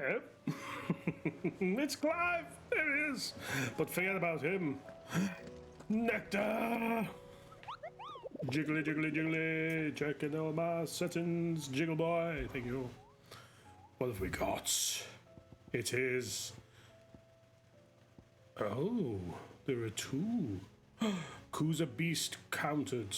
Hello. It's Clive. There he is. But forget about him. Nectar. Jiggly, jiggly, jiggly. Checking all my settings. Jiggle boy. Thank you. What have we got? It is... Oh, there are two. Kuza beast countered.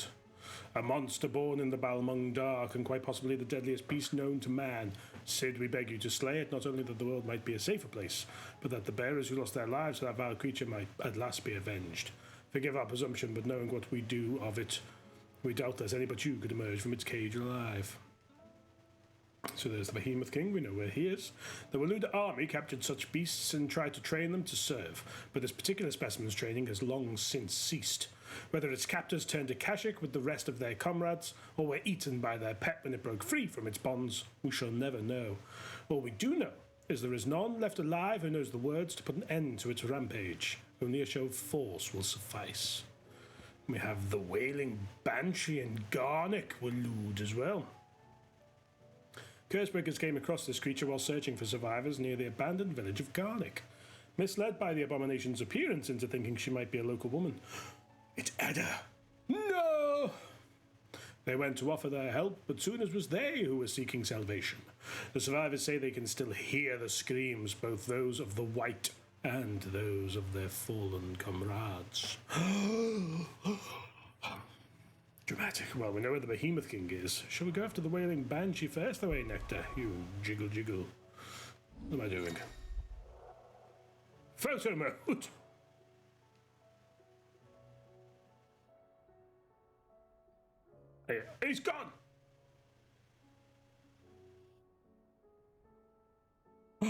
A monster born in the Balmung Dark, and quite possibly the deadliest beast known to man. Cid, we beg you to slay it, not only that the world might be a safer place, but that the bearers who lost their lives to that vile creature might at last be avenged. Forgive our presumption, but knowing what we do of it, we doubt there's any but you could emerge from its cage alive. So there's the Behemoth King, we know where he is. The Waluda army captured such beasts and tried to train them to serve, but this particular specimen's training has long since ceased. Whether its captors turned to Kashyyyk with the rest of their comrades, or were eaten by their pet when it broke free from its bonds, we shall never know. All we do know is there is none left alive who knows the words to put an end to its rampage. Only a show of force will suffice. We have the Wailing Banshee and Garnick Walud as well. Cursebreakers came across this creature while searching for survivors near the abandoned village of Garnick. Misled by the abomination's appearance into thinking she might be a local woman. It's Edda! No! They went to offer their help, but soon it was they who were seeking salvation. The survivors say they can still hear the screams, both those of the white and those of their fallen comrades. Dramatic. Well, we know where the Behemoth King is. Shall we go after the Wailing Banshee first? Away, Nectar. You jiggle jiggle. What am I doing? Photo mode! Hey, he's gone! I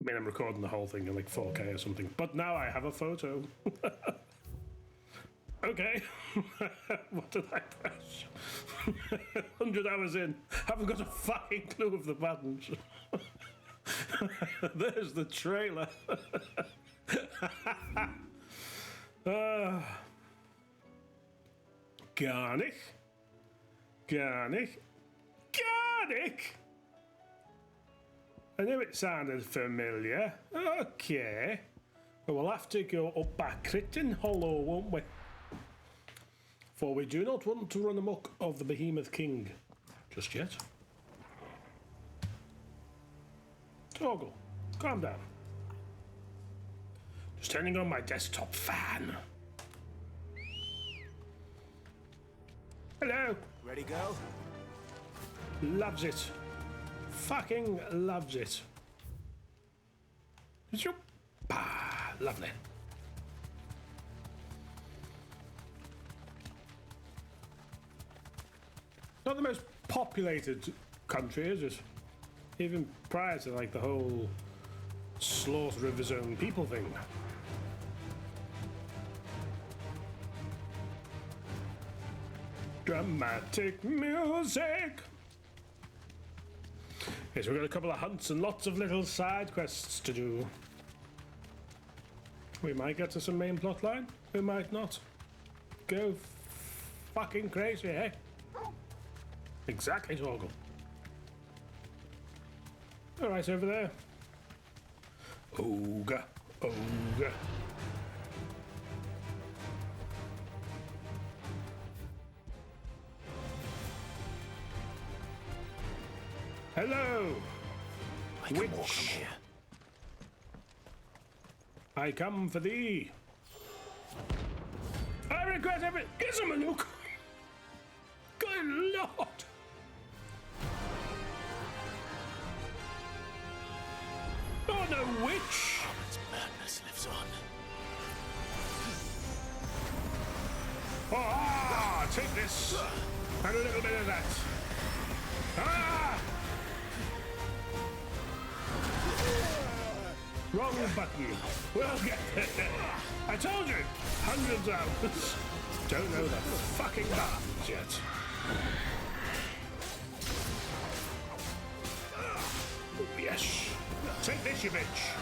mean, I'm recording the whole thing in like 4K or something, but now I have a photo. Okay. What did I press? 100 hours in. Haven't got a fucking clue of the buttons. There's the trailer. Garnick. Garnick. Garnick! I knew it sounded familiar. Okay. Well, we'll have to go up back Crichton Hollow, won't we? For we do not want to run amok of the Behemoth King just yet. Toggle, calm down. Just turning on my desktop fan. Hello. Ready, go? Loves it. Fucking loves it. Lovely. Not the most populated country, is it? Even prior to like the whole slaughter of his own people thing. Dramatic music. Yes, we've got a couple of hunts and lots of little side quests to do. We might get to some main plotline. We might not. Go fucking crazy, eh? Exactly, Torgal. Alright, over there. Ogre, ogre. Hello! I can walk from here. I come for thee. I regret every... Give him a look! Good Lord! Oh, no witch! Its madness lives on. Ah! Take this! And a little bit of that. Ah! Wrong button. We'll get there. I told you! Hundreds of hours. Don't know the fucking buttons yet. Oh, yes. Take this, you bitch.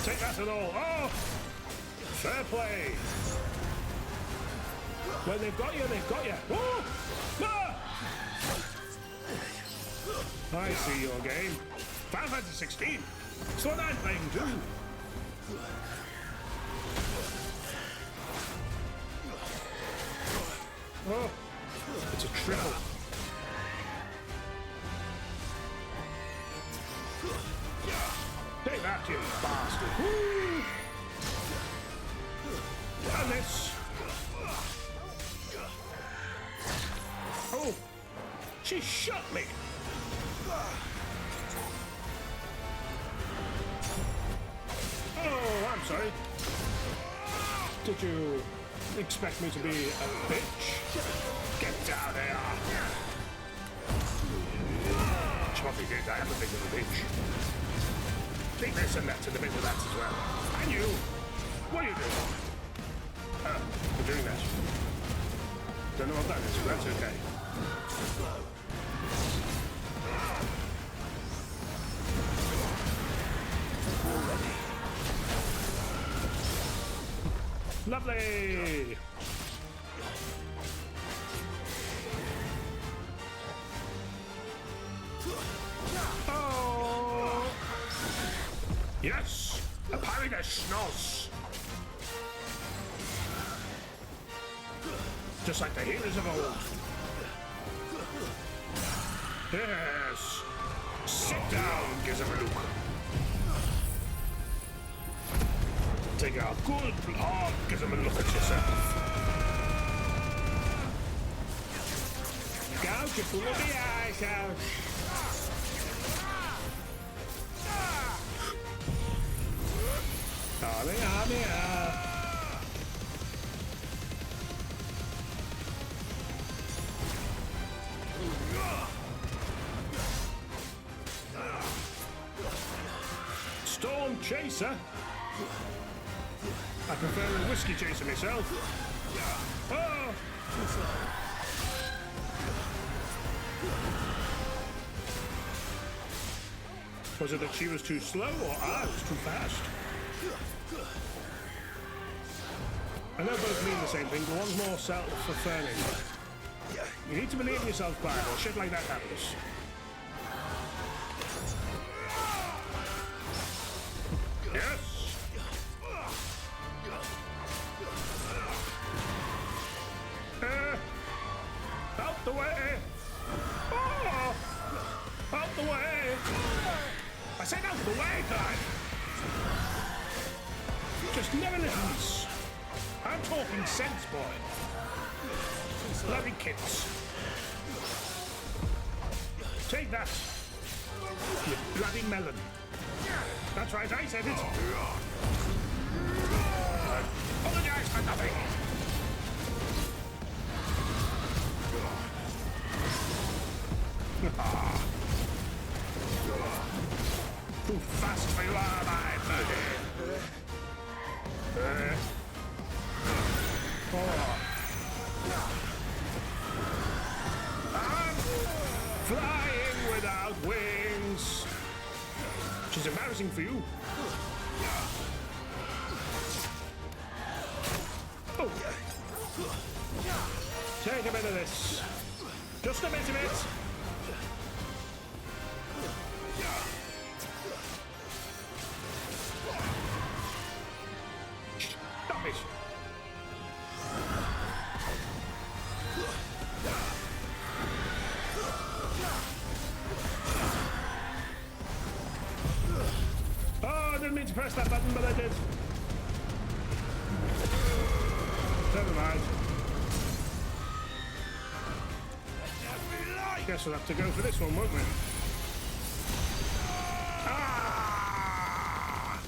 Take that and all. Oh! Fair play. When they've got you, they've got you. Oh! Ah! I see your game. Final Fantasy 16. It's what I'm playing too. Oh, it's a triple. Take that, you bastard. Woo! And this. Oh, she shot me. Oh, I'm sorry. Did you expect me to be a bitch? Get down here. Choppy did, I am a bit of a bitch. Take this and that and a bit of that as well. And you! What are you doing? I'm doing that. Don't know what that is, but that's okay. Lovely! Oh! Yes! A pirate schnoz! Just like the heroes of old. Yes! Sit down, Gizabalook. Take a good hard Gizabalook at yourself. Gouge your fool of the eyes out. Storm Chaser? I prefer a whiskey chaser myself. Oh! Was it that she was too slow or I was too fast? I know both mean the same thing, but one's more self-affirming. You need to believe in yourself, Clive, or shit like that happens. Yes! Out the way! Oh! Out the way! I said out the way, Clive! Just never listens. I'm talking sense, boy. Bloody kids. Take that, you bloody melon. That's right, I said it. Apologize for nothing. Too fast for you are, my birdie. I'm flying without wings. Which is embarrassing for you. Oh. Take a bit of this. Just a bit of it. Stop it. Oh, I didn't mean to press that button, but I did. Never mind. Guess we'll have to go for this one, won't we? Ah!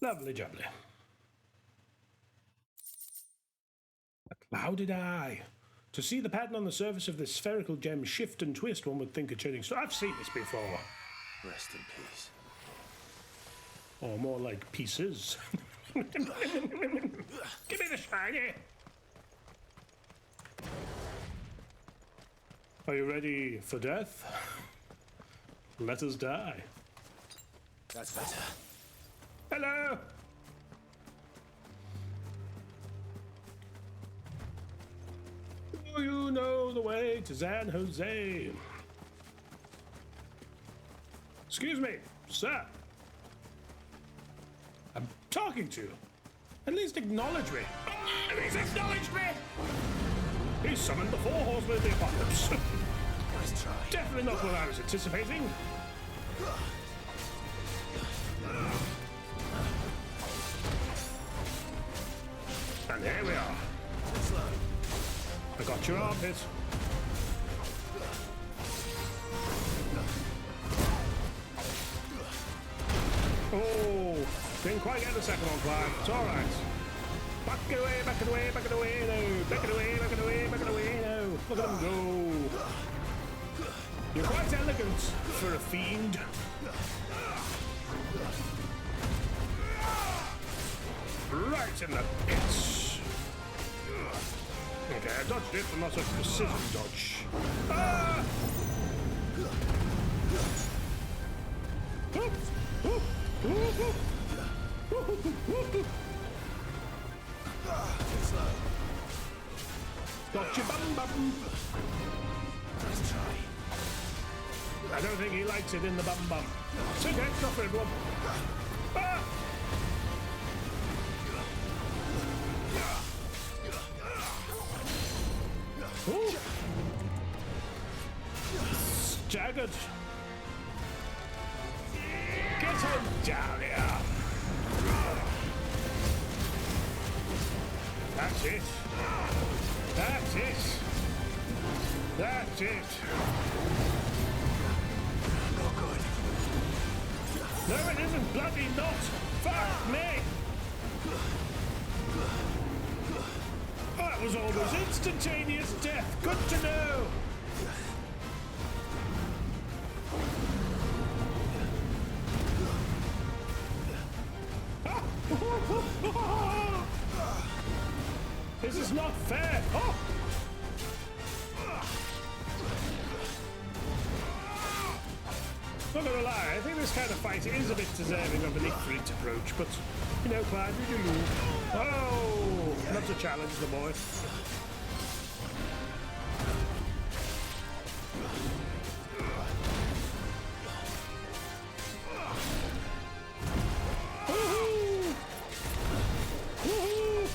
Lovely jubbly. A clouded eye. To see the pattern on the surface of this spherical gem shift and twist, one would think a chilling story. I've seen this before. Rest in peace. Or more like pieces. Give me the shiny. Are you ready for death? Let us die. That's better. Hello! Do you know the way to San Jose? Excuse me, sir. I'm talking to you. At least acknowledge me. At least acknowledge me! He summoned the four horsemen of the apocalypse. Nice try. Definitely not what I was anticipating. And here we are. I got your armpit. Oh, didn't quite get the second one, Clive. It's all right. Back it away, back it away, back it away, no. Back it away, back it away, back it away, no. Look at him go. You're quite elegant for a fiend. Right in the pits. Okay, I dodged it, but not a precision dodge. Ah! Got your bum bum. Nice try. I don't think he likes it in the bum bum. It's okay, it's not for everyone. Ah! Ooh. Staggered. Get him down here. That's it. That's it. That's it. No good. No, it isn't bloody not. Fuck me. That was almost instantaneous death. Good to know. This is not fair. Oh. Not gonna lie, I think this kind of fight is a bit deserving of an Ifrit approach, but you know, Clive, you do you. Oh, not to challenge the boy. Woohoo! Woohoo!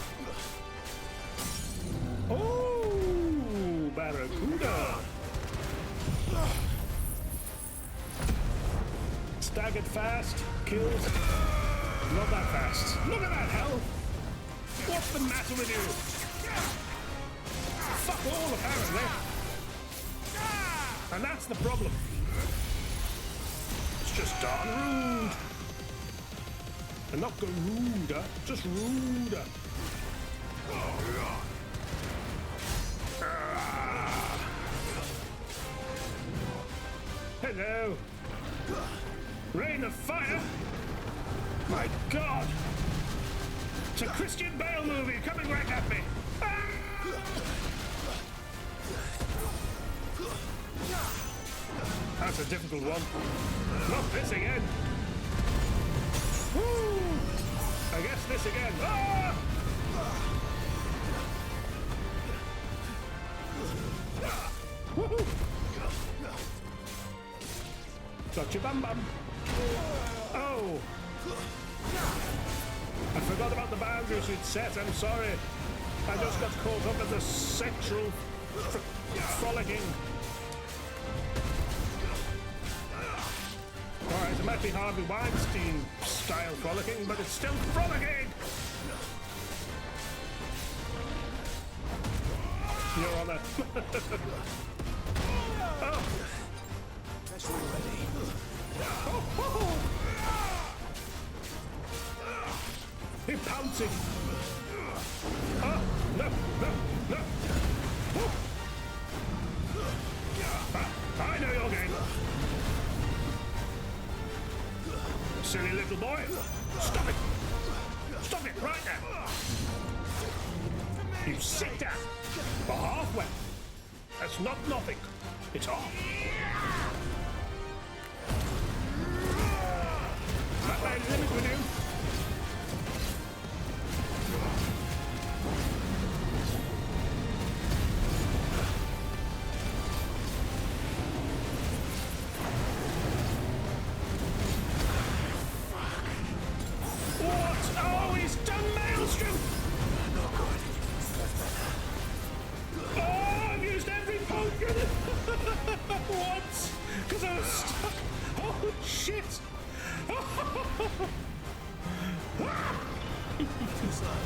Oh, Barracuda! Staggered fast, kills. Not that fast. Look at that health! What's the matter with you? Fuck all, apparently. And that's the problem. It's just darn rude. And not go ruder, just ruder. Hello. Rain of fire? My God! It's a Christian Bale movie coming right at me! Ah! That's a difficult one. Not this again! Woo! I guess this again. Ah! Woohoo! Got your bum bum. Oh! I forgot about the boundaries we'd set, I'm sorry. I just got caught up in the sexual frolicking. Alright, it might be Harvey Weinstein style frolicking, but it's still frolicking! Your Honor. Oh! That's ready. Oh, oh. He's pouncing. Oh, no, no, no. Oh. I know your game. Silly little boy. Stop it. Stop it right now. You sit down. For halfway. That's not nothing. It's all. Not my limit with you. What? Oh, he's done Maelstrom! No good. Oh, I've used every potion! Once! Because I was stuck! Oh, shit! Too slow.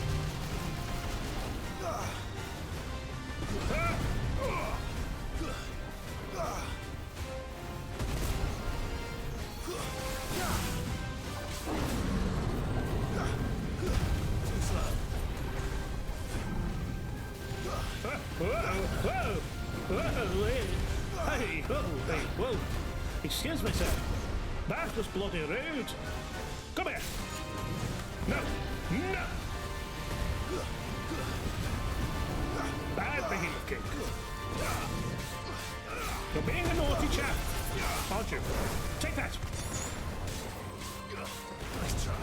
Too slow. Whoa, hey, whoa. Excuse me, sir. That was bloody rude. Come here. No. Bad behaviour, kid. You're being a naughty chap, aren't you? Take that. Nice try.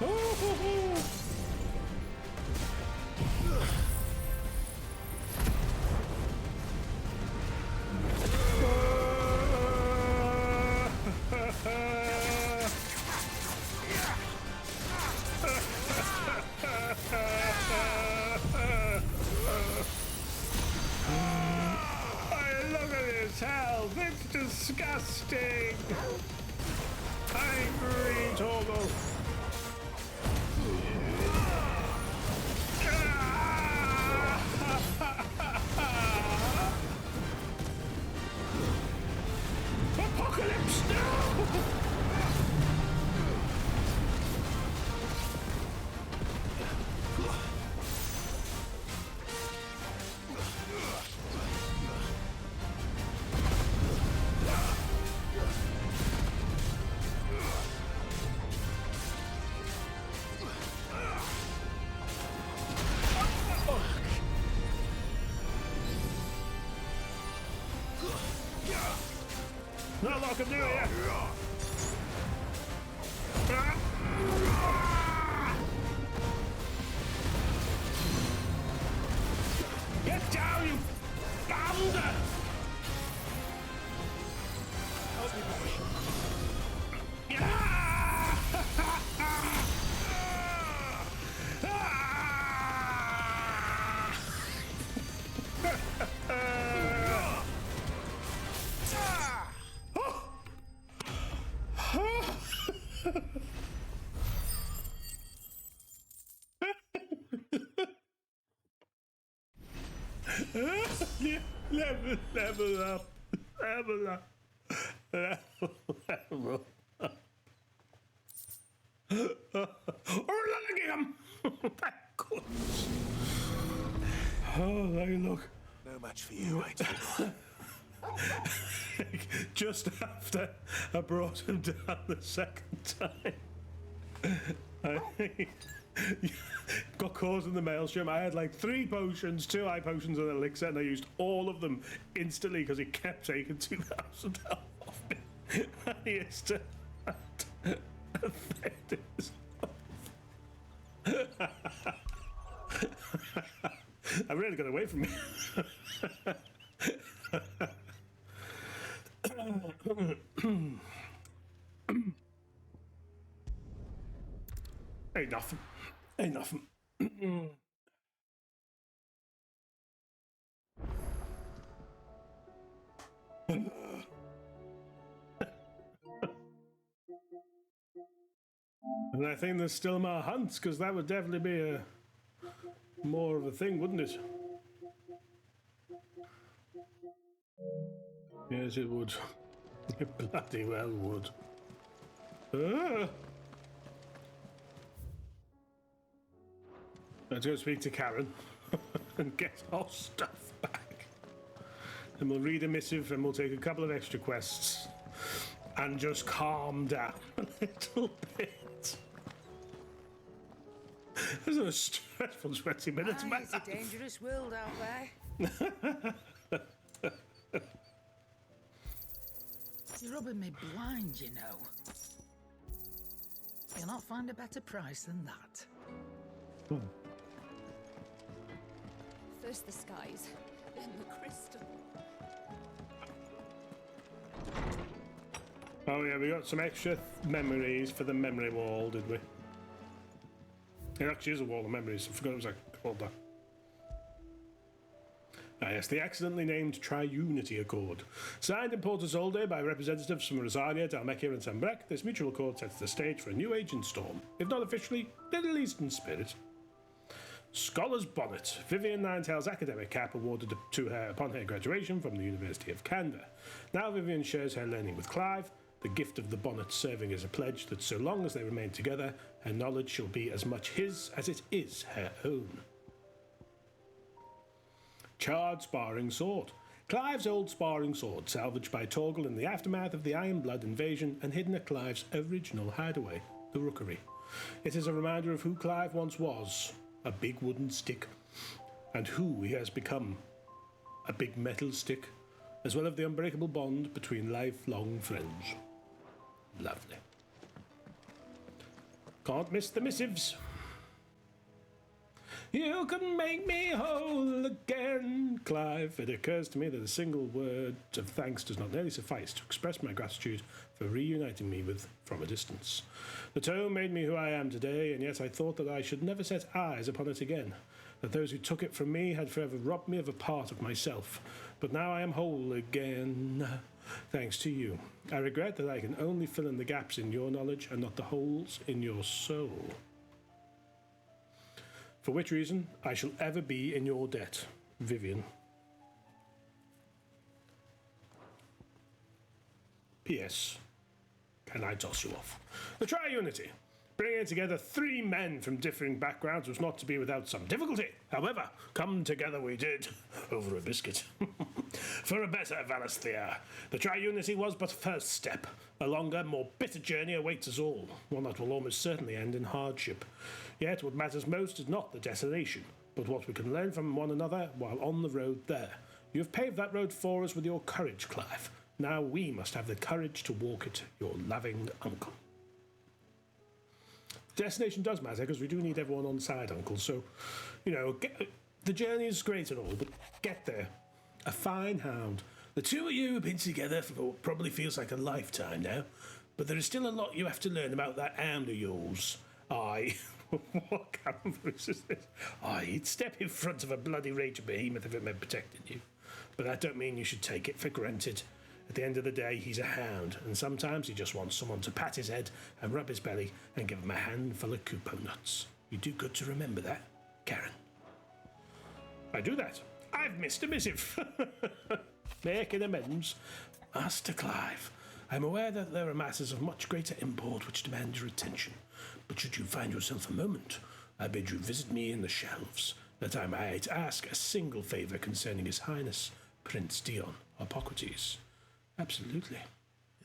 Ooh. Look at this health. It's disgusting. Angry Torgal. Apocalypse now! Not a lot I can do here. Get down, you bounder! Help me, boy. Level up. Level up. Level up. Him! Thank goodness. Oh, there you look. No match for you, I tell you. Just after I brought him down the second time, I got caught in the maelstrom. I had like 3 potions, 2 eye potions, and an elixir, and I used all of them instantly because he kept taking 2,000 health off me. And he is to affect his I really got away from me. Ain't nothing. Ain't nothing. And I think there's still more hunts, because that would definitely be a more of a thing, wouldn't it? Yes, it would. It bloody well would. Let's go speak to Karen and get our stuff back. And we'll read a missive and we'll take a couple of extra quests and just calm down a little bit. This is a stressful 20 minutes, man. It's a dangerous world out there. You're rubbing me blind, you know. You'll not find a better price than that. First the skies, then the crystal. Oh yeah, we got some extra memories for the memory wall, did we? It actually is a wall of memories. I forgot it was a holder. Ah yes, the accidentally named Triunity Accord. Signed in Porto Solde by representatives from Rosaria, Dalmekia and Sambrec, this mutual accord sets the stage for a new age in Storm. If not officially, then at least in spirit. Scholar's Bonnet, Vivian Ninetail's academic cap awarded to her upon her graduation from the University of Candor. Now Vivian shares her learning with Clive, the gift of the bonnet serving as a pledge that so long as they remain together, her knowledge shall be as much his as it is her own. Charred Sparring Sword. Clive's old sparring sword, salvaged by Torgal in the aftermath of the Iron Blood invasion and hidden at Clive's original hideaway, the Rookery. It is a reminder of who Clive once was, a big wooden stick, and who he has become, a big metal stick, as well as the unbreakable bond between lifelong friends. Lovely. Can't miss the missives. You can make me whole again, Clive. It occurs to me that a single word of thanks does not nearly suffice to express my gratitude for reuniting me with from a distance. The tome made me who I am today, and yet I thought that I should never set eyes upon it again, that those who took it from me had forever robbed me of a part of myself. But now I am whole again, thanks to you. I regret that I can only fill in the gaps in your knowledge and not the holes in your soul. For which reason I shall ever be in your debt, Vivian. P.S. Can I toss you off? The Triunity. Bringing together three men from differing backgrounds was not to be without some difficulty. However, come together we did, over a biscuit. For a better Valasthea, the Triunity was but first step. A longer, more bitter journey awaits us all, one that will almost certainly end in hardship. Yet what matters most is not the destination, but what we can learn from one another while on the road there. You have paved that road for us with your courage, Clive. Now we must have the courage to walk it, your loving uncle. Destination does matter because we do need everyone on side, Uncle. So, you know, the journey is great and all, but get there. A fine hound. The two of you have been together for what probably feels like a lifetime now, but there is still a lot you have to learn about that hound of yours. What kind of voice is this? He'd step in front of a bloody raging behemoth if it meant protecting you. But that don't mean you should take it for granted. At the end of the day, he's a hound, and sometimes he just wants someone to pat his head and rub his belly and give him a handful of Kupo nuts. You do good to remember that, Karen. I do that. I've missed a missive. Making amends. Master Clive, I'm aware that there are matters of much greater import which demand your attention, but should you find yourself a moment, I bid you visit me in the shelves, that I might ask a single favour concerning His Highness, Prince Dion Harpocrates. Absolutely.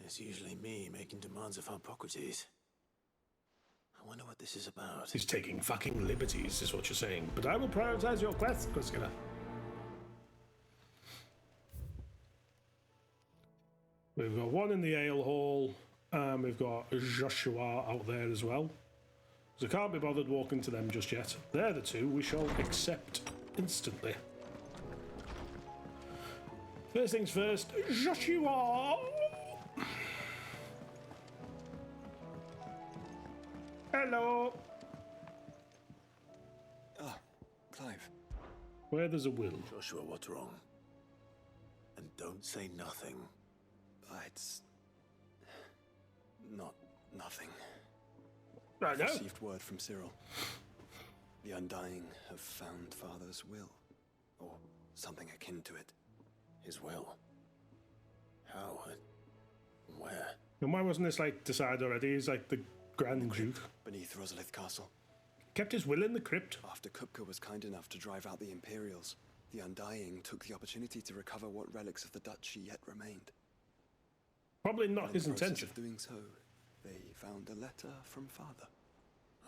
It's usually me making demands of Harpocrates. I wonder what this is about. He's taking fucking liberties, is what you're saying. But I will prioritise your quest, Quizkiller. We've got one in the ale hall, and we've got Joshua out there as well. So I can't be bothered walking to them just yet. They're the two we shall accept instantly. First things first, Joshua! Hello! Clive. Where there's a will. Joshua, what's wrong? And don't say nothing. It's not nothing. I know. Received word from Cyril. The Undying have found Father's will, or something akin to it. His will. How and where? And why wasn't this like decided already? He's like the Grand Duke. Beneath Rosalith Castle. Kept his will in the crypt. After Kupka was kind enough to drive out the Imperials, the Undying took the opportunity to recover what relics of the Duchy yet remained. Probably not In his the process intention. of doing so, they found a letter from Father.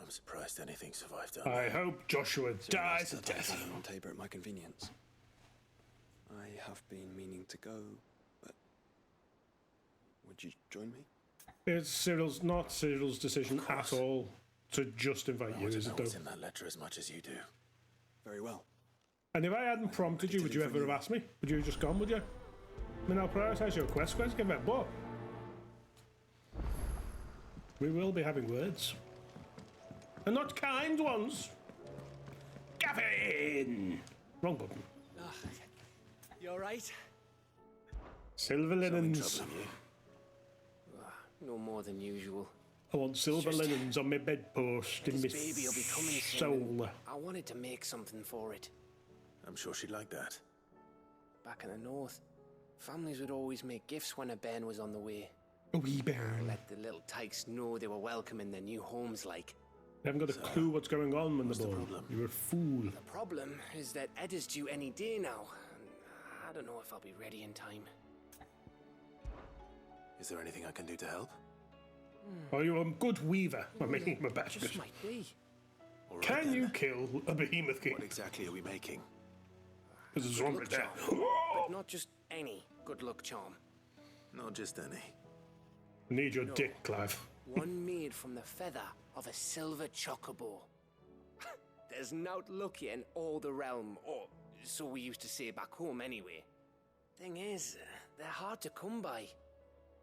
I'm surprised anything survived down I there. hope Joshua dies a I'll death. turn on Tabor at my convenience. I have been meaning to go, but would you join me? It's Cyril's not Cyril's decision at all to just invite I you, want to is know it though? what's in that letter as much as you do. Very well. And if I hadn't prompted you, would you ever have asked me? Would you have just gone, would you? I mean, I'll prioritise your quest, give it, but we will be having words. And not kind ones. Gavin! Wrong button. You alright? Silver Something linens. troubling you? No more than usual. I want silver Just- linens on my bedpost in This my baby will be coming soon. soul. and I wanted to make something for it. I'm sure she'd like that. Back in the north, families would always make gifts when a bairn was on the way. A wee bairn. Let the little tykes know they were welcome in their new homes like. You haven't got a clue what's going on when what's the the ball. problem? You're a fool. The problem is that Ed is due any day now. And I don't know if I'll be ready in time. Is there anything I can do to help? Are you a good weaver? I'm making my best. Just might be. All right, Can then. you kill a behemoth king? What exactly are we making? There's a zombie Look, there. charm. But not just any good luck charm. Not just any. I need your dick, Clive. One made from the feather of a silver chocobo. There's naught luckier in all the realm, or so we used to say back home anyway. Thing is, they're hard to come by.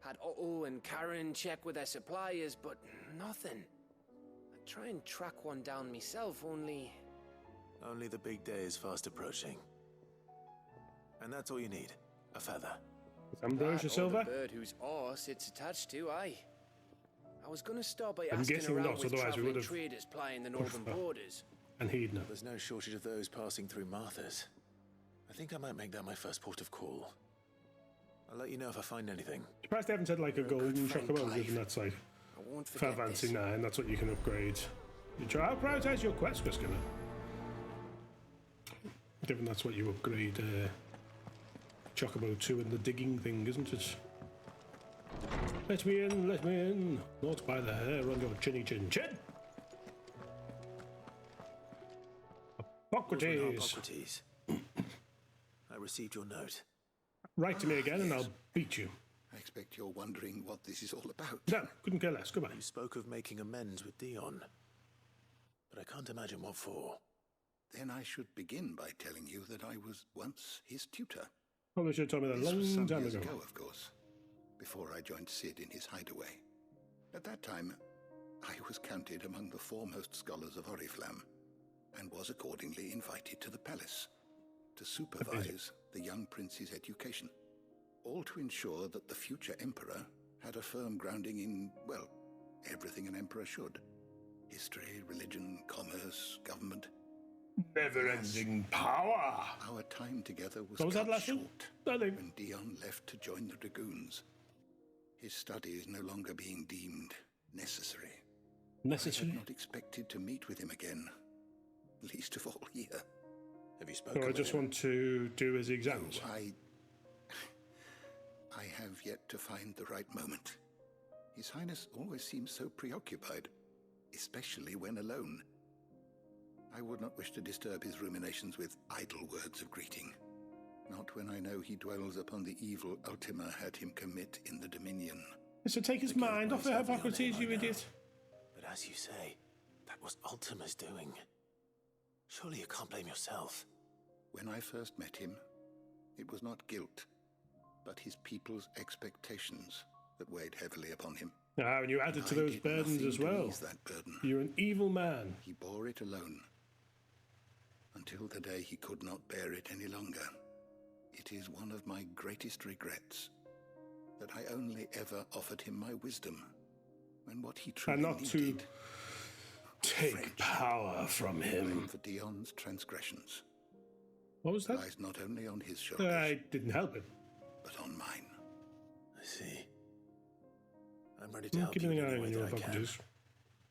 Had Otto and Karen check with their suppliers, but nothing. I try and track one down myself, only... Only the big day is fast approaching. And that's all you need. A feather. Ambrosia or Silver? the bird whose arse it's attached to, aye. I was gonna start by I'm asking guessing around not, with otherwise we traveling would've- traders plying the northern borders. And he'd know. There's no shortage of those passing through Martha's. I think I might make that my first port of call. I'll let you know if I find anything. Surprised they haven't said like a golden friend, chocobo, Clive. given that's like I won't forget Fancy this. 9, that's what you can upgrade. You try, I'll prioritise your quest, Chris. Given that's what you upgrade Chocobo 2 and the digging thing, isn't it? Let me in, let me in. Not by the hair on your chinny chin chin. Hippocrates. Hippocrates. I received your note. Write to me again and I'll beat you. I expect you're wondering what this is all about. No, couldn't care less. Goodbye. You spoke of making amends with Dion. But I can't imagine what for. Then I should begin by telling you that I was once his tutor. Probably should have told me that a This was long some time years ago. ago, of course, before I joined Sid in his hideaway. At that time, I was counted among the foremost scholars of Oriflamme, and was accordingly invited to the palace to supervise the young prince's education, all to ensure that the future emperor had a firm grounding in, well, everything an emperor should. History, religion, commerce, government. Never-ending power. Our time together was What was that cut last one? short Nothing. when Dion left to join the dragoons. His studies no longer being deemed necessary. I Necessary. had not expected to meet with him again, least of all here. Have you spoken So I with just him? want to do his exams. I have yet to find the right moment. His Highness always seems so preoccupied, especially when alone. I would not wish to disturb his ruminations with idle words of greeting. Not when I know he dwells upon the evil Ultima had him commit in the Dominion. So take his Forgive mind my off the stepping on Hippocrates, him, you I know. idiot. But as you say, that was Ultima's doing. Surely you can't blame yourself. When I first met him, it was not guilt, but his people's expectations that weighed heavily upon him. Ah, and you added to I those did burdens nothing as to well. ease that burden. You're an evil man. He bore it alone, until the day he could not bear it any longer. It is one of my greatest regrets that I only ever offered him my wisdom, when what he truly And not to needed take friendship. power from him. for Dion's transgressions What was that? lies not only on his shoulders, I didn't help him. but on mine. I see. I'm ready to help you Keeping in an eye any on way your that I can. Hippocrates.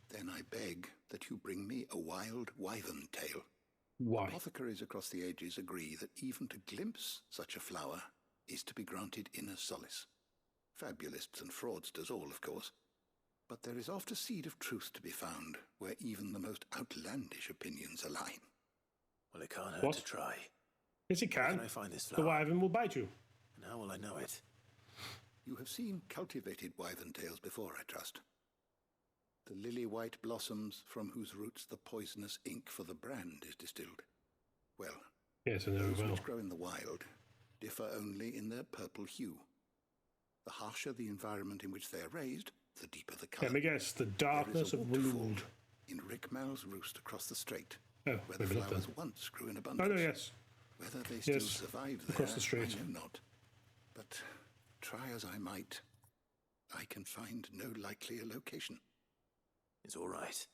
Then I beg that you bring me a wild wyvern tail. Why? Apothecaries across the ages agree that even to glimpse such a flower is to be granted inner solace. Fabulists and fraudsters all, of course. But there is oft a seed of truth to be found where even the most outlandish opinions align. Well, it can't hurt What? to try. Yes, he Where can. can I find this The flower? wyvern will bite you. And how will I know it? You have seen cultivated wyvern tails before, I trust. The lily-white blossoms from whose roots the poisonous ink for the brand is distilled. Well, Yes, I know those well. which grow in the wild differ only in their purple hue. The harsher the environment in which they are raised, the deeper the colour. Let me guess, the darkness There is of a waterfall Waloed. in Rickmal's roost across the strait, Oh, where the maybe not flowers then. once grew in Oh, abundance. no, yes. Whether they still Yes, survive there, across the strait. I know not. But try as I might, I can find no likelier location. It's all right.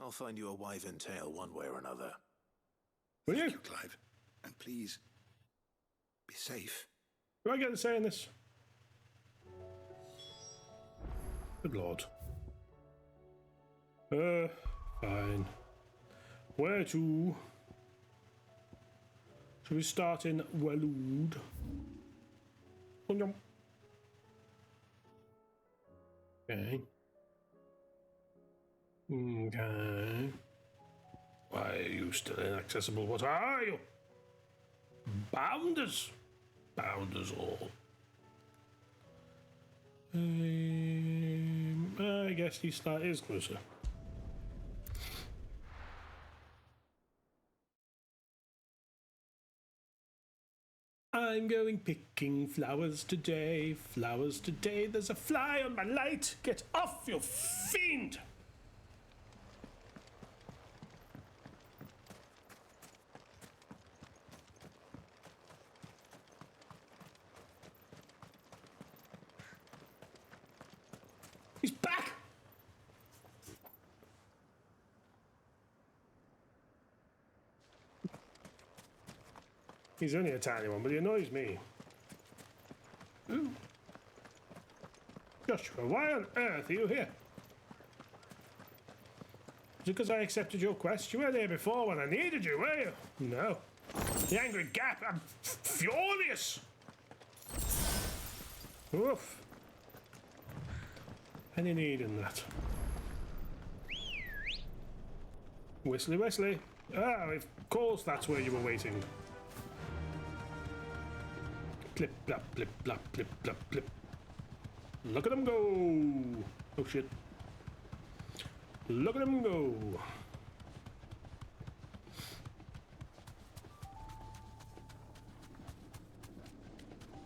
I'll find you a wyvern tail one way or another. Will you? Thank you, Clive. And please, be safe. Do I get a say in this? Good lord. Fine. Where to? Shall we start in Waloed? Okay. Okay. Why are you still inaccessible? What are you? Bounders. Bounders all. I guess he is closer. I'm going picking flowers today, flowers today. There's a fly on my light. Get off, you fiend! He's back! He's only a tiny one, but he annoys me. Ooh. Joshua, why on earth are you here? Is it because I accepted your quest? You weren't here before when I needed you, were you? No. The angry gap, I'm furious! Oof. Any need in that? Whistly, whistly. Ah, of course that's where you were waiting. Clip, plop, clip, plop, clip, plop, clip. Look at them go! Oh shit. Look at them go!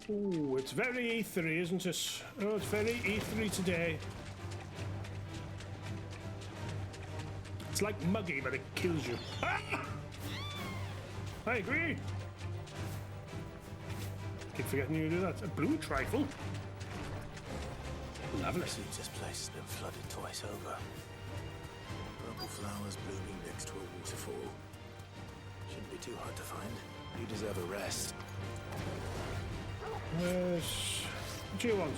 Ooh, it's very E3, isn't it? Oh, it's very E3 today. It's like muggy, but it kills you. Ah! I agree. Keep forgetting you do that. A blue trifle. Lovely. Seems this place has been flooded twice over. Purple flowers blooming next to a waterfall. Shouldn't be too hard to find. You deserve a rest. Yes. What do you want?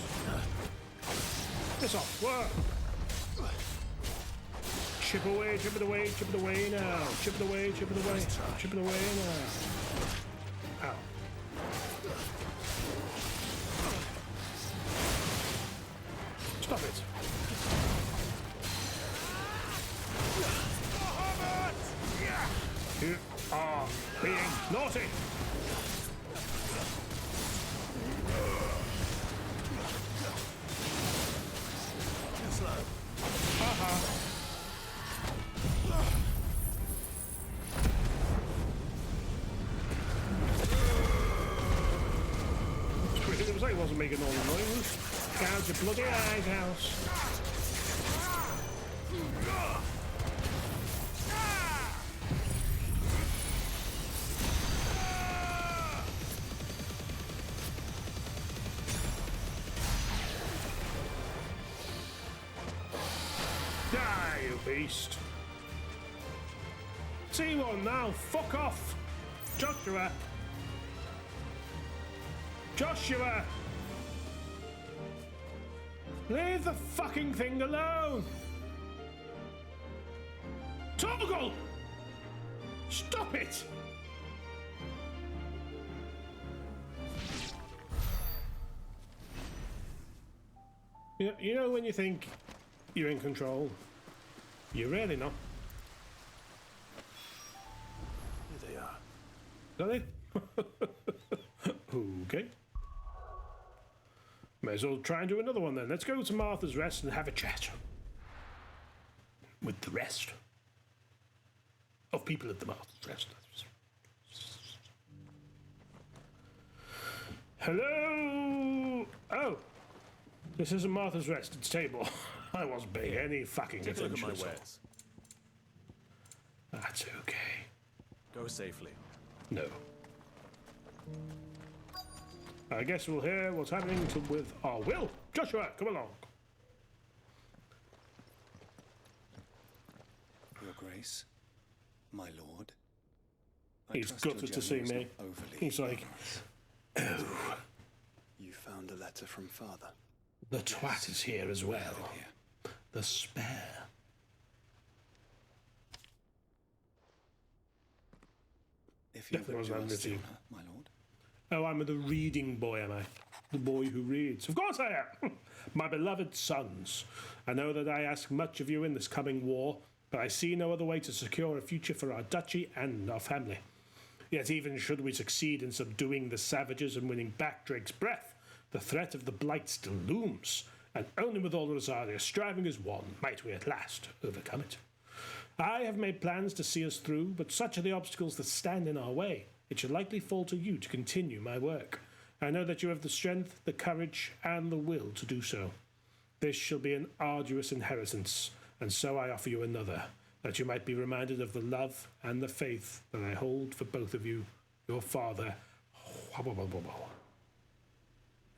Piss off. Whoa. Chip away, chip it away, chip it away now. Chip it away, chip it away. Chip it away now. Ow. Stop it. You are being naughty. It was like it wasn't making all the noise. Gouge your bloody eyes out. Die, you beast. T1 now, fuck off. Joshua. Joshua! Leave the fucking thing alone! Toggle! Stop it! You know when you think You're in control. You're really not. Here they are. Are they? Okay. May as well try and do another one then. Let's go to Martha's Rest and have a chat. With the rest. Of people at the Martha's Rest. Hello? Oh. This isn't Martha's Rest, it's table. I wasn't paying any fucking Take a look at attention. my wares. That's okay. Go safely. No. I guess we'll hear what's happening with our Will. Joshua, come along. Your Grace, my lord. He's gutted to see me. He's like, oh, You found a letter from father. the twat is here as well. The spare. If you Definitely would wasn't do us the written. honour, my lord. Oh, I'm the reading boy, am I? The boy who reads. Of course I am. My beloved sons, I know that I ask much of you in this coming war, but I see no other way to secure a future for our duchy and our family. Yet even should we succeed in subduing the savages and winning back Drake's breath, the threat of the Blight still looms, and only with all Rosaria striving as one might we at last overcome it. I have made plans to see us through, but such are the obstacles that stand in our way. It should likely fall to you to continue my work. I know that you have the strength, the courage, and the will to do so. This shall be an arduous inheritance, and so I offer you another, that you might be reminded of the love and the faith that I hold for both of you, your father.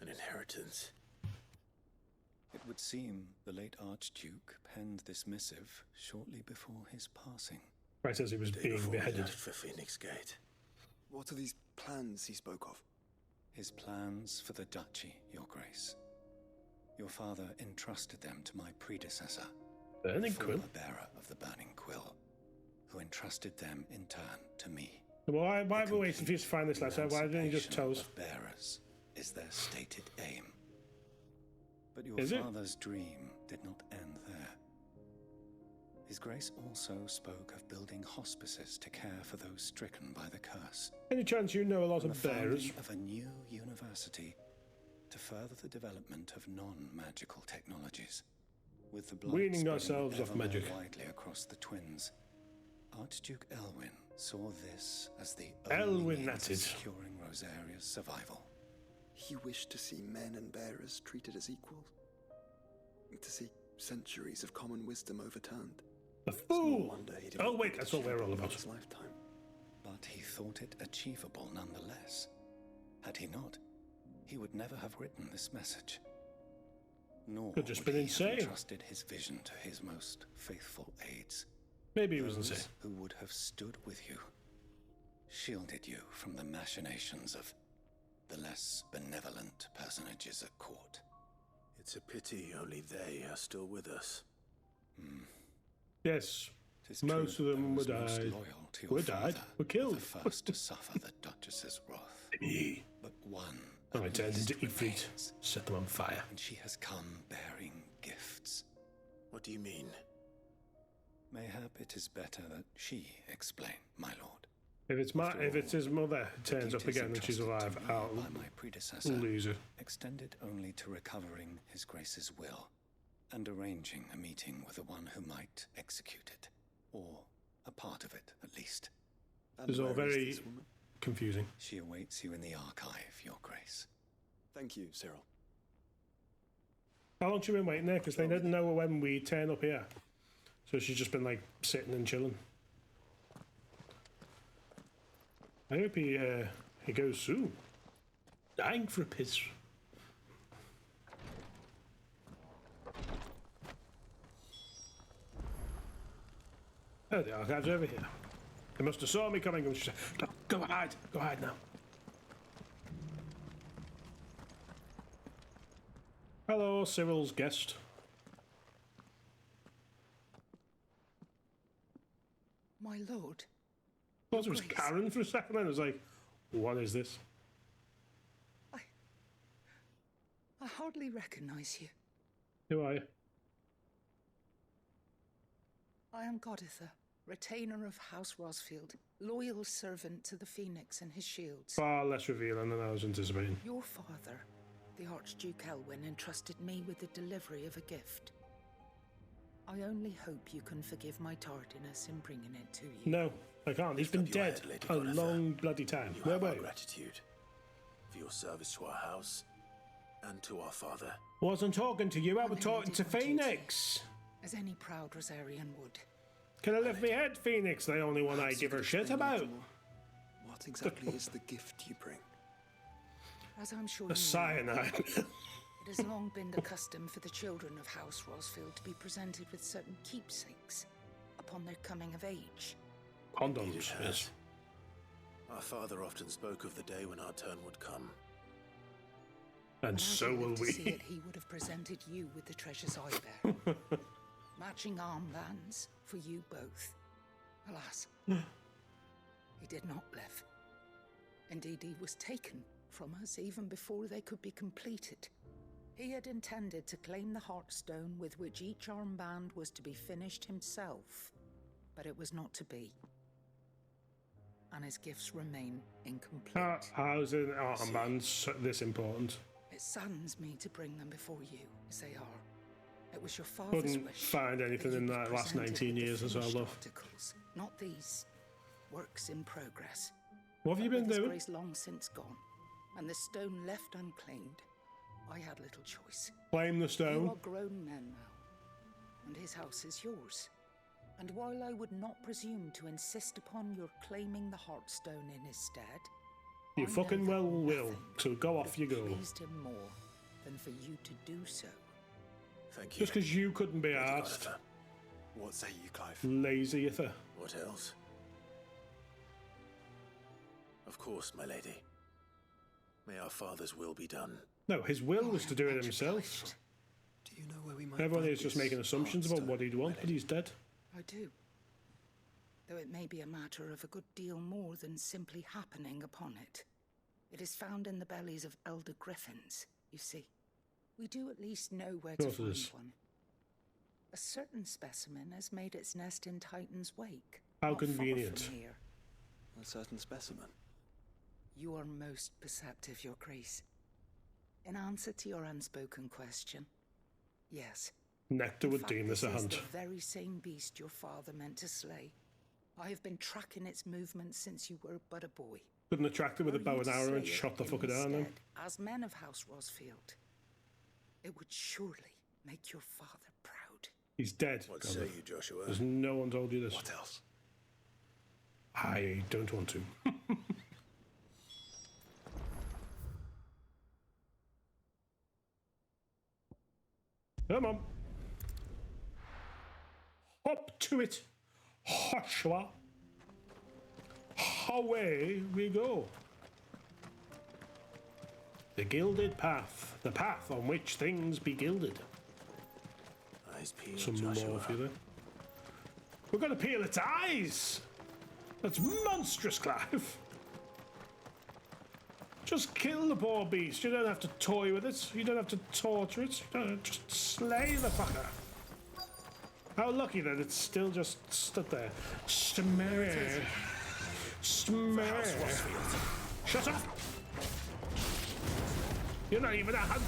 An inheritance. It would seem the late Archduke penned this missive shortly before his passing. Right as he was Day being before we beheaded. left for Phoenix Gate. What are these plans he spoke of? His plans for the duchy, your grace. Your father entrusted them to my predecessor, Burning the Quill? former bearer of the Burning Quill, who entrusted them in turn to me. Well, why have we waited for you to find this letter? Why didn't you just tell us? Of bearers is their stated aim. But your Is it? father's dream did not end there. His grace also spoke of building hospices to care for those stricken by the curse. Any chance you know a lot And of the bearers? founding of a new university to further the development of non-magical technologies. With the blight Weaning spreading ourselves off ever more magic. widely across the twins, Archduke Elwyn saw this as the Elwyn, only means that's of it. securing Rosaria's survival. He wished to see men and bearers treated as equals. To see centuries of common wisdom overturned. A fool! wonder he didn't Oh wait, think that's to what we're all champion about. his lifetime. But he thought it achievable nonetheless. Had he not, he would never have written this message. Nor Could just would been he have insane. entrusted his vision to his most faithful aides. Maybe he was Those insane. who would have stood with you, shielded you from the machinations of the less benevolent personages at court. It's a pity only they are still with us. Yes. 'Tis Most true of them that were those most died. loyal to Were your died. father Were killed. the first to suffer the Duchess's wrath. Me. But one Oh, I at turned least into Ifrit. remains, Set them on fire. and she has come bearing gifts. What do you mean? Mayhap it is better that she explain, my lord. If it's his mother who turns up Duties again and she's entrusted to alive, me I'll by my predecessor lose it. extended only to recovering his grace's will and arranging a meeting with the one who might execute it, or a part of it at least. And It's all where is very this woman? confusing. She awaits you in the archive, your grace. Thank you, Cyril. How long she been waiting there? Because they didn't know when we turn up here. So she's just been like sitting and chilling. I hope he goes soon. Dying for a piss. Oh, the archive's over here. They must have saw me coming and she said, go hide now. Hello, Cyril's guest. My lord, I thought it was Grace. Karen for a second, and I was like, what is this? I hardly recognize you. Who are you? I am Goditha, retainer of House Rosfield, loyal servant to the Phoenix and his shields. Far less revealing than I was anticipating. Your father, the Archduke Elwyn, entrusted me with the delivery of a gift. I only hope you can forgive my tardiness in bringing it to you. No, I can't. He's been Lift up your dead head, Lady a Goditha. long bloody time. You Where have were our you? gratitude for your service to our house and to our father. Wasn't talking to you, I was only talking did to my duty, Phoenix. as any proud Rosarian would. Can I lift my head, Phoenix? The only one I give her shit about. What exactly is the gift you bring? As I'm sure A you know, cyanide. it has long been the custom for the children of House Rosfield to be presented with certain keepsakes upon their coming of age. Condoms, It yes. has. Our father often spoke of the day when our turn would come. And As so you will live to see we. it, he would have presented you with the treasures I bear. Matching armbands for you both. Alas, he did not live. Indeed, he was taken from us even before they could be completed. He had intended to claim the Heartstone with which each armband was to be finished himself, but it was not to be. And his gifts remain incomplete. How's an armband this important? It saddens me to bring them before you, as they are. It was your father's Couldn't wish find anything that in you that be last presented 19 with the years or so, finished love. articles, not these. Works in progress. What have you But been with his doing? grace long since gone, and the stone left unclaimed, I had little choice. Claim the You stone. are grown men now, and his house is yours. And while I would not presume to insist upon your claiming the Heartstone in his stead, You I know fucking that well will. nothing So go off you would go. have pleased him more than for you to do so. Thank you. Just because you couldn't be Lady asked. Goditha. What say you, Clive? Lazy ether. What else? Of course, my lady. May our father's will be done. No, his will was I to do am it much himself. obliged. Do you know where we might Everyone find is just this making assumptions about Heartstone, what he'd want, my but lady? he's dead. I do. Though it may be a matter of a good deal more than simply happening upon it. It is found in the bellies of elder griffins, you see. We do at least know where to Of course it find is. one. A certain specimen has made its nest in Titan's Wake. How not far from convenient. here. A certain specimen. You are most perceptive, Your Grace. In answer to your unspoken question, yes. Nectar In would fact, deem this a is hunt. the very same beast your father meant to slay. I have been tracking its movements since you were but a boy. Couldn't attract it with a Were bow you and to arrow and slay it shot the in fucker his down then. stead, as men of House Rosfield, it would surely make your father proud. He's dead. What God, say you, Joshua? There's no one told you this. What else? I don't want to. Come on. Hop to it, Joshua. Away we go. The gilded path, the path on which things be gilded. Eyes peeled, Some Joshua. more for you there. We're going to peel its eyes. That's monstrous, Clive. Just kill the poor beast. You don't have to toy with it. You don't have to torture it. You don't just slay the fucker. How lucky that it's still just stood there. Smear. Smear. Shut up. You're not even a hunt.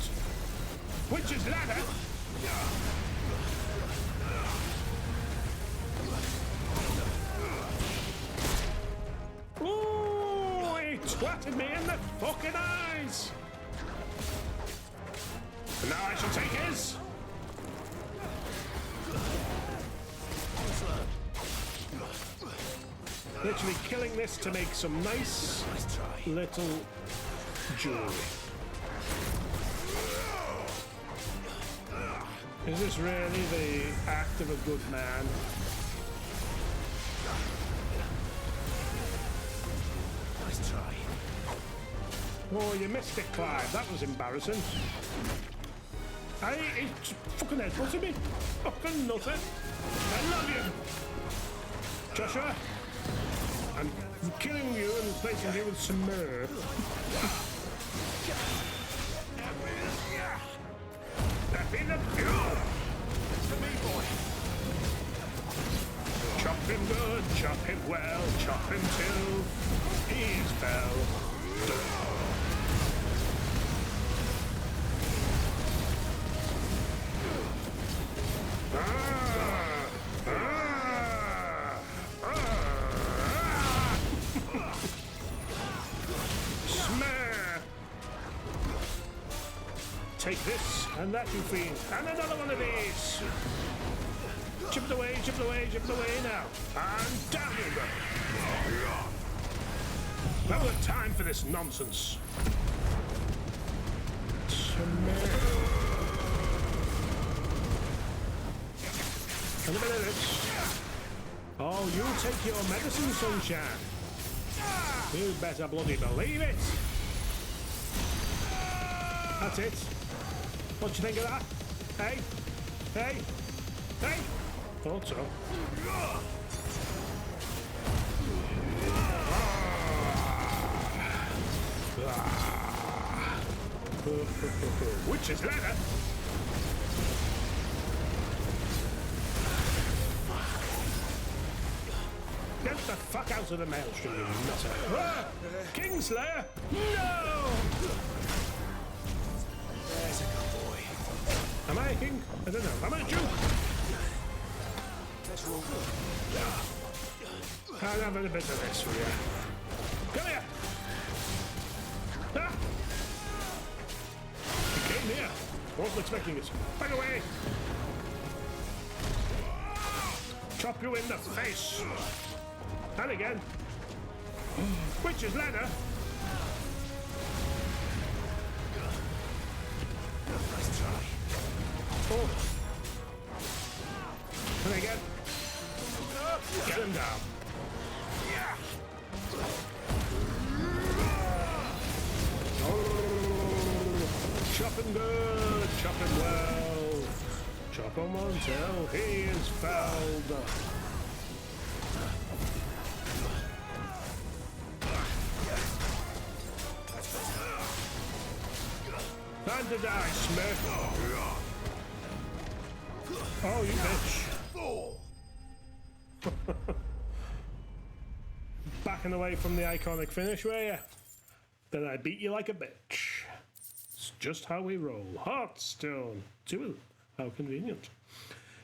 Witch's ladder. Ooh, he twatted me in the fucking eyes. And now I shall take his. Literally killing this to make some nice little jewelry. Is this really the act of a good man? Nice try. Oh, you missed it, Clive. That was embarrassing. He fucking headbutted me. Fucking nothing. I love you. Joshua, I'm killing you and replacing you with some myrrh. Peppy the Pure. To me, boy. him good, chop him well, chop him till he's fell. Smash! Take this, and that, you fiend, and another one of these! Chip it away, chip it away, chip it away now. And down you go. Now we've time for this nonsense. And a bit of this. Oh, you take your medicine, sunshine. You better bloody believe it. That's it. What do you think of that? Hey? Hey? Hey? Thought so. Witch's ladder? Get the fuck out of the maelstrom, you nutter. Kingslayer? No! There's a good boy. Am I a king? I don't know. Am I a Jew? Let's roll. I'll have a bit of this for you. Come here! Ah! You came here. Wasn't expecting it. Back away! Chop you in the face! And again. Witch's ladder! Nice try. Oh. And again. Get him down. Chop him good, chop him well. Chop him until he is felled. Time to die, Smith. Oh, you bitch. Backing away from the iconic finish, were you? Then I beat you like a bitch. It's just how we roll. Heartstone. Too. How convenient.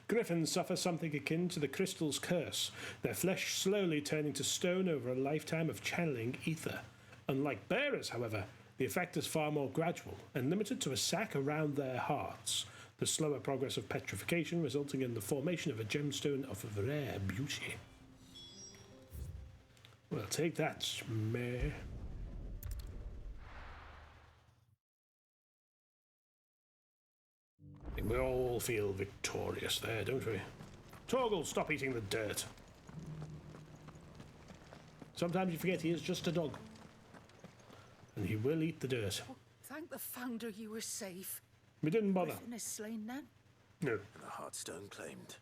Griffins suffer something akin to the crystal's curse, their flesh slowly turning to stone over a lifetime of channeling ether. Unlike bearers, however, the effect is far more gradual and limited to a sac around their hearts, the slower progress of petrification resulting in the formation of a gemstone of rare beauty. Well, take that, Mare. We all feel victorious there, don't we? Torgal, stop eating the dirt. Sometimes you forget he is just a dog. And he will eat the dirt. Oh, thank the Founder you were safe. We didn't bother. Griffin is slain then? No. The Heartstone claimed.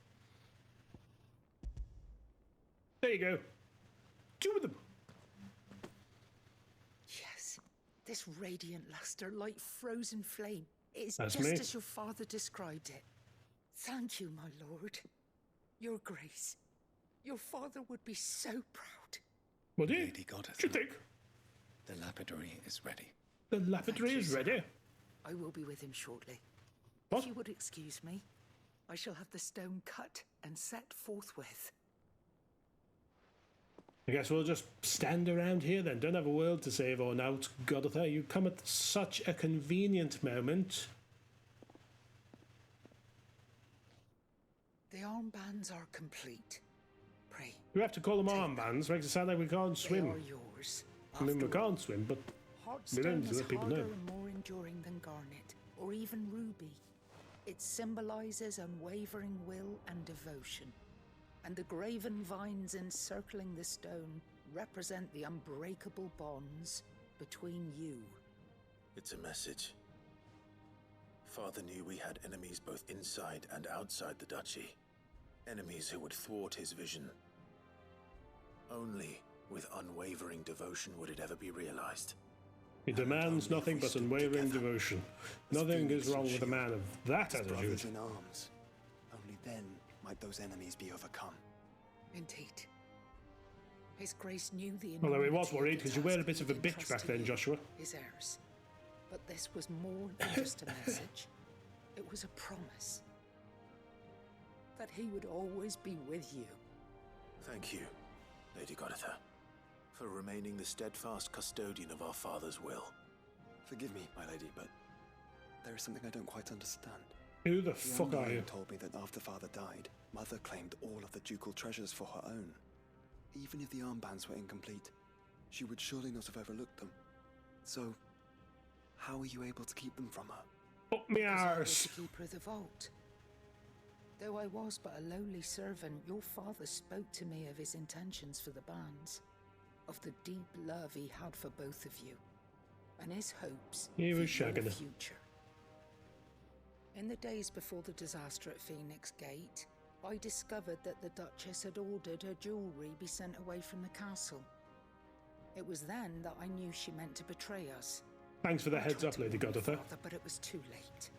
There you go. Two of them. Yes. This radiant luster like frozen flame. It is That's just me. as your father described it. Thank you, my lord. Your grace. Your father would be so proud. Would he? Lady Goddess. What do you think? The lapidary is ready. The lapidary is ready. I will be with him shortly. What? If you would excuse me, I shall have the stone cut and set forthwith. I guess we'll just stand around here then. Don't have a world to save or now, Godotha. You come at such a convenient moment. The armbands are complete. Pray. We have to call them armbands. Makes it sound like we can't They swim. are yours. I mean, we After all, can't swim, but we don't Heartstone let is people harder know. and more enduring than garnet, or even ruby. It symbolizes unwavering will and devotion. And the graven vines encircling the stone represent the unbreakable bonds between you. It's a message. Father knew we had enemies both inside and outside the duchy. Enemies who would thwart his vision. Only with unwavering devotion would it ever be realized. He demands only if nothing we but stood unwavering together. devotion. As Nothing Phoenix is wrong and with a Shield, man of that as brothers attitude. in arms. Only then might those enemies be overcome. Indeed. His Grace knew the Although he enormity was of worried the because you were a task bit he of a would bitch entrust back to then, you, Joshua. his heirs. But this was more than just a message. It was a promise. That he would always be with you. Thank you, Lady Goditha, for remaining the steadfast custodian of our father's will. Forgive me, my lady, but there is something I don't quite understand. Who the The fuck are you? told me that after Father died, Mother claimed all of the ducal treasures for her own. Even if the armbands were incomplete, she would surely not have overlooked them. So, how were you able to keep them from her? Up me Because I was arse. the keeper of the vault. Though I was but a lowly servant, your father spoke to me of his intentions for the bands, of the deep love he had for both of you, and his hopes He was for your shagging her. future. In the days before the disaster at Phoenix Gate, I discovered that the Duchess had ordered her jewelry be sent away from the castle. It was then that I knew she meant to betray us. Thanks for the I heads tried up, to Lady warn your Goditha. father, but it was too late.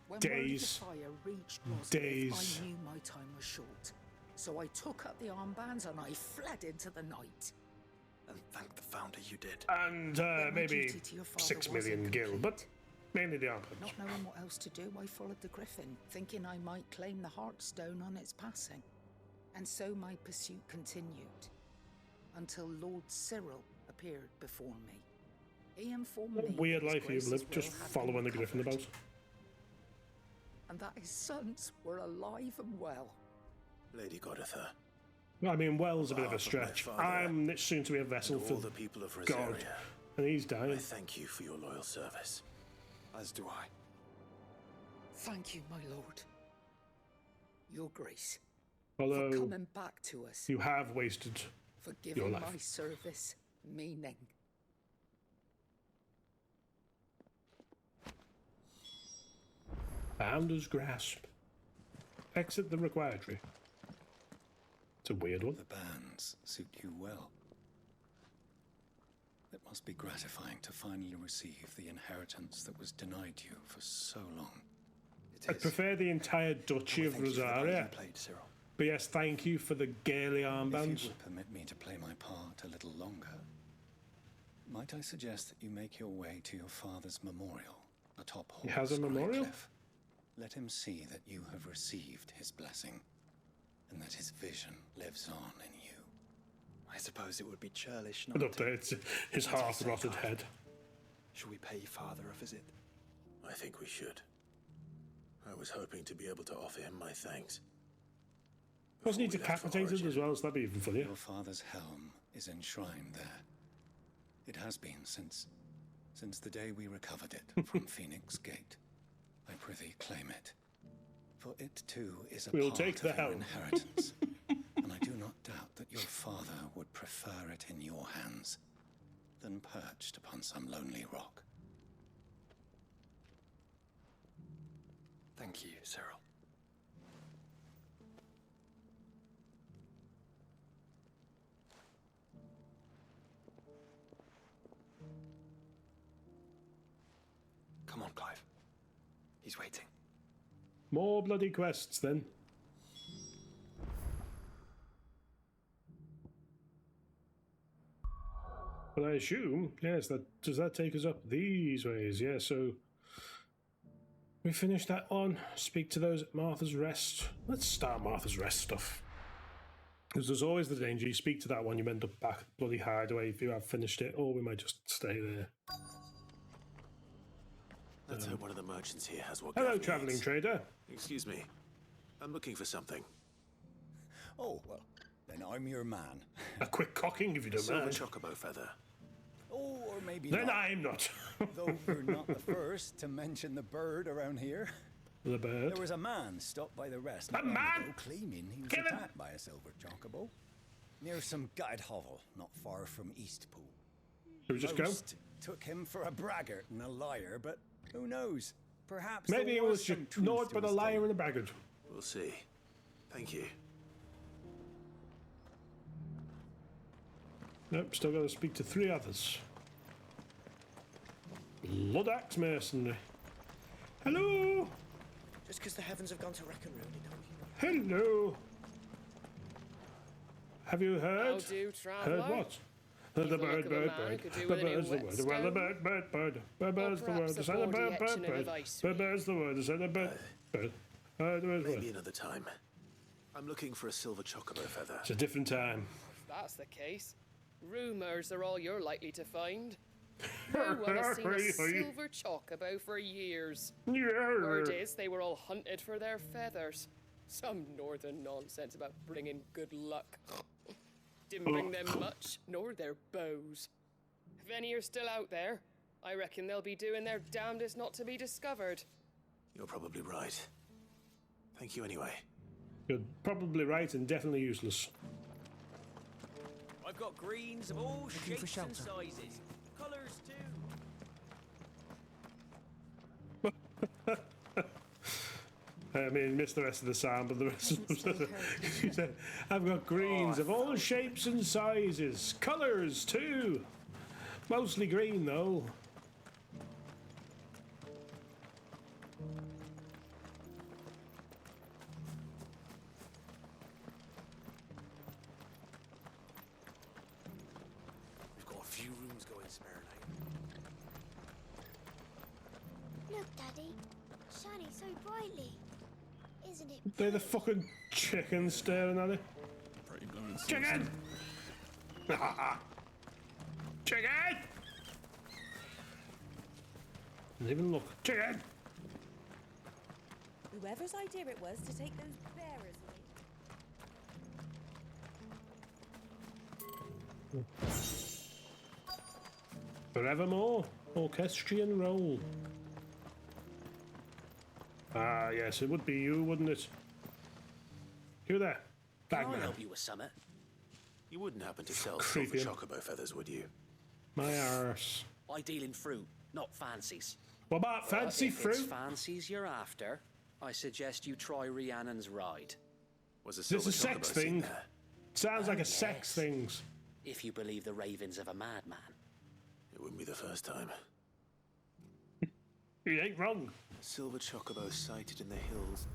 When Days. word of the fire reached Roscliffe, Days. I knew my time was short. So I took up the armbands and I fled into the night. And thank the Founder you did. And But my maybe duty to your father 6 was million gil, incomplete. but mainly the armbands. Not knowing what else to do, I followed the Griffin, thinking I might claim the Heartstone on its passing. And so my pursuit continued, until Lord Cyril appeared before me. He informed me Weird that His life you've Grace's lived, just will had been following the Griffin recovered, about. and that his sons were alive and well. Lady Goditha, I mean, Well's a bit of a behalf of my stretch. father I'm soon to be a vessel and for all the people of God, Rosaria, and he's I dying. thank you for your loyal service. As do I. Thank you, my lord. Your Grace, Although for coming back to us, you have wasted for your giving life. my service meaning. Founder's Grasp. Exit the requiratory. It's a weird one. The bands suit you well. It must be gratifying to finally receive the inheritance that was denied you for so long. It I'd is. prefer the entire Duchy of Thank you for the part Rosaria. you played, Cyril. But yes, thank you for the gaily If armbands. you would permit me to play my part a little longer, might I suggest that you make your way to your father's memorial atop He has a Hall's Grey memorial? Cliff? Let him see that you have received his blessing, and that his vision lives on in you. I suppose it would be churlish An not to. update. His What do you half say, rotted Clive? head. Shall we pay Father a visit? I think we should. I was hoping to be able to offer him my thanks. Wasn't he Before we left for decapitated Origin. as well, so that'd be even funnier. Your father's helm is enshrined there. It has been since the day we recovered it from Phoenix Gate. I prithee claim it. For it too is a We'll part take of the your helm. inheritance. And I do not doubt that your father would prefer it in your hands than perched upon some lonely rock. Thank you, Cyril. Come on, Clive. He's waiting. More bloody quests then. But I assume, yes, does that take us up these ways? Yeah, so we finished that one. Speak to those at Martha's Rest. Let's start Martha's Rest stuff. Because there's always the danger you speak to that one, you end up back at the bloody hideaway if you have finished it, or we might just stay there. Let's hope one of the merchants here has what Hello, Gav travelling needs. trader. Excuse me. I'm looking for something. Oh, well, then I'm your man. A quick cocking if you don't Silver mind. chocobo feather. Oh, or maybe Then not. I'm not. Though you're not the first to mention the bird around here. The bird. There was a man stopped by the rest A not long man? ago, claiming he was Kill him. attacked by a silver chocobo near some guide hovel not far from Eastpool. Should we just go? Most took him for a braggart and a liar, but who knows? Perhaps Maybe there it was some just truth naught to but a his liar tale. and a braggart. We'll see. Thank you. Nope, still got to speak to 3 others. Blood Axe Mercenary. Hello! Just because the heavens have gone to wreck and ruin it, don't mean Hello! Have you heard? How do, traveller? Heard what? You The the look bird, of a bird, man bird. who could do The with a new bird's the word. Well, the whetstone. bird, bird, bird. Bird, bird's the word. perhaps The a said the bird, 40 bird, etching of bird. ice Bird, bird's the word. The said the bird, bird. The bird's the Maybe word. another time. I'm looking for a silver chocobo feather. It's a different time. If that's the case, rumours are all you're likely to find. No one has seen a silver chocobo for years. Word is they were all hunted for their feathers. Some northern nonsense about bringing good luck. Didn't bring them much, nor their bows. If any are still out there, I reckon they'll be doing their damnedest not to be discovered. You're probably right. Thank you anyway. You're probably right and definitely useless. I've got greens of all shapes and sizes. Colours too. I mean, missed the rest of the sound, but the rest of the he said, I've got greens of all shapes and sizes. Colours too. Mostly green though. We've got a few rooms going spare now. Look, Daddy. Shining so brightly. Isn't it? They're the fucking chickens staring at it. Pretty blowing Chicken! Chicken! Didn't even look. Chicken! Whoever's idea it was to take those bearers away. Forevermore. Orchestrion roll. Ah, yes, it would be you, wouldn't it? You there. Can I Bagman. help you with something? You wouldn't happen to sell Creepy. silver chocobo feathers, would you? My arse. I deal in fruit, not fancies. What about fancy If it's fruit? fancies you're after, I suggest you try Rhiannon's ride. Was a This silver is a sex chocobo seen thing. there? Sounds like a yes. sex thing. If you believe the ravings of a madman. It wouldn't be the first time. You ain't wrong. Silver chocobo sighted in the hills.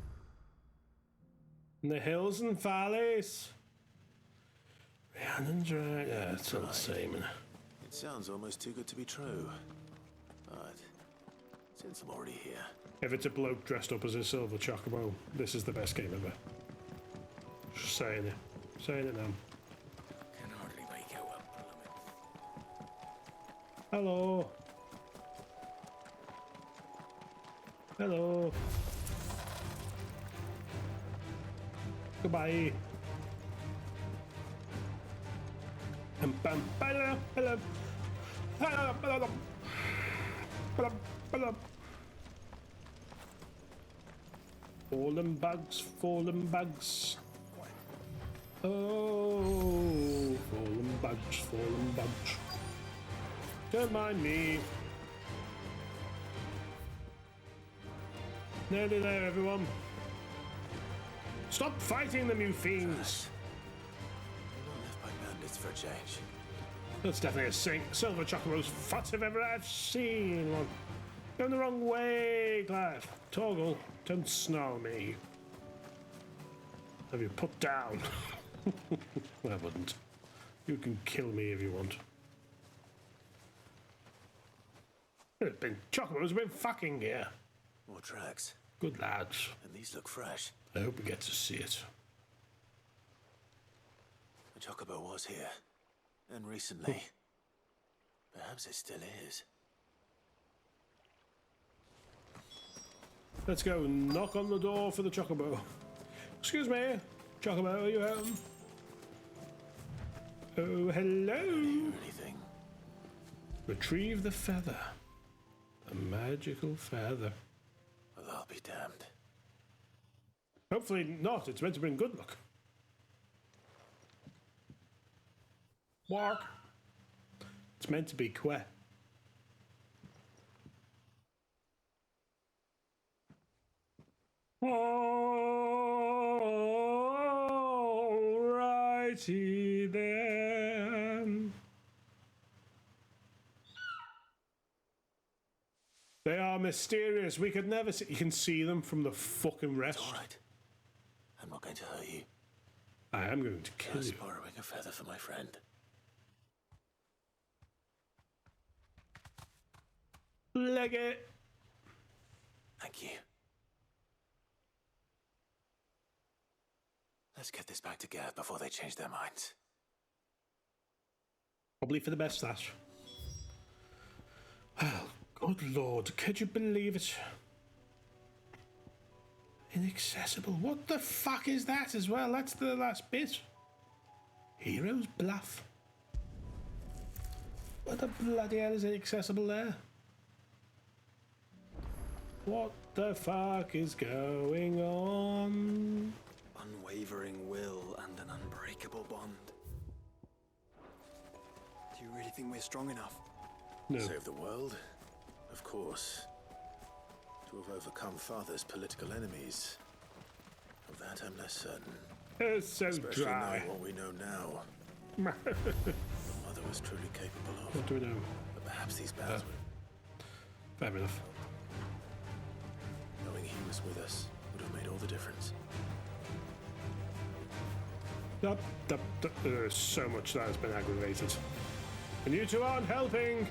In the hills and valleys. Rhiannon's right. Yeah, it's all the same. It sounds almost too good to be true. But since I'm already here, If it's a bloke dressed up as a silver chocobo, this is the best game ever. Just saying it. Saying it now. can hardly make out a plummet. Hello. Hello. Goodbye. Bam, hello, hello. Hello, hello. Hello, hello. Fallen bugs, fallen bugs. Oh, fallen bugs, fallen bugs. Don't mind me. Nearly there, everyone. Stop fighting them, you fiends. We're not left by bandits for a change. That's definitely a silver chocobo's foot if ever I've seen one. Going the wrong way, Clive. Toggle, don't snarl me. Have you put down? I wouldn't. You can kill me if you want. Chocobos have been fucking here. More tracks. Good lads. And these look fresh. I hope we get to see it. The chocobo was here. And recently. Perhaps it still is. Let's go knock on the door for the chocobo. Excuse me, chocobo, are you home? Oh, hello. Anything? Retrieve the feather. A magical feather. Well, I'll be damned. Hopefully not. It's meant to bring good luck. Walk. It's meant to be que. Alrighty then. They are mysterious. We could never see. You can see them from the fucking rest. All right. I'm not going to hurt you. I am going to kill Just you. borrowing a feather for my friend. Leg it. Thank you. Let's get this back together before they change their minds. Probably for the best, that. Oh, good lord, could you believe it? Inaccessible. What the fuck is that as well? That's the last bit. Hero's Bluff. What the bloody hell is inaccessible there? What the fuck is going on? Unwavering will and an unbreakable bond. Do you really think we're strong enough? No. Save the world? Of course. To have overcome Father's political enemies. Of that I'm less certain. It's so Especially dry. knowing what we know now. What Mother was truly capable of. What do we know? But perhaps these battles were... Fair enough. Knowing he was with us would have made all the difference. There's so much that has been aggravated. And you two aren't helping!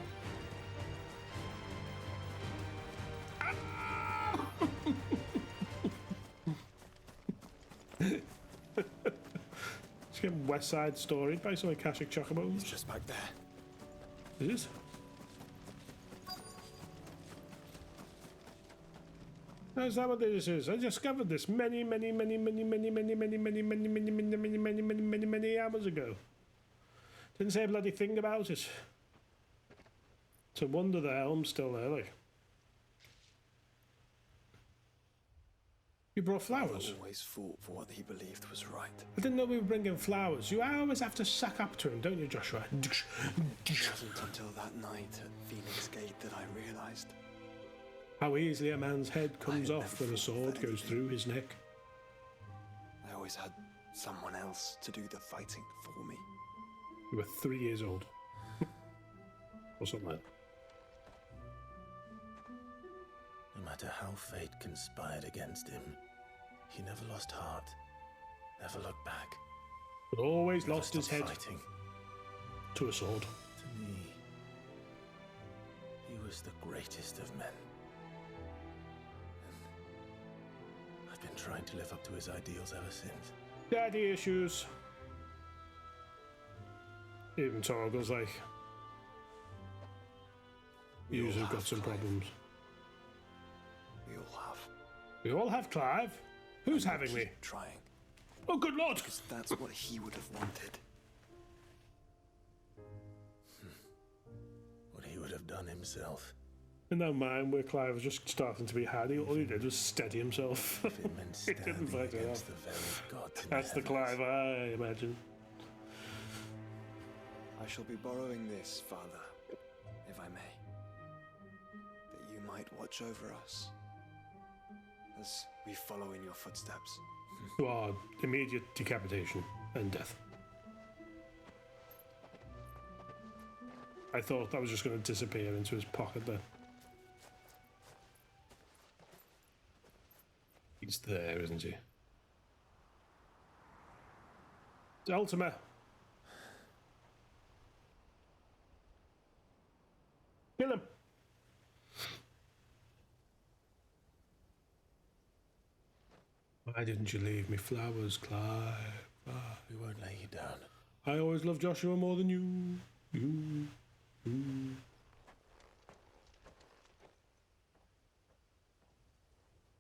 Let's get West Side Story by some Akashic Chocobos. It's just back there. It is? Is that what this is? I discovered this many hours ago. Didn't say a bloody thing about it. It's a wonder the helm's still there, like. You brought flowers? He always fought for what he believed was right. I didn't know we were bringing flowers. You always have to suck up to him, don't you, Joshua? It wasn't until that night at Phoenix Gate that I realized. How easily a man's head comes off when a sword goes through his neck. I always had someone else to do the fighting for me. You were 3 years old. Or something like that. No matter how fate conspired against him, he never lost heart, never looked back. But always Never lost his stopped head fighting. to a sword. To me, he was the greatest of men. And I've been trying to live up to his ideals ever since. Daddy issues. Even Torgal's like, you've got some problems. We all have. We all have Clive. Who's having me? Trying. Oh, good lord! Because that's what he would have wanted. What he would have done himself. In that mind where Clive was just starting to be hardy, all he did was steady himself. If it meant He didn't standing fight it against off. the very gods in That's the heavens. Clive I imagine. I shall be borrowing this, Father, if I may. That you might watch over us as we follow in your footsteps. To our immediate decapitation and death. I thought that was just going to disappear into his pocket there. He's there, isn't he? Ultima. Kill him. Why didn't you leave me flowers, Clive? We won't lay you down. I always loved Joshua more than you. You.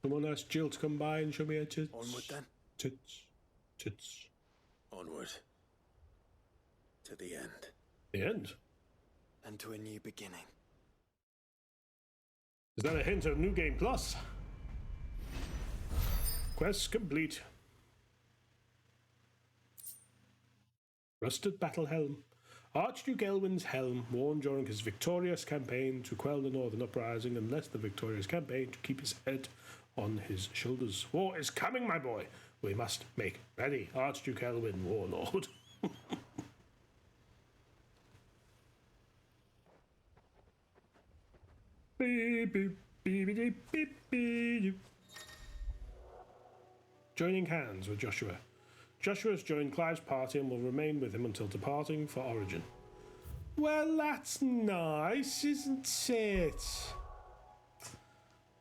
Someone asked Jill to come by and show me her tits. Onward then. Tits. Onward. To the end. The end? And to a new beginning. Is that a hint of New Game Plus? Quest complete. Rusted battle helm. Archduke Elwin's helm, worn during his victorious campaign to quell the Northern Uprising and less the victorious campaign to keep his head on his shoulders. War is coming, my boy. We must make ready. Archduke Elwin, Warlord. Beep, beep, beep, beep, beep, beep. Joining hands with Joshua. Joshua has joined Clive's party and will remain with him until departing for Origin. Well, that's nice, isn't it?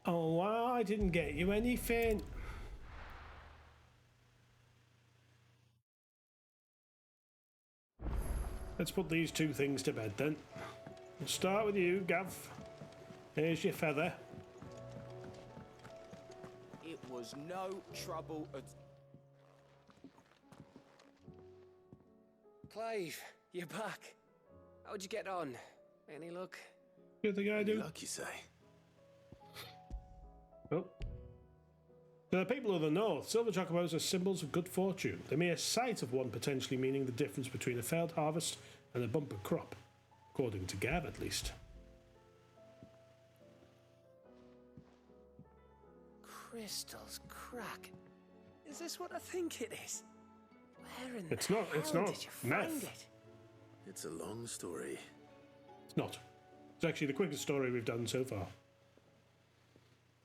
Oh, wow, I didn't get you anything. Let's put these two things to bed then. We'll start with you, Gav. Here's your feather. It was no trouble at... Clive, you're back. How'd you get on? Any luck? Good thing I do. Luck, you say? Oh. To the people of the north, silver chocobos are symbols of good fortune. The mere sight of one potentially meaning the difference between a failed harvest and a bumper crop. According to Gav, at least. Crystals crack. Is this what I think it is? Where in It's the not. hell It's not. did you Meth. find it? It's a long story. It's not. It's actually the quickest story we've done so far.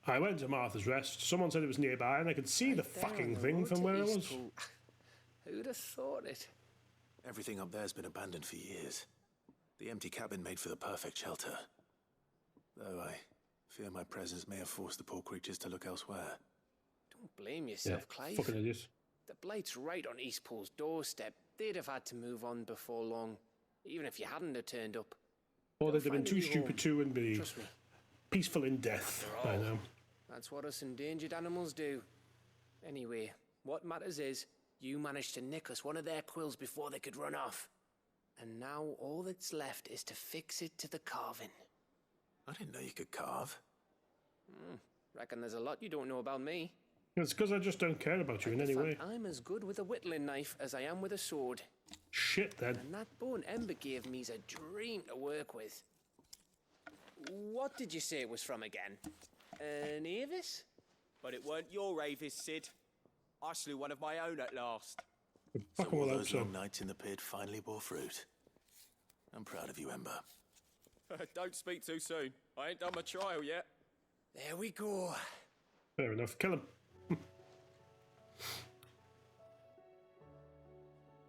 I went to Martha's Rest. Someone said it was nearby, and I could see the Right there on fucking the thing road from to where I was. Eastpool. Who'd have thought it? Everything up there's been abandoned for years. The empty cabin made for the perfect shelter. Though I fear my presence may have forced the poor creatures to look elsewhere. Don't blame yourself, Yeah, Clive. fucking idiots. The Blight's right on Eastpool's doorstep. They'd have had to move on before long, even if you hadn't have turned up. Or They'll they'd have been find a too new stupid home. to and be Trust me. peaceful in death by all, now. That's what us endangered animals do. Anyway, what matters is, you managed to nick us one of their quills before they could run off. And now all that's left is to fix it to the carving. I didn't know you could carve. Reckon there's a lot you don't know about me. It's because I just don't care about you in any way. I'm as good with a whittling knife as I am with a sword. Shit, then. And that bone Ember gave me's a dream to work with. What did you say it was from again? An Avis? But it weren't your Avis, Sid. I slew one of my own at last. So Fuck all all that, those so. long nights in the pit finally bore fruit. I'm proud of you, Ember. Don't speak too soon. I ain't done my trial yet. There we go. Fair enough. Kill him.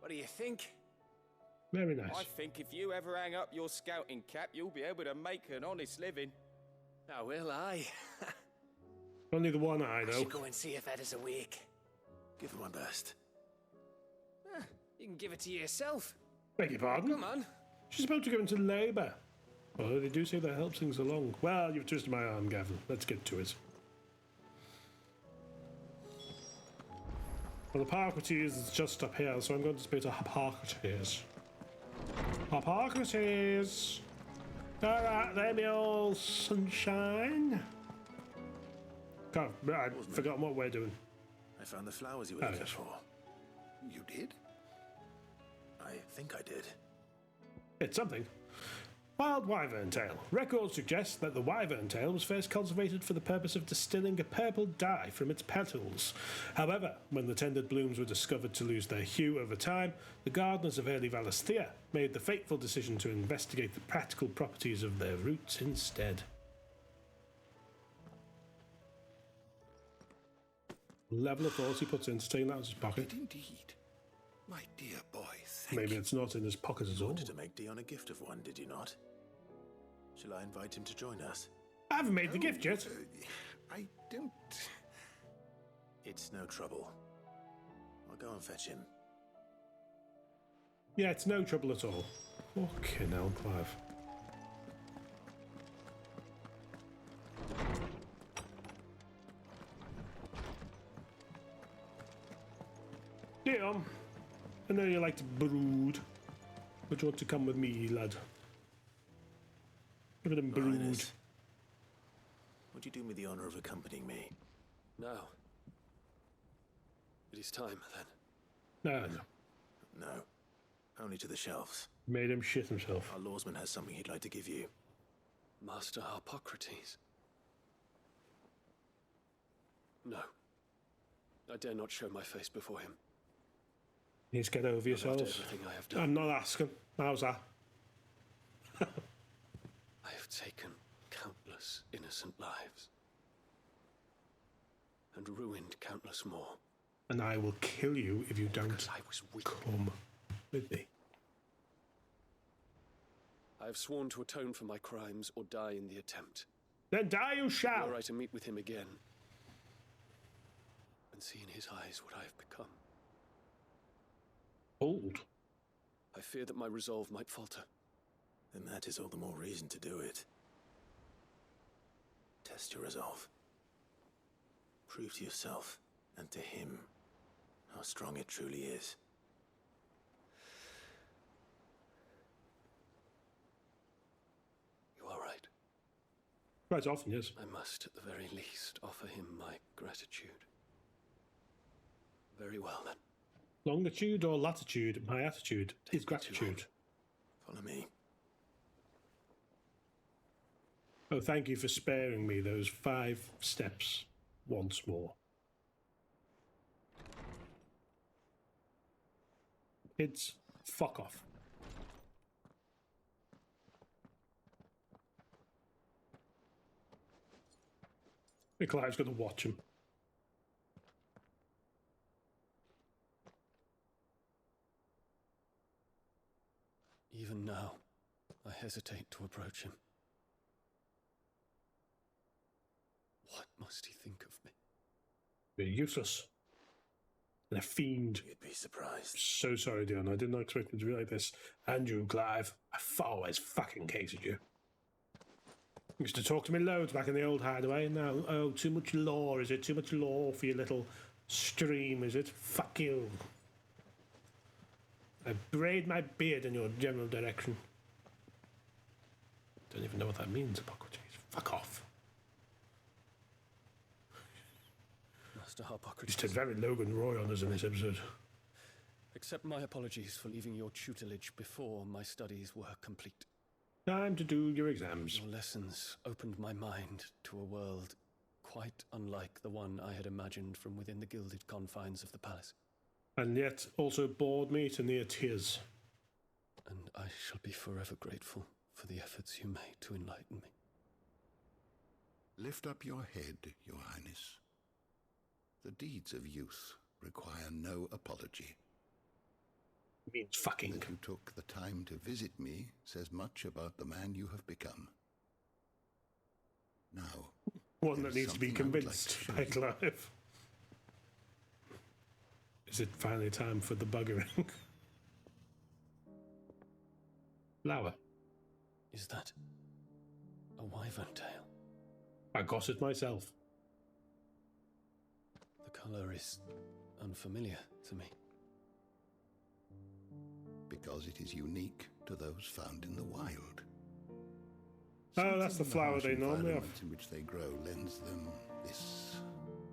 What do you think? Very nice. I think if you ever hang up your scouting cap, you'll be able to make an honest living. Now will I? Only the one eye, I though. should go and see if Ed is awake. Give it my best. You can give it to yourself. Beg your pardon? Come on. She's about to go into labour. Although they do say that helps things along. Well, you've twisted my arm, Gavin. Let's get to it. Well, the Hippocrates is just up here, so I'm going to speak to Hippocrates. Hippocrates! Alright, there me all sunshine. God, I'd forgotten what we're doing. I found the flowers you were Oh, looking yes. for. You did? I think I did. It's something. Wild wyvern tail. Records suggest that the wyvern tail was first cultivated for the purpose of distilling a purple dye from its petals. However, when the tended blooms were discovered to lose their hue over time, the gardeners of early Valisthea made the fateful decision to investigate the practical properties of their roots instead. Level of force he puts in to take that out of his pocket. Indeed. My dear boy, thank Maybe you. it's not in his pocket at You all. wanted to make Dion a gift of one, did you not? Shall I invite him to join us? I haven't made the gift yet. I don't... It's no trouble. I'll go and fetch him. Yeah, it's no trouble at all. Fucking hell, Clive. Dion, I know you like to brood, but you want to come with me, lad. Give it a brood. Highness, would you do me the honor of accompanying me? No. It is time, then. No, no. No. Only to the shelves. Made him shit himself. Our lawsman has something he'd like to give you. Master Hippocrates. No. I dare not show my face before him. You need to get over After yourselves. everything I have done. I'm not asking. How's that? I have taken countless innocent lives. And ruined countless more. And I will kill you if you don't come with me. I have sworn to atone for my crimes or die in the attempt. Then die you shall! Were I to meet with him again and see in his eyes what I have become. Old. I fear that my resolve might falter. Then that is all the more reason to do it. Test your resolve. Prove to yourself and to him how strong it truly is. You are right. Quite often, yes. I must, at the very least, offer him my gratitude. Very well, then. Longitude or latitude, my attitude is gratitude. Follow me. Oh, thank you for sparing me those 5 steps once more. Kids, fuck off. Clive's going to watch him. Even now, I hesitate to approach him. What must he think of me? You're useless. And a fiend. You'd be surprised. So sorry, Dion. I did not expect it to be like this. And you, Clive. I've always fucking hated you. You used to talk to me loads back in the old hideaway, and now, oh, too much lore, is it? Too much lore for your little stream, is it? Fuck you. I braid my beard in your general direction. Don't even know what that means, Hippocrates. Fuck off. Master Hippocrates. You did very Logan Roy on us in this episode. Accept my apologies for leaving your tutelage before my studies were complete. Time to do your exams. Your lessons opened my mind to a world quite unlike the one I had imagined from within the gilded confines of the palace. And yet also bored me to near tears. And I shall be forever grateful for the efforts you made to enlighten me. Lift up your head, Your Highness. The deeds of youth require no apology. Means fucking. That you took the time to visit me says much about the man you have become. Now, one that needs to be convinced by Clive. Is it finally time for the buggering? Flower. Is that a wyvern tail? I got it myself. The colour is unfamiliar to me. Because it is unique to those found in the wild. Oh, that's the flower they normally have. In which they grow lends them this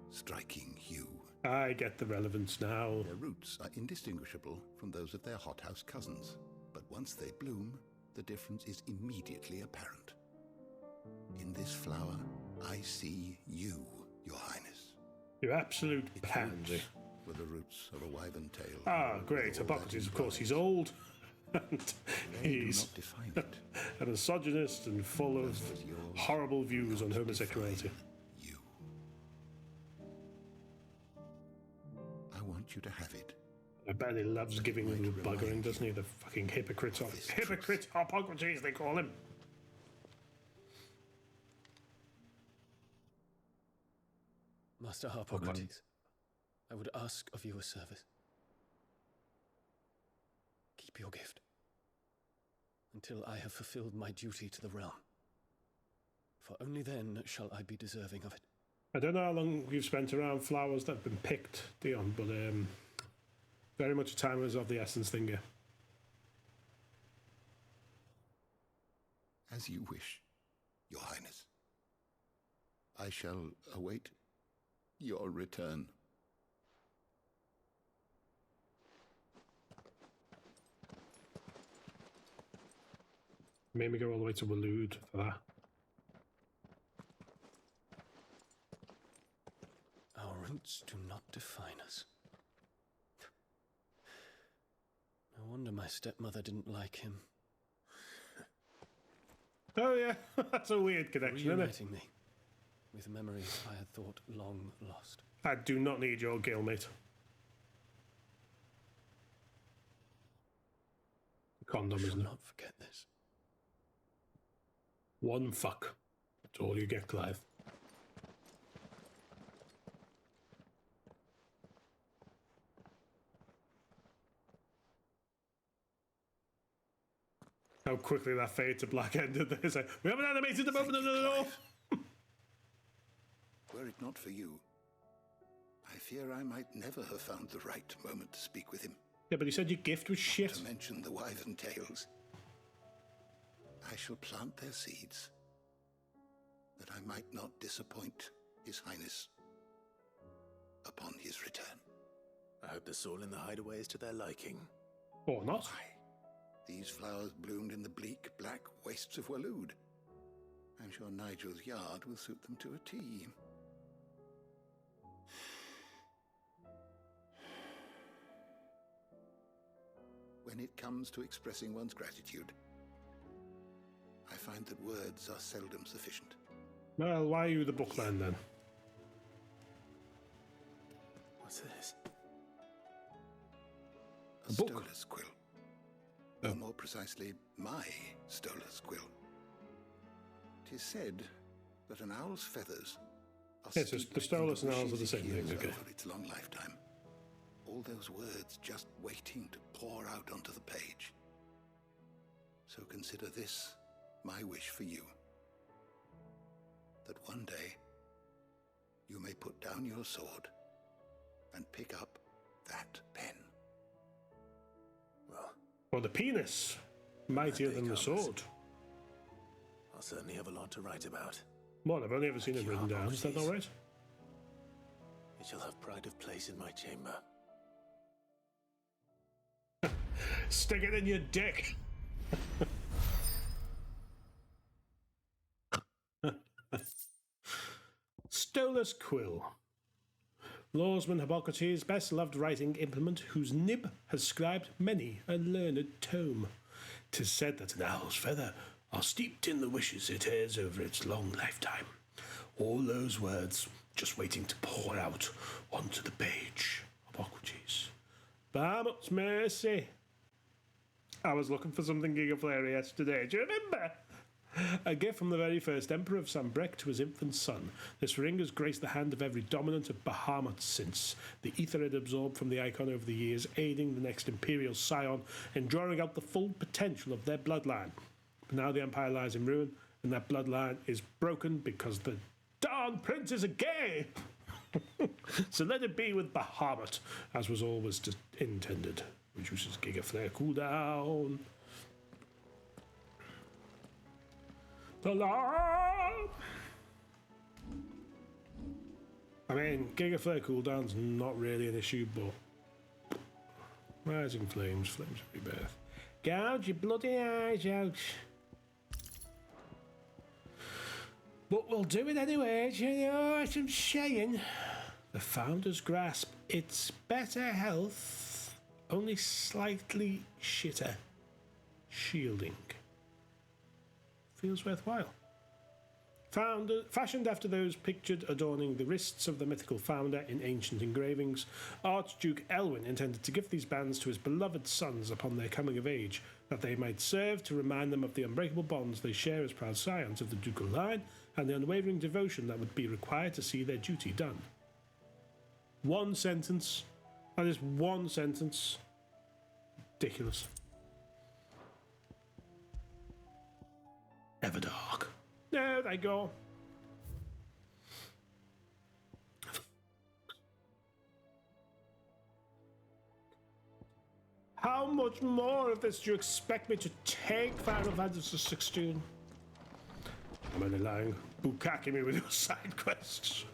striking hue. I get the relevance now. Their roots are indistinguishable from those of their hothouse cousins, but once they bloom, the difference is immediately apparent. In this flower, I see you, Your Highness. You absolute pansy. Were the roots of a wyvern tail. Ah, great. Hippocrates, of course, he's old. And he's a misogynist and full of horrible views on homosexuality. I want you to have it. I bet he loves giving them the buggering, doesn't he? The fucking hypocrite. Hypocrite Hippocrates, they call him. Master Hippocrates, I would ask of you a service. Keep your gift until I have fulfilled my duty to the realm. For only then shall I be deserving of it. I don't know how long you've spent around flowers that have been picked, Dion, but very much time is of the essence, Thinger. As you wish, Your Highness. I shall await your return. Made me go all the way to Waloed for that. Our roots do not define us. No wonder my stepmother didn't like him. Oh yeah, that's a weird connection, isn't it? Reuniting me with memories I had thought long lost. I do not need your gill, mate. condom, isn't it? Not forget this. One fuck. That's all you get, Clive. How quickly that fade to black ended. They say, we haven't animated the moment of the door. Were it not for you, I fear I might never have found the right moment to speak with him. Yeah, but he said your gift was shit. To mention the wyvern tales. I shall plant their seeds, that I might not disappoint His Highness upon his return. I hope the soul in the hideaway is to their liking. Or not. These flowers bloomed in the bleak, black wastes of Waloed. I'm sure Nigel's yard will suit them to a T. When it comes to expressing one's gratitude, I find that words are seldom sufficient. Well, why are you the bookman then? What's this? A stolas quill. Or more precisely, my stolas quill. 'Tis said that an owl's feathers are yes, the stolas and owls are the same thing, okay. Over its long lifetime. All those words just waiting to pour out onto the page. So consider this my wish for you. That one day you may put down your sword and pick up that pen. Or the penis. Mightier than the sword. I'll certainly have a lot to write about. Well, I've only ever seen it written down. Is that not right? It shall have pride of place in my chamber. Stick it in your dick. Stolas quill. Lawsman Hippocrates' best-loved writing implement, whose nib has scribed many a learned tome. 'Tis said that an owl's feather are steeped in the wishes it has over its long lifetime. All those words just waiting to pour out onto the page. Hippocrates. Bahamut's mercy. I was looking for something gigaflary yesterday. Do you remember? A gift from the very first emperor of Sambrek to his infant son. This ring has graced the hand of every dominant of Bahamut since. The ether it absorbed from the icon over the years, aiding the next imperial scion in drawing out the full potential of their bloodline. But now the empire lies in ruin, and that bloodline is broken because the darn princes are gay. So let it be with Bahamut, as was always intended. Reduces gigaflare cooldown. I mean, gigaflare cooldown's not really an issue, but rising flames of rebirth. Gouge your bloody eyes out. But we'll do it anyway, do you know what I'm saying? The Founder's Grasp, it's better health, only slightly shitter shielding. Feels worthwhile. Fashioned after those pictured adorning the wrists of the mythical founder in ancient engravings, Archduke Elwyn intended to give these bands to his beloved sons upon their coming of age, that they might serve to remind them of the unbreakable bonds they share as proud scions of the ducal line, and the unwavering devotion that would be required to see their duty done. One sentence. That is one sentence. Ridiculous. Everdark. There they go. How much more of this do you expect me to take, Final Fantasy 16? I'm only lying. Bukkake me with your side quests.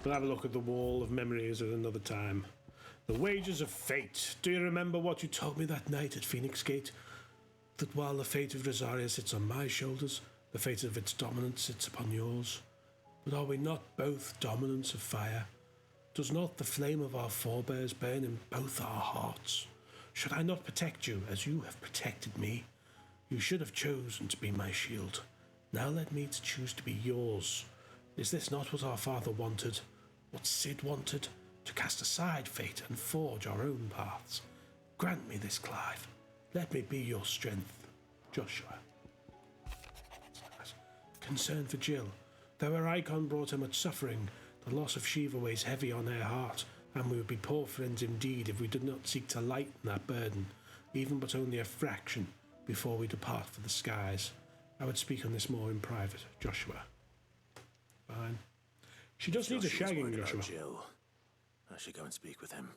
We'll have a look at the wall of memories at another time. The wages of fate. Do you remember what you told me that night at Phoenix Gate? That while the fate of Rosaria sits on my shoulders, the fate of its dominance sits upon yours. But are we not both dominants of fire? Does not the flame of our forebears burn in both our hearts? Should I not protect you as you have protected me? You should have chosen to be my shield. Now let me choose to be yours. Is this not what our father wanted? What Sid wanted? To cast aside fate and forge our own paths. Grant me this, Clive. Let me be your strength. Joshua. Concern for Jill. Though her icon brought her much suffering, the loss of Shiva weighs heavy on her heart, and we would be poor friends indeed if we did not seek to lighten that burden, even but only a fraction, before we depart for the skies. I would speak on this more in private, Joshua. Fine. She just needs a shagging, Joshua. Jill. I should go and speak with him.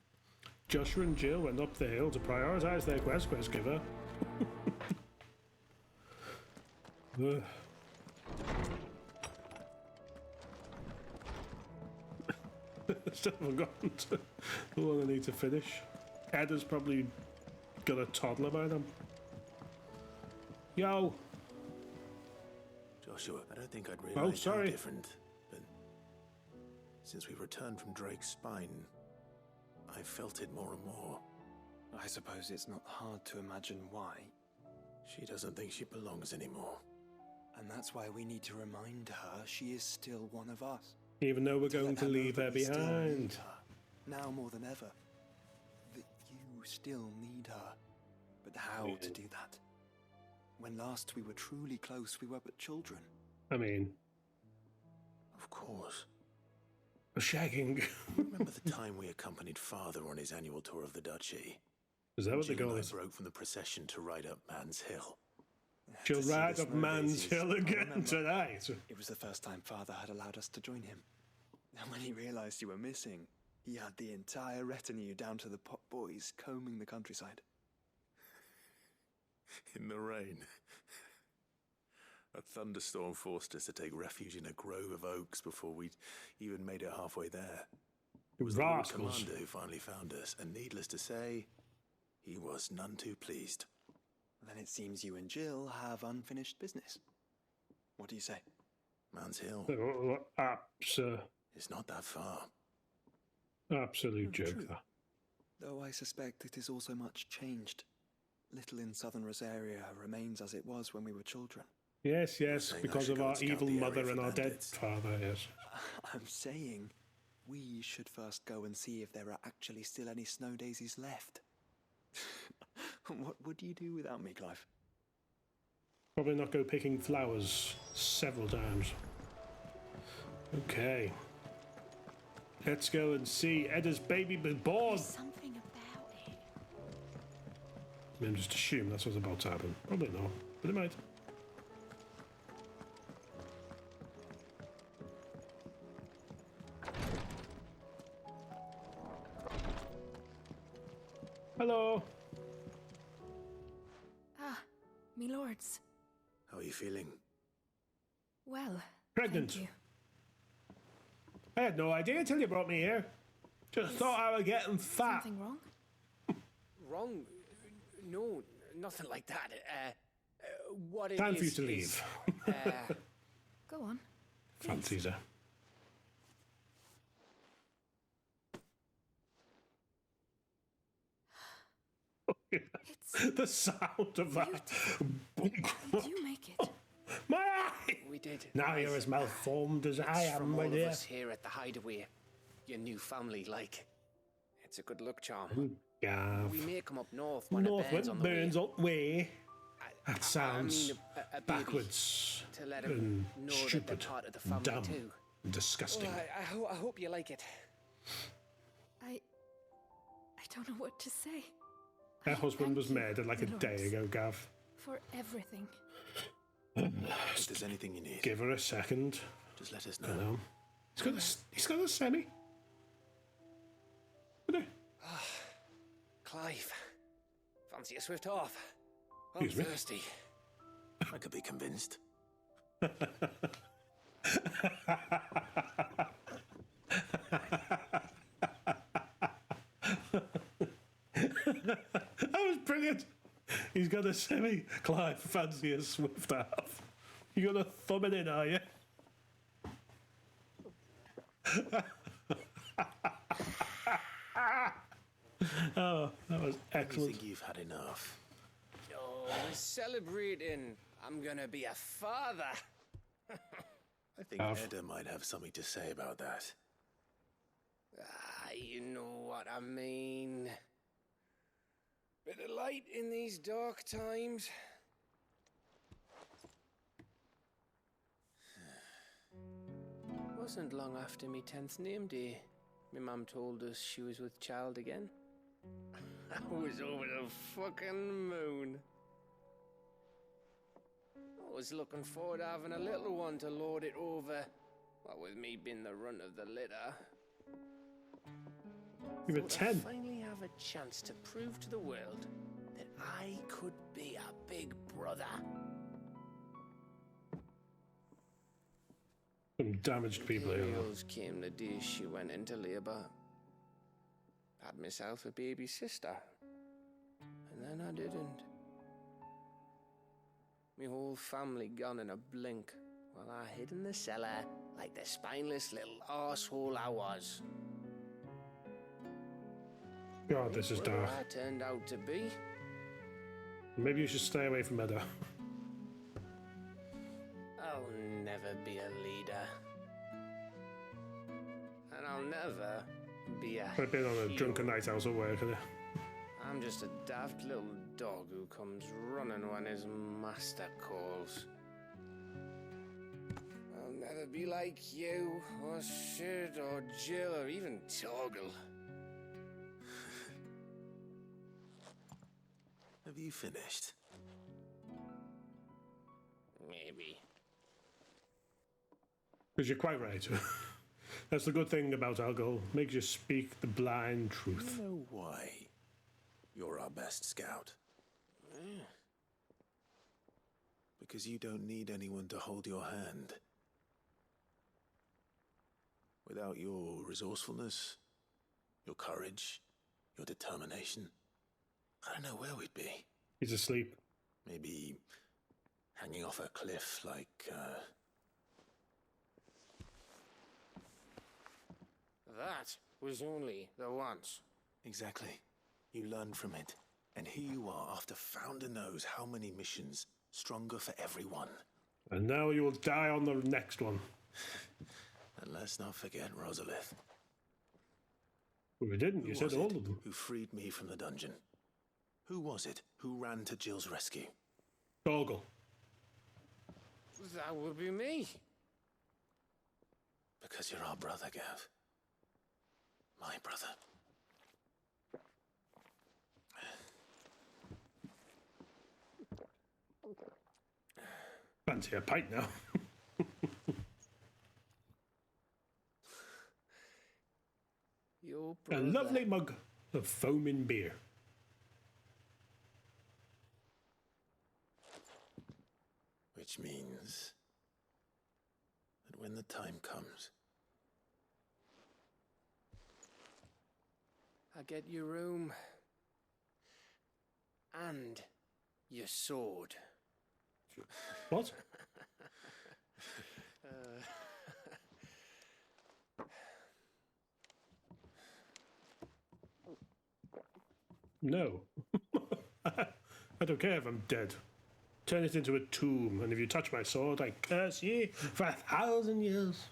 Joshua and Jill went up the hill to prioritise their quest giver. Still haven't gotten to the one I need to finish. Edda's probably got a toddler by them. Yo! Joshua, I don't think I'd realised how different, but since we returned from Drake's spine, I felt it more and more. I suppose it's not hard to imagine why. She doesn't think she belongs anymore. And that's why we need to remind her she is still one of us. Even though we're going to leave her behind. Now more than ever. That you still need her. But how to do that? When last we were truly close, we were but children. I mean... Of course. Shagging. Remember the time we accompanied Father on his annual tour of the Duchy? Is that what the Jill goal and is? I broke from the procession to ride up Man's Hill. She'll ride up Man's Hill again tonight. It was the first time Father had allowed us to join him. And when he realised you were missing, he had the entire retinue down to the pot boys combing the countryside. In the rain. A thunderstorm forced us to take refuge in a grove of oaks before we'd even made it halfway there. It was the Lord Commander who finally found us, and needless to say, he was none too pleased. Then it seems you and Jill have unfinished business. What do you say? Man's Hill. It's not that far. Absolute joker. Though I suspect it is also much changed. Little in southern Rosaria remains as it was when we were children. Yes, because of our evil mother and our dead father, yes. I'm saying we should first go and see if there are actually still any snow daisies left. What would you do without me, Clive? Probably not go picking flowers several times. Okay. Let's go and see Edda's baby was born. There's something about it. I mean, just assume that's what's about to happen. Probably not, but it might. Hello. Ah, me lords. How are you feeling? Well, Pregnant. thank you. I had no idea until you brought me here. Just thought I was getting fat. Something wrong? Wrong? No, nothing like that. What it Time is for you to is, leave. Go on. Fancies her. The sound of that. Did you make it? My eye! We did. Now you're as malformed as I am, from my all dear. of us here at the Hideaway. Your new family, like. It's a good luck charm. Gav. We may come up north when North it when burns on it the burns way. up way. That sounds a baby, backwards to let and him know that stupid, they're part of the family dumb, too. and disgusting. Well, I hope you like it. I don't know what to say. Her husband was Thank you, murdered like a my day lords, ago, Gav. for everything. If there's anything you need, Give her a second. just let us I know. know. He's got a semi. Clive, fancy a swift off? I'm Excuse me? thirsty. I could be convinced. That was brilliant. He's got a semi. Clive, fancy a swift half. You got a thumb it in, are you? Oh, that was I excellent. think you've had enough. Oh, we're celebrating. I'm gonna be a father. think Edda might have something to say about that. Ah, you know what I mean. Bit of light in these dark times. Wasn't long after me 10th name day, my mum told us she was with child again. I was over the fucking moon. I was looking forward to having a little one to lord it over. What with me being the runt of the litter. You were Thought 10. I'd finally have a chance to prove to the world that I could be a big brother. Some damaged people here. Imperials came the day she went into labour. Had myself a baby sister. And then I didn't. My whole family gone in a blink, while I hid in the cellar like the spineless little arsehole I was. God, this is dark. I turned out to be. Maybe you should stay away from Edda. I'll never be a leader. And I'll never be a I've been on a hero. drunken night out at work, innit? I'm just a daft little dog who comes running when his master calls. I'll never be like you, or Sid, or Jill, or even Torgal. Have you finished? Maybe. Because you're quite right. That's the good thing about alcohol. Makes you speak the blind truth. You know why you're our best scout? Because you don't need anyone to hold your hand. Without your resourcefulness, your courage, your determination, I don't know where we'd be. He's asleep. Maybe hanging off a cliff like, That was only the once. Exactly. You learned from it. And here you are after Founder knows how many missions, stronger for everyone. And now you will die on the next one. And let's not forget Rosalith. Well, we didn't. You said all of them. Who freed me from the dungeon? Who was it who ran to Jill's rescue? Torgal. That would be me. Because you're our brother, Gav. My brother. Fancy a pint now. Your A brother. lovely mug of foaming beer. Which means that when the time comes, I get your room. And your sword. What? No. I don't care if I'm dead. Turn it into a tomb, and if you touch my sword, I curse ye for 1,000 years.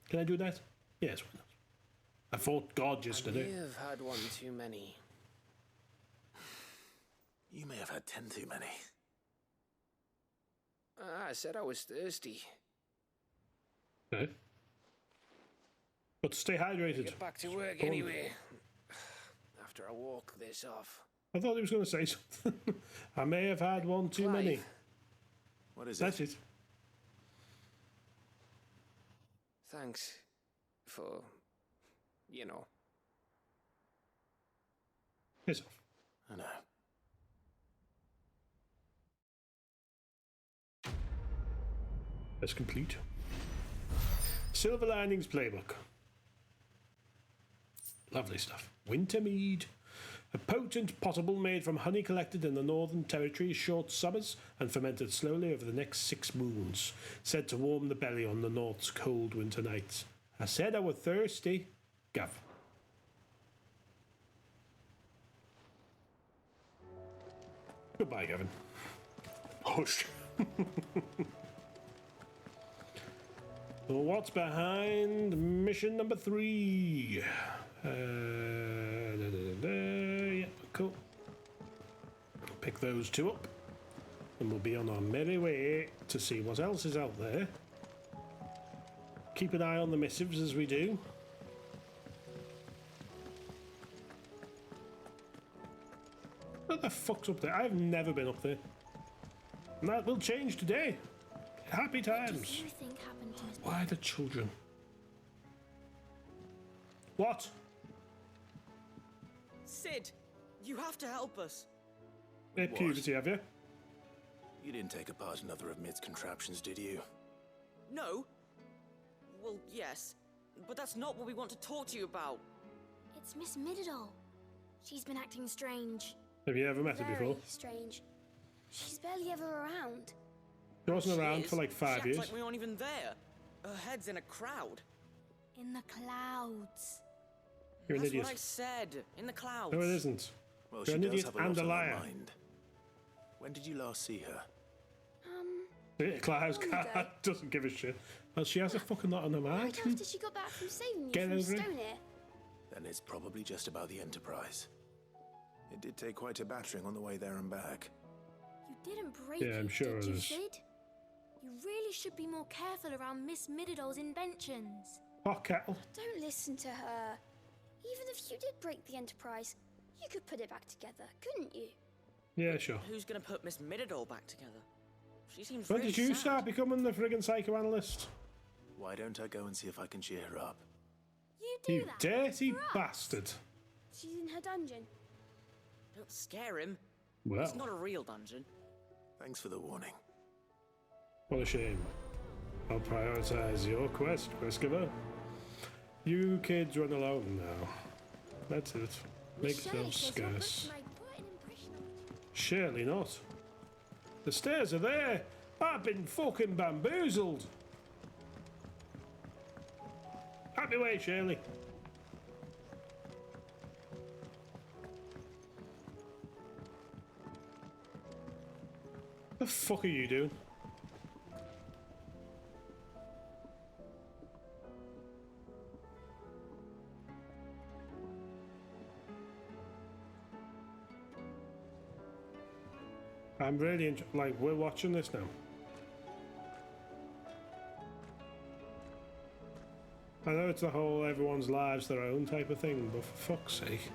Can I do that? Yes, why not? I fought God yesterday. I may have had one too many. you may have had 10 too many. I said I was thirsty. Okay. But stay hydrated. Get back to work anyway. After I walk this off. I thought he was going to say something. I may have had one too Clive. many. What is That's it? it. Thanks for, you know. Piss off. I know. That's complete. Silver Linings Playbook. Lovely stuff. Wintermead. A potent potable made from honey collected in the Northern Territory's short summers and fermented slowly over the next 6 moons. Said to warm the belly on the North's cold winter nights. I said I was thirsty. Gav. Goodbye, Gavin. Hush. Well, what's behind mission number 3? Yeah, cool. Pick those 2 up, and we'll be on our merry way to see what else is out there. Keep an eye on the missives as we do. What the fuck's up there? I've never been up there. And that will change today. Happy times. What do you think happened to Miss Why the children? What? Sid, you have to help us. Hey, puberty, have you? You didn't take apart another of Mid's contraptions, did you? No. Well, yes, but that's not what we want to talk to you about. It's Miss Mididol. She's been acting strange. Have you ever met her before? Very strange. She's barely ever around. She wasn't around for like 5 years. She acts like we aren't even there. Her head's in a crowd. In the clouds. You're an That's idiot. what I said. In the clouds. No, it isn't. Well, You're she an does idiot have a and lot a on her liar. mind. When did you last see her? Clive's One cat day. doesn't give a shit. Well, she has a fucking lot on her mind. Right after she got back from saving you Get from over it. Stoneham. Then it's probably just about the Enterprise. It did take quite a battering on the way there and back. You didn't break Yeah, I'm it, sure did it you, is. Sid? You really should be more careful around Miss Mididol's inventions. Hot kettle. Don't listen to her. Even if you did break the Enterprise, you could put it back together, couldn't you? Yeah, sure. Who's gonna put Miss Mididol back together? She seems When really did you sad. start becoming the friggin' psychoanalyst? Why don't I go and see if I can cheer her up? You do You that. dirty for us. bastard. She's in her dungeon. Don't scare him. Well, It's not a real dungeon. Thanks for the warning. what a shame. I'll prioritise your quest, Questgiver. You kids run alone now. That's it. Make Shirley yourselves says your books scarce. made quite an impression on me. Surely not. The stairs are there. I've been fucking bamboozled. Happy way, Shirley. The fuck are you doing? I'm really like, we're watching this now. I know it's the whole everyone's lives their own type of thing, but for fuck's sake.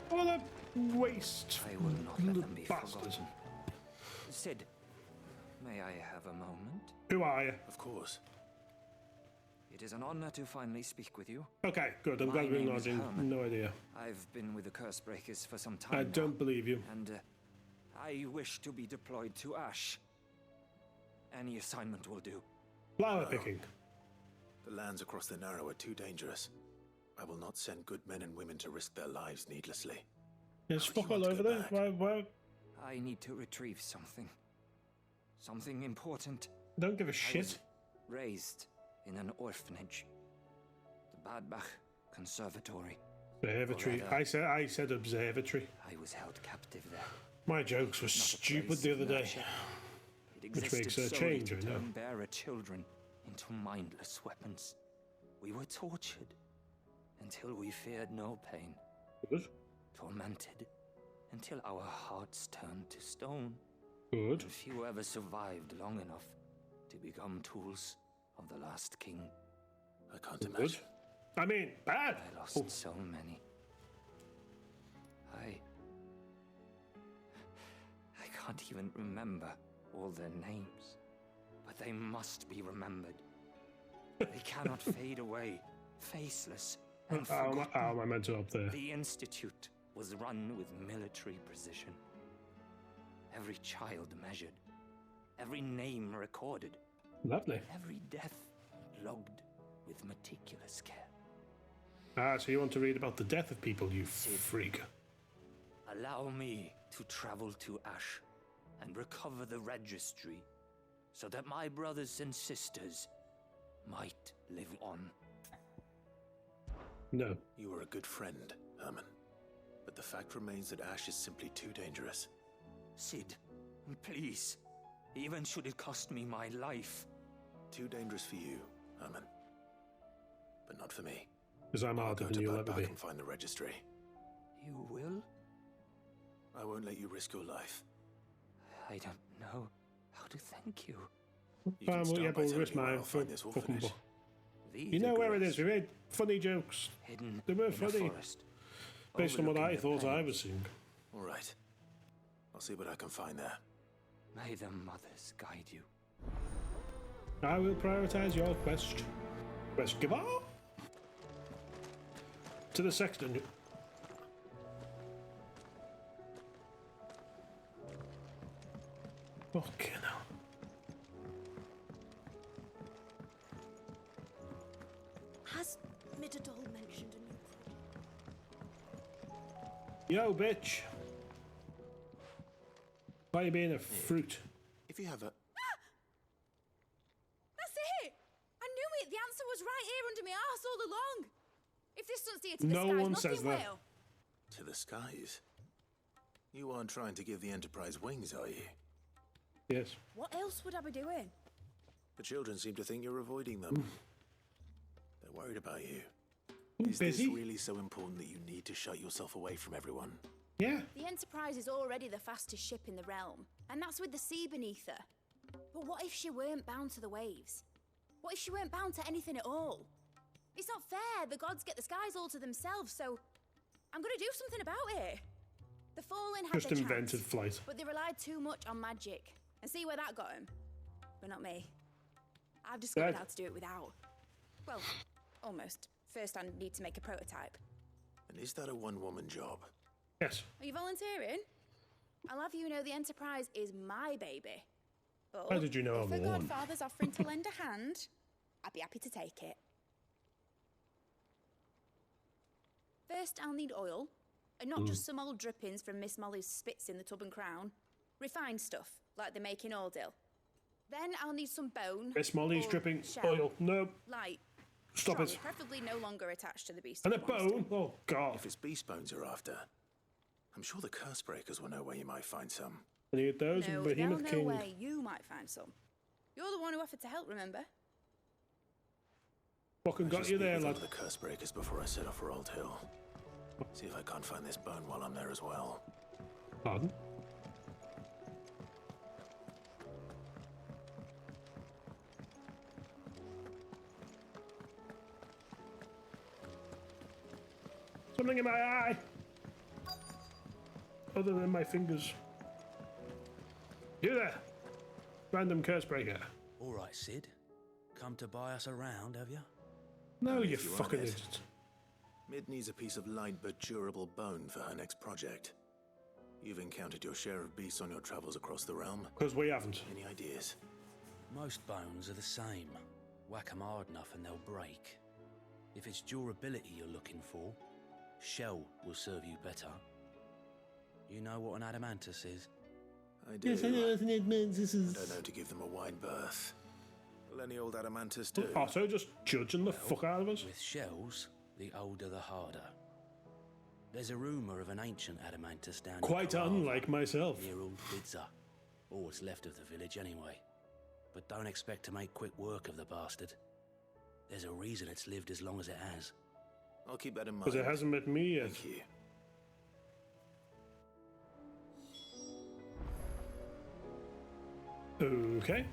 What a waste. I will not let them be bastard. forgotten. Sid, may I have a moment? Who are you? Of course. It is an honor to finally speak with you. Okay, good. I'm My glad we're name is nodding. Herman. No idea. I've been with the Curse Breakers for some time I now, don't believe you. and I wish to be deployed to Ash. Any assignment will do. Flower picking. The lands across the Narrow are too dangerous. I will not send good men and women to risk their lives needlessly. There's How do you fuck all want to over go there. back? Why? I need to retrieve something. Something important. Don't give a I shit. was raised in an orphanage. The Badbach Conservatory. Observatory. Or rather, I said observatory. I was held captive there. My jokes were Not a stupid place the other of day. nurture. It Which existed makes a solely change, to I know. turn bearer children into mindless weapons. We were tortured until we feared no pain. Good. Tormented until our hearts turned to stone. Good. And few ever survived long enough to become tools of the last king. I can't Good. imagine. I mean, bad. I lost so many. I can't even remember all their names, but they must be remembered. They cannot fade away, faceless and forgotten. How am I meant to up there? The Institute was run with military precision. Every child measured, every name recorded, Lovely. every death logged with meticulous care. Ah, so you want to read about the death of people, you freak. Allow me to travel to Ash and recover the registry so that my brothers and sisters might live on. No. You are a good friend, Herman. But the fact remains that Ash is simply too dangerous. Sid, please. Even should it cost me my life. Too dangerous for you, Herman. But not for me. Because I'm harder than you'll ever be. I can find the registry. You will? I won't let you risk your life. I don't know how to thank you. You know where it is. We made funny jokes. Hidden they were in funny. A forest, based on what I thought I was seeing. All right. I'll see what I can find there. May the mothers guide you. I will prioritize your quest. Quest giver. To the sexton. Okay now. Has Middledol mentioned a new project? Yo, bitch. Why are you being a fruit? If you have a... That's it! I knew it! The answer was right here under my arse all along! If this doesn't steer to the no skies, one nothing says that. will. To the skies? You aren't trying to give the Enterprise wings, are you? Yes. What else would I be doing? The children seem to think you're avoiding them. They're worried about you. Is busy. this really so important that you need to shut yourself away from everyone? Yeah. The Enterprise is already the fastest ship in the realm, and that's with the sea beneath her. But what if she weren't bound to the waves? What if she weren't bound to anything at all? It's not fair. The gods get the skies all to themselves, so I'm gonna do something about it. The Fallen had Just their invented chance, flight. but they relied too much on magic. And see where that got him? But not me. I've discovered how to do it without. Well, almost. First, I need to make a prototype. And is that a one-woman job? Yes. Are you volunteering? I'll have you know the Enterprise is my baby. But How did you know I'm if a the woman? Godfather's offering to lend a hand, I'd be happy to take it. First, I'll need oil. And not just some old drippings from Miss Molly's spits in the Tub and Crown. Refined stuff, like they make in Ordil. Then I'll need some bone. Miss Molly's or dripping shell. oil. No. Light. Stop strong, it. Preferably no longer attached to the beast. And a bone? Oh, God. If it's beast bones you're after, I'm sure the curse breakers will know where you might find some. I need those No, and they'll Behemoth know King. where you might find some. You're the one who offered to help, remember? Fucking got you there, lad. The curse breakers before I set off for Old Hill. See if I can't find this bone while I'm there as well. Pardon? Something in my eye. Other than my fingers. You there. Random curse breaker. All right, Sid. Come to buy us around, have you? No, you If you want fucking it. idiot. Mid needs a piece of light but durable bone for her next project. You've encountered your share of beasts on your travels across the realm. Because we haven't. Any ideas? Most bones are the same. Whack 'em hard enough and they'll break. If it's durability you're looking for, shell will serve you better. You know what an adamantus is? I do. Yes, I know what an adamantus is. I don't know to give them a wide berth. Will any old adamantus do? Otto just judging the fuck out of us. With shells, the older the harder. There's a rumour of an ancient adamantus down Quite in Carava, unlike myself. near Old Bidza. Or what's left of the village anyway. But don't expect to make quick work of the bastard. There's a reason it's lived as long as it has. I'll keep that in mind. Because it hasn't met me yet. Thank you. Okay.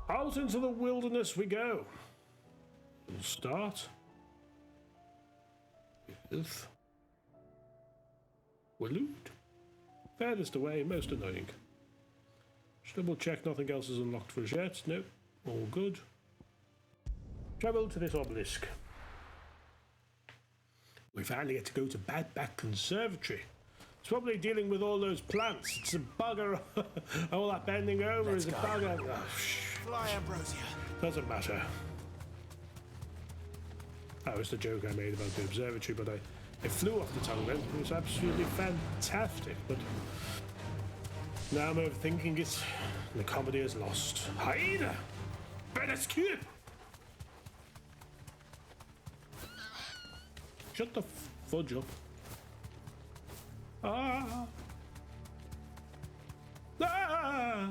Out into the wilderness we go. We'll start with Waloot. Furthest away, most annoying. Just double check nothing else is unlocked for us yet. Nope, all good. Travel to this obelisk. We finally get to go to Badback Conservatory. It's probably dealing with all those plants. It's a bugger. All that bending over is a bugger. Oh, Fly, Ambrosia. Doesn't matter. That was the joke I made about the observatory, but it flew off the tongue then. It was absolutely fantastic, but now I'm overthinking it, and the comedy is lost. Hyena! Benescu! Shut the fudge up. Ah! Ah!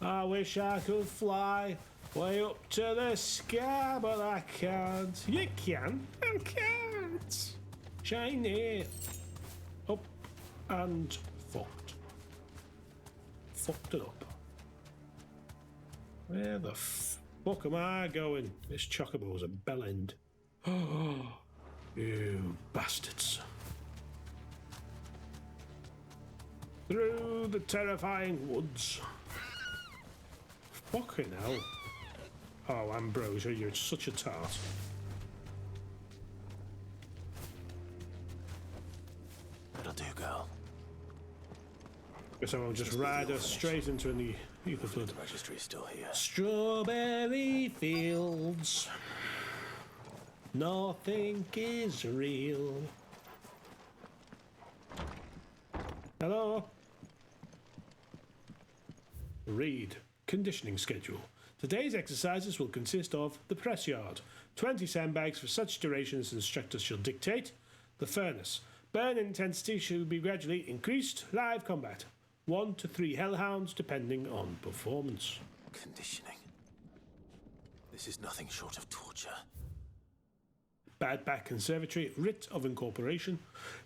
I wish I could fly way up to the sky, but I can't. You can. I can't. Shiny. Up and fucked. Fucked it up. Where the fuck am I going? This chocobo's a bell end. Oh, you bastards. Through the terrifying woods. Fucking hell. Oh, Ambrosia, you're such a tart. That'll do, girl. Guess I won't just ride her straight into an ether flood. The registry's still here. Strawberry fields. Nothing is real. Hello? Read. Conditioning schedule. Today's exercises will consist of the press yard, 20 sandbags for such duration as instructors shall dictate, the furnace. Burn intensity should be gradually increased, live combat. 1 to 3 hellhounds depending on performance. Conditioning. This is nothing short of torture. Bad Back Conservatory, writ of incorporation.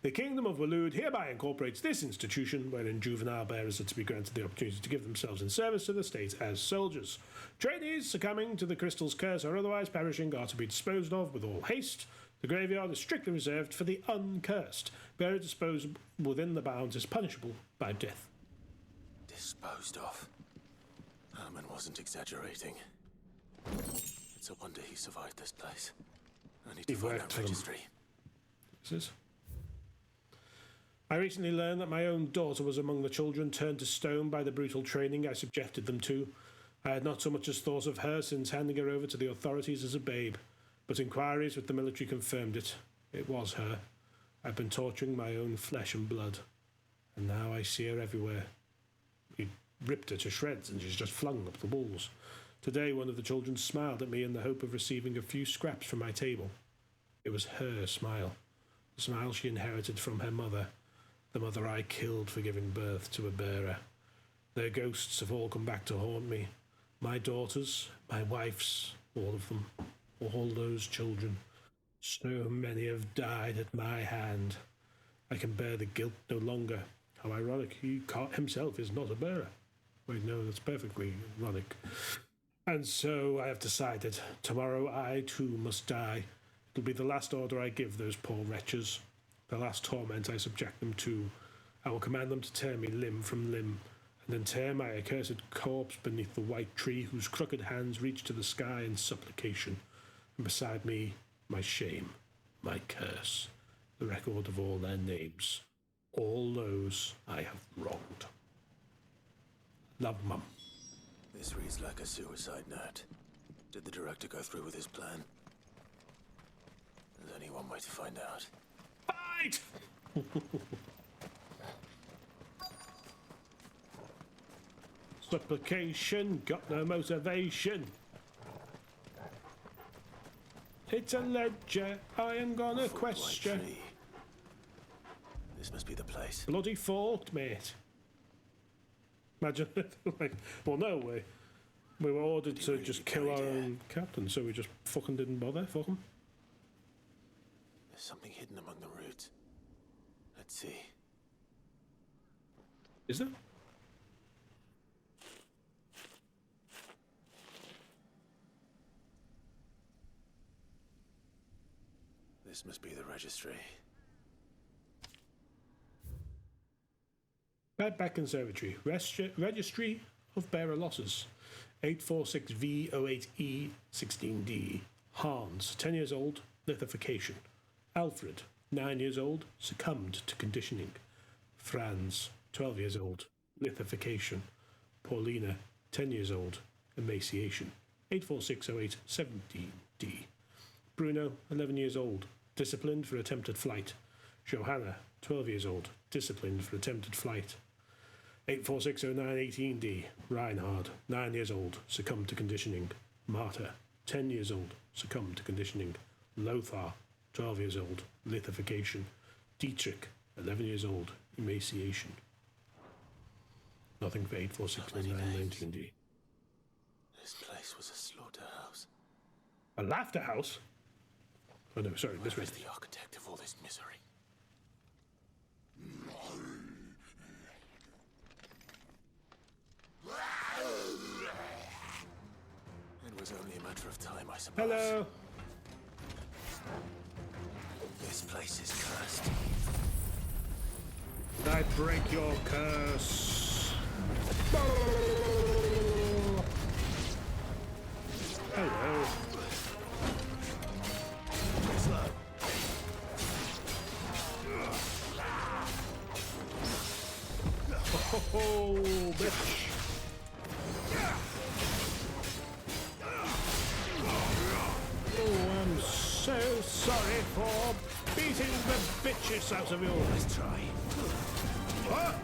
The Kingdom of Waloed hereby incorporates this institution, wherein juvenile bearers are to be granted the opportunity to give themselves in service to the state as soldiers. Trainees succumbing to the crystal's curse or otherwise perishing are to be disposed of with all haste. The graveyard is strictly reserved for the uncursed. Bearer disposed within the bounds is punishable by death. Disposed of? Herman wasn't exaggerating. It's a wonder he survived this place. I need to find that registry. I recently learned that my own daughter was among the children turned to stone by the brutal training I subjected them to. I had not so much as thought of her since handing her over to the authorities as a babe, but inquiries with the military confirmed it. It was her. I've been torturing my own flesh and blood, and now I see her everywhere. We ripped her to shreds, and she's just flung up the walls. Today, one of the children smiled at me in the hope of receiving a few scraps from my table. It was her smile, the smile she inherited from her mother, the mother I killed for giving birth to a bearer. Their ghosts have all come back to haunt me. My daughters, my wife's, all of them, all those children. So many have died at my hand. I can bear the guilt no longer. How ironic, he himself is not a bearer. Wait, no, that's perfectly ironic. And so I have decided, tomorrow I too must die. It'll be the last order I give those poor wretches, the last torment I subject them to. I will command them to tear me limb from limb, and then tear my accursed corpse beneath the white tree whose crooked hands reach to the sky in supplication, and beside me my shame, my curse, the record of all their names, all those I have wronged. Love, Mum. This reads like a suicide note. Did the director go through with his plan? There's only one way to find out. Fight! Supplication, got no motivation. It's a ledger, I am gonna question. This must be the place. Bloody fort, mate. Imagine, like, well, no, we were ordered to just kill our own captain, so we just fucking didn't bother. Fuck him. There's something hidden among the roots. Let's see. Is there? This must be the registry. Bad Back Conservatory. Registry of Bearer Losses. 846V08E16D. Hans, 10 years old, lithification. Alfred, 9 years old, succumbed to conditioning. Franz, 12 years old, lithification. Paulina, 10 years old, emaciation. 8460817D. Bruno, 11 years old, disciplined for attempted flight. Johanna, 12 years old, disciplined for attempted flight. 8460918D. Reinhard, 9 years old, succumbed to conditioning. Marta, 10 years old, succumbed to conditioning. Lothar, 12 years old, lithification. Dietrich, 11 years old, emaciation. Nothing for 8460919D. This place was a slaughterhouse. A laughter house? Oh no, sorry, this way. Where is the architect of all this misery? It was only a matter of time, I suppose. Hello. This place is cursed. Did I break your curse? Hello. Slow. Oh, bitch. Oh, I'm so sorry for beating the bitches out of you. Let's try. What?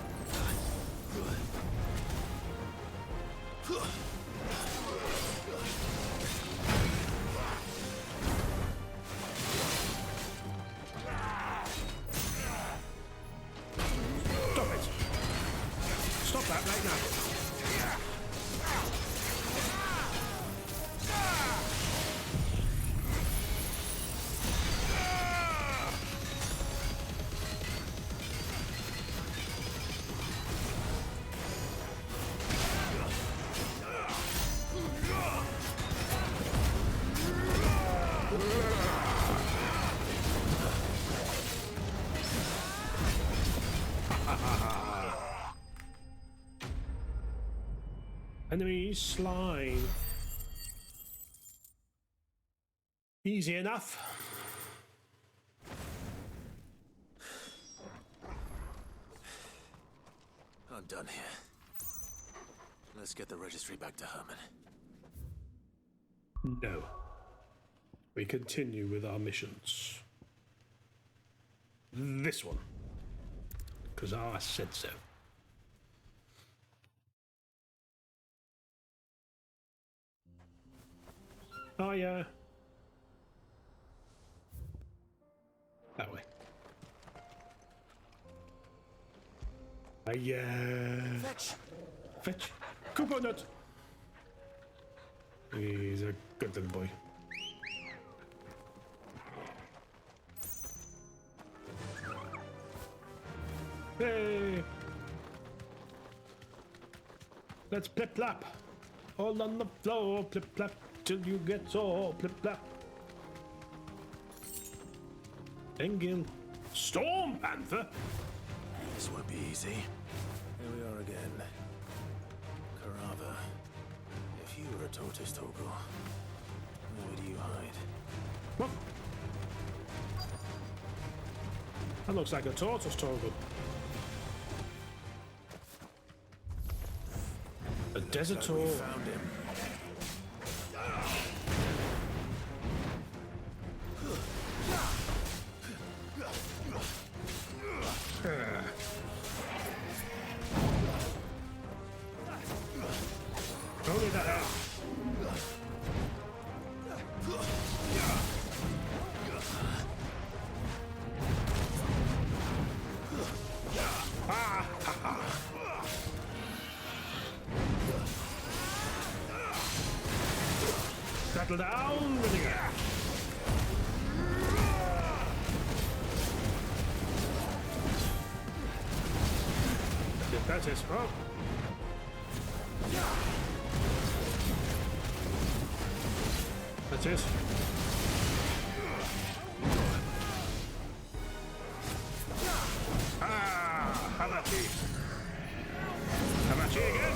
Stop it. Stop that right now. Enemy slime. Easy enough. I'm done here. Let's get the registry back to Herman. No. We continue with our missions. This one. Because I said so. Oh, yeah. That way. Fetch! Fetch! Coupon-nut! He's a good little boy. Hey! Let's plip-plap! All on the floor, plip-plap, till you get sore, plip-plap. Engin. Storm Panther? This won't be easy. Here we are again. Karava. If you were a tortoise, Torgal, where would you hide? What? That looks like a tortoise, Torgal. A desertor. We found him. Only the hell. Settle down, Whittaker. If that's his fault. That's it. Ah, Hamachi. Hamachi again.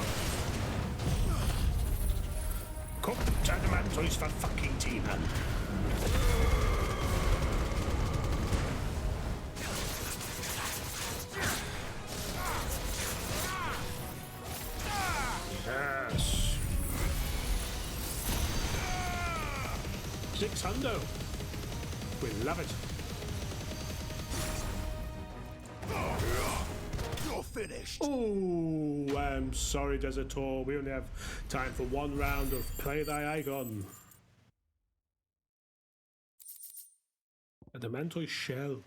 Cooked adamantoise for fucking tea, man. Yes. Six hundo. We love it. You're finished. Oh, I'm sorry, Desertor. We only have time for one round of Play Thy Icon. Adamantoise shell.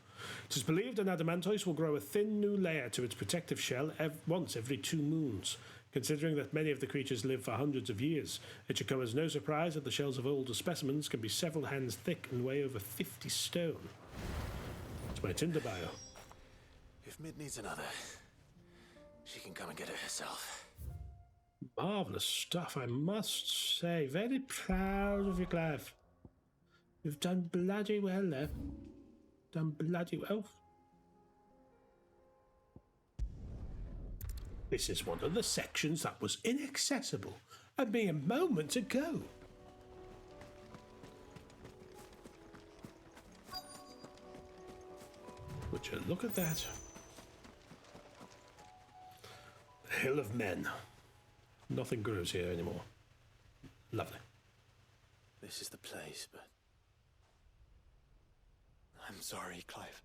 It is believed an adamantoise will grow a thin new layer to its protective shell once every 2 moons. Considering that many of the creatures live for hundreds of years, it should come as no surprise that the shells of older specimens can be several hands thick and weigh over 50 stone. It's my Tinder bio. If Mid needs another, she can come and get it herself. Marvellous stuff, I must say. Very proud of you, Clive. You've done bloody well there. Done bloody well. This is one of the sections that was inaccessible a mere moment ago. Would you look at that? The Hill of Men. Nothing grows here anymore. Lovely. This is the place, but... I'm sorry, Clive.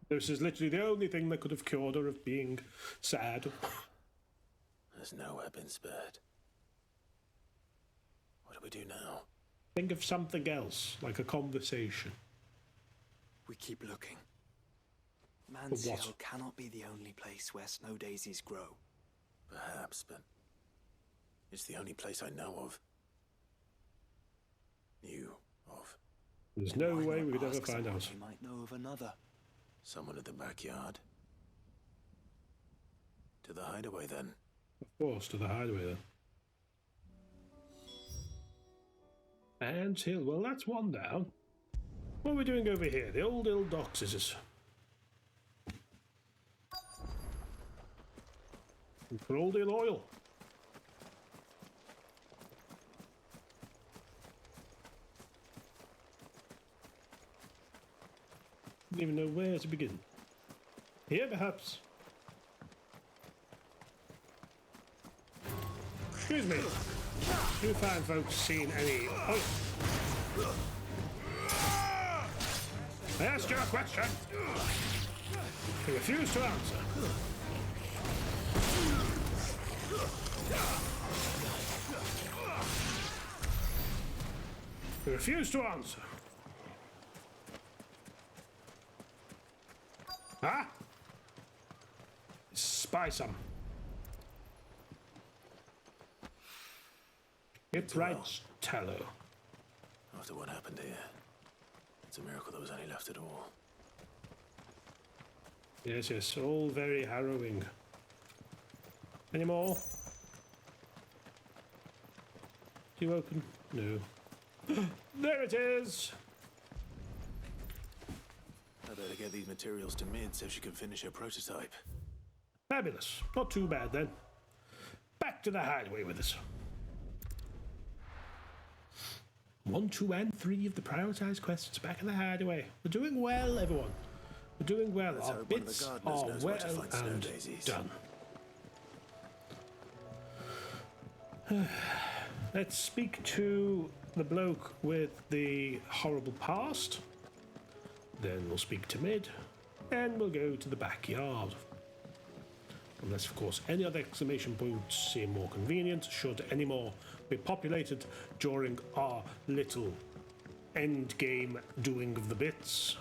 This is literally the only thing that could have cured her of being sad. There's nowhere been spared. What do we do now? Think of something else, like a conversation. We keep looking. For Man's what? Shell cannot be the only place where snow daisies grow. Perhaps, but it's the only place I know of. Knew of. There's no Why way not we could ever ask find someone out. who might know of another. Someone in the backyard. To the hideaway, then. Of course, to the hideaway then. Ants Hill, well that's one down. What are we doing over here? The old ill dock scissors. And for old ill oil. Don't even know where to begin. Here, perhaps. Excuse me. Do you fine folks seen any... Oh. I asked you a question. You refuse to answer. You refuse to answer. Huh? Spy some. It writes tallow. After what happened here, it's a miracle there was any left at all. Yes, yes, all very harrowing. Any more? Do you open? No. There it is! I better get these materials to Mid so she can finish her prototype. Fabulous. Not too bad then. Back to the hideaway with us. 1, 2, and 3 of the prioritized quests back in the hideaway. We're doing well, everyone. We're doing well. Let's Our hope one of the bits gardeners are knows where well to find snow and daisies. done. Let's speak to the bloke with the horrible past. Then we'll speak to Mid, and we'll go to the backyard. Unless, of course, any other exclamation points seem more convenient, should any more be populated during our little end game doing of the bits.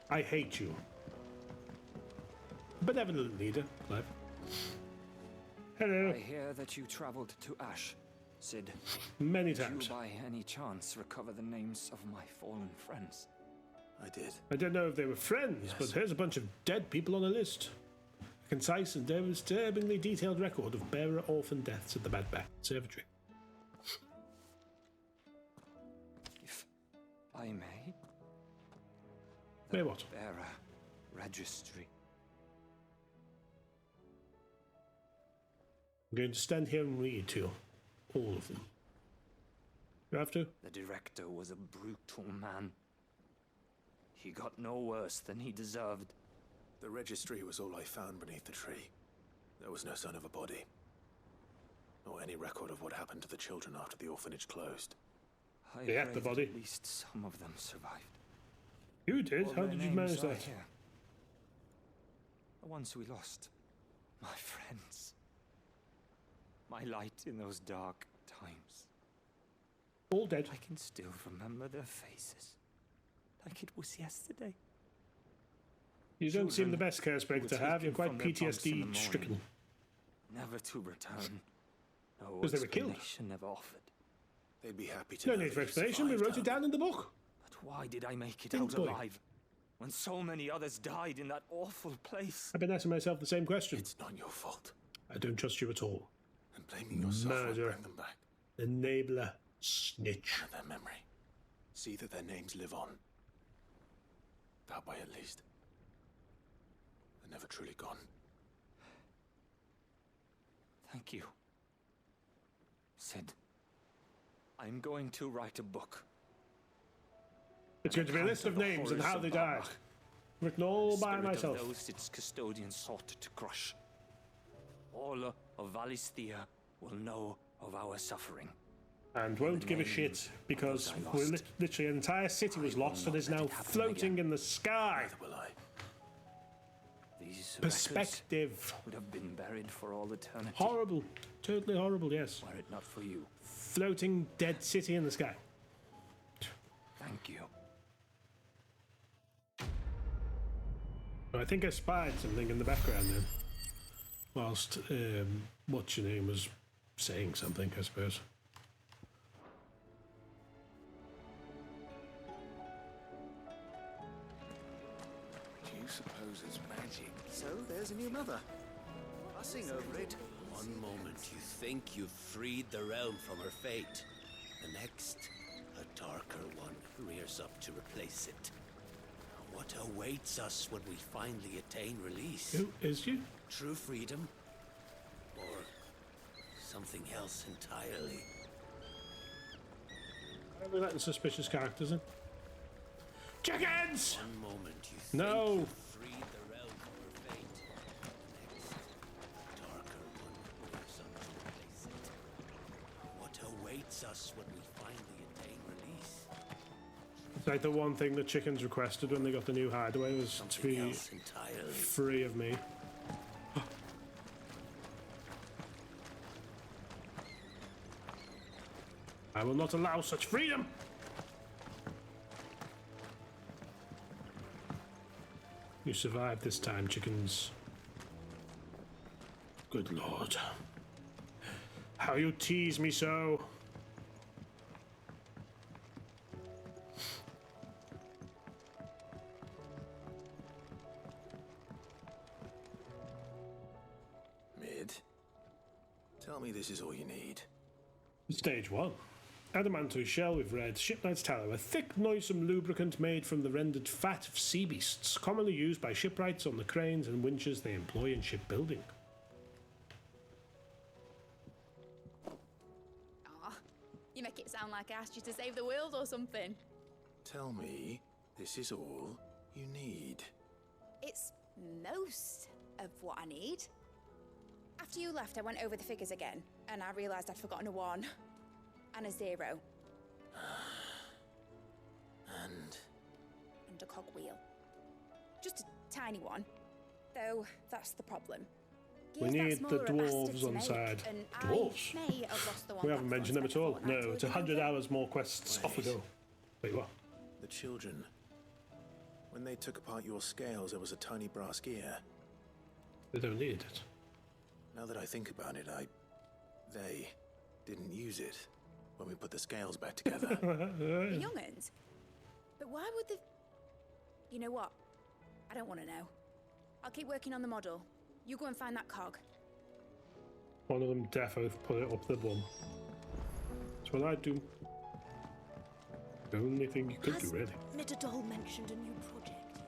I hate you. Benevolent leader, Clive. Hello. I hear that you traveled to Ash, Sid. Many Did times. you by any chance recover the names of my fallen friends? I did. I don't know if they were friends, but here's a bunch of dead people on a list. A concise and disturbingly detailed record of bearer orphan deaths at the Bad Back Conservatory. If I may. May what? Bearer registry. I'm going to stand here and read to you. All of them. You have to? The director was a brutal man. He got no worse than he deserved. The registry was all I found beneath the tree. There was no sign of a body. record of what happened to the children after the orphanage closed. They ate the body. At least some of them survived. You did? All How their did you names manage are that? here. The ones we lost. My friends. My light in those dark times. All dead. I can still remember their faces. Like it was yesterday. You don't seem the best Kersberg were to have. You're taken quite from their bunks in the PTSD morning, stricken. Never to return. No 'Cause they were killed. explanation ever offered. They'd be happy to No know need that for you explanation. We survived, wrote it down in the book. But why did I make it Didn't out we? alive? When so many others died in that awful place. I've been asking myself the same question. It's not your fault. I don't trust you at all. And blaming yourself won't Murderer. bring them back. Enabler. Snitch. Honor their memory. See that their names live on. That way at least. They're never truly gone. Thank you. Sid, I'm going to write a book. It's going to be a list of names and how they died. Written all by myself. Of those its custodian sought to crush. All of Valisthea will know of our suffering. And won't give a shit because we're literally an entire city was lost and is now floating in the sky. Will I? These Perspective. would have been buried for all eternity. Horrible. Totally horrible, yes. Were it not for you. Floating dead city in the sky. Thank you. I think I spied something in the background then. Whilst, what's your name was saying something, I suppose. Do you suppose it's magic? So there's a new mother. Fussing over it. One moment you think you've freed the realm from her fate. The next, a darker one rears up to replace it. What awaits us when we finally attain release? Who is you? True freedom? Or something else entirely? Are we letting suspicious characters in? Chickens! One moment you think No! you've freed the realm from her fate. The next, a darker one rears up to replace it. What awaits us when we finally attain release? It's like the one thing the chickens requested when they got the new hideaway was to be free of me. I will not allow such freedom! You survived this time, chickens. Good lord. How you tease me so! Mid, tell me this is all you need. Stage 1. Adamantine shell with red, shipknight's tallow, a thick, noisome lubricant made from the rendered fat of sea beasts, commonly used by shipwrights on the cranes and winches they employ in shipbuilding. Aw, you make it sound like I asked you to save the world or something. Tell me this is all you need. It's most of what I need. After you left, I went over the figures again, and I realised I'd forgotten a 1 and a 0. And a cogwheel. Just a tiny one. Though, that's the problem. We need the dwarves on side. Dwarves? We haven't mentioned them at all. No, it's 100 hours more quests. Off we go. Wait, what? The children. When they took apart your scales, there was a tiny brass gear. They don't need it. Now that I think about it, they didn't use it when we put the scales back together. The young'uns? But why would the... You know what? I don't want to know. I'll keep working on the model. You go and find that cog. One of them defo put it up the bum. That's what I'd do. The only thing you could do, really. Nittadol mentioned a new project yet?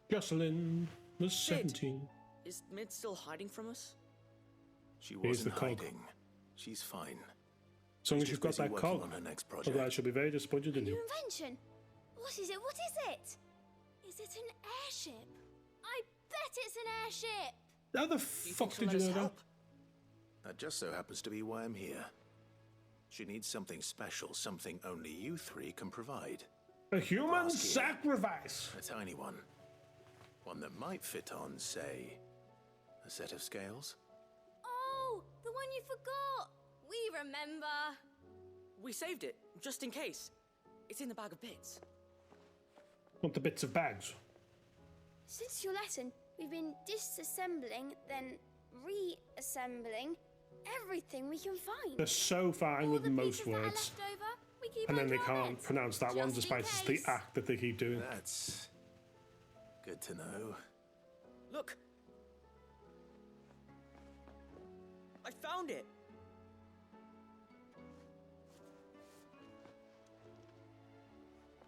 Jocelyn was 17. Is Mid still hiding from us? She Here's the wasn't cog. hiding. She's fine. As long as She's you've got busy that working cog. on her next project. Otherwise she'll be very disappointed in New you. invention? What is it? What is it? Is it an airship? I bet it's an airship! How the fuck did you know that? That just so happens to be why I'm here. She needs something special, something only you three can provide. A human sacrifice! A tiny one. One that might fit on, say, a set of scales? Oh, the one you forgot! We remember! We saved it, just in case. It's in the bag of bits. Want the bits of bags? Since your lesson, we've been disassembling, then reassembling everything we can find. They're so fine with most words. And then they can't pronounce that one despite it's the act that they keep doing. That's good to know. Look! I found it!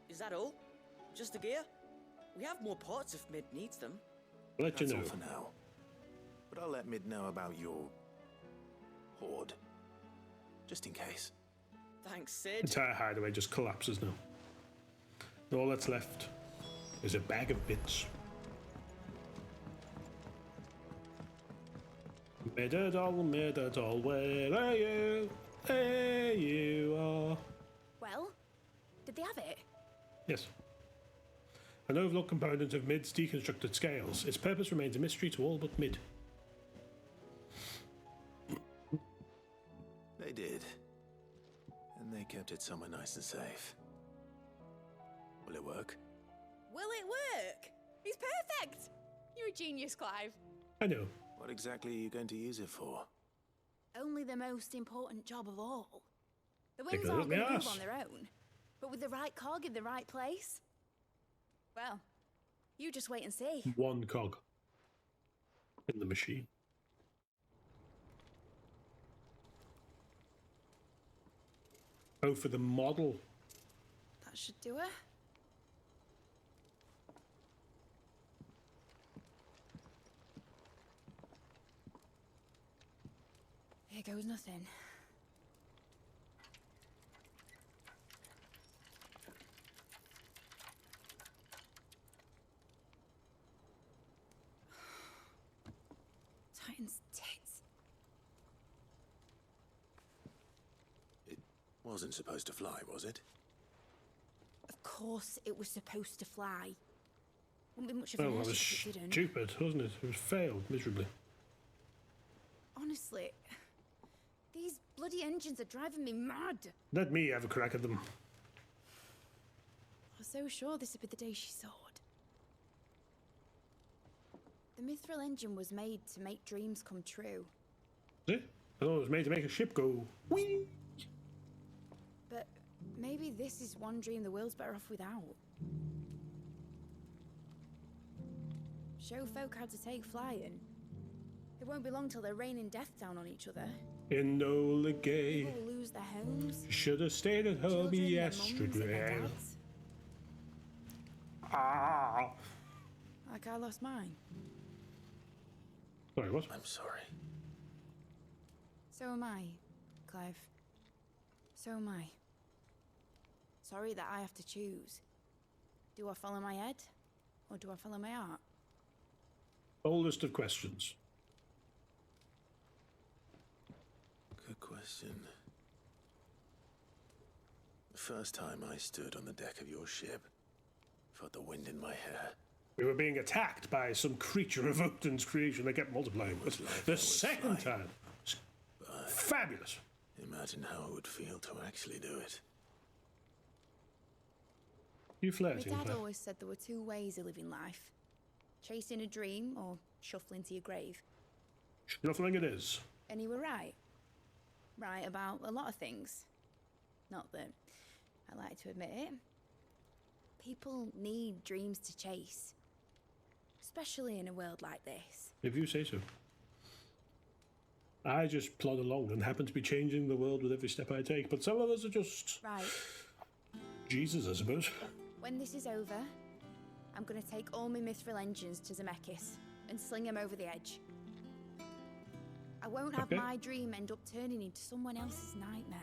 Is that all? Just the gear? We have more parts if Mid needs them. I'll let you know. That's all for now. But I'll let Mid know about your hoard. Just in case. Thanks, Sid. Entire hideaway just collapses now. All that's left is a bag of bits. Mid-a-doll, where are you? There you are. Well, did they have it? Yes. An overlooked component of Mid's deconstructed scales. Its purpose remains a mystery to all but Mid. They did. And they kept it somewhere nice and safe. Will it work? Will it work? He's perfect! You're a genius, Clive. I know. What exactly are you going to use it for? Only the most important job of all. The wings aren't going to move on their own. But with the right cog in the right place? Well, you just wait and see. One cog in the machine. Oh, for the model. That should do it. Here goes nothing. Titan's tits. It wasn't supposed to fly, was it? Of course it was supposed to fly. Wouldn't be much of an Well, that was airship if it didn't. stupid, wasn't it? It was failed miserably. Honestly, these bloody engines are driving me mad. Let me have a crack at them. I was so sure this would be the day she soared. The mithril engine was made to make dreams come true. Is it? I thought it was made to make a ship go whee. But maybe this is one dream the world's better off without. Show folk how to take flying. It won't be long till they're raining death down on each other. Enola Gay. People will lose their homes. Should have stayed at home Children, their mums and yesterday. their dads. Ah. Like I lost mine. Sorry, what? I'm sorry. So am I, Clive. So am I. Sorry that I have to choose. Do I follow my head? Or do I follow my heart? Oldest of questions. Good question. The first time I stood on the deck of your ship, felt the wind in my hair. We were being attacked by some creature of Odin's creation that kept multiplying. But the second time, fabulous. Imagine how it would feel to actually do it. You My flirting, dad Claire? always said there were two ways of living life. Chasing a dream or shuffling to your grave. Shuffling it is. And he were right. Right about a lot of things. Not that I like to admit it. People need dreams to chase. Especially in a world like this. If you say so. I just plod along and happen to be changing the world with every step I take, but some of us are just... Right. Jesus, I suppose. When this is over, I'm gonna take all my mithril engines to Zemeckis and sling them over the edge. I won't have my dream end up turning into someone else's nightmare.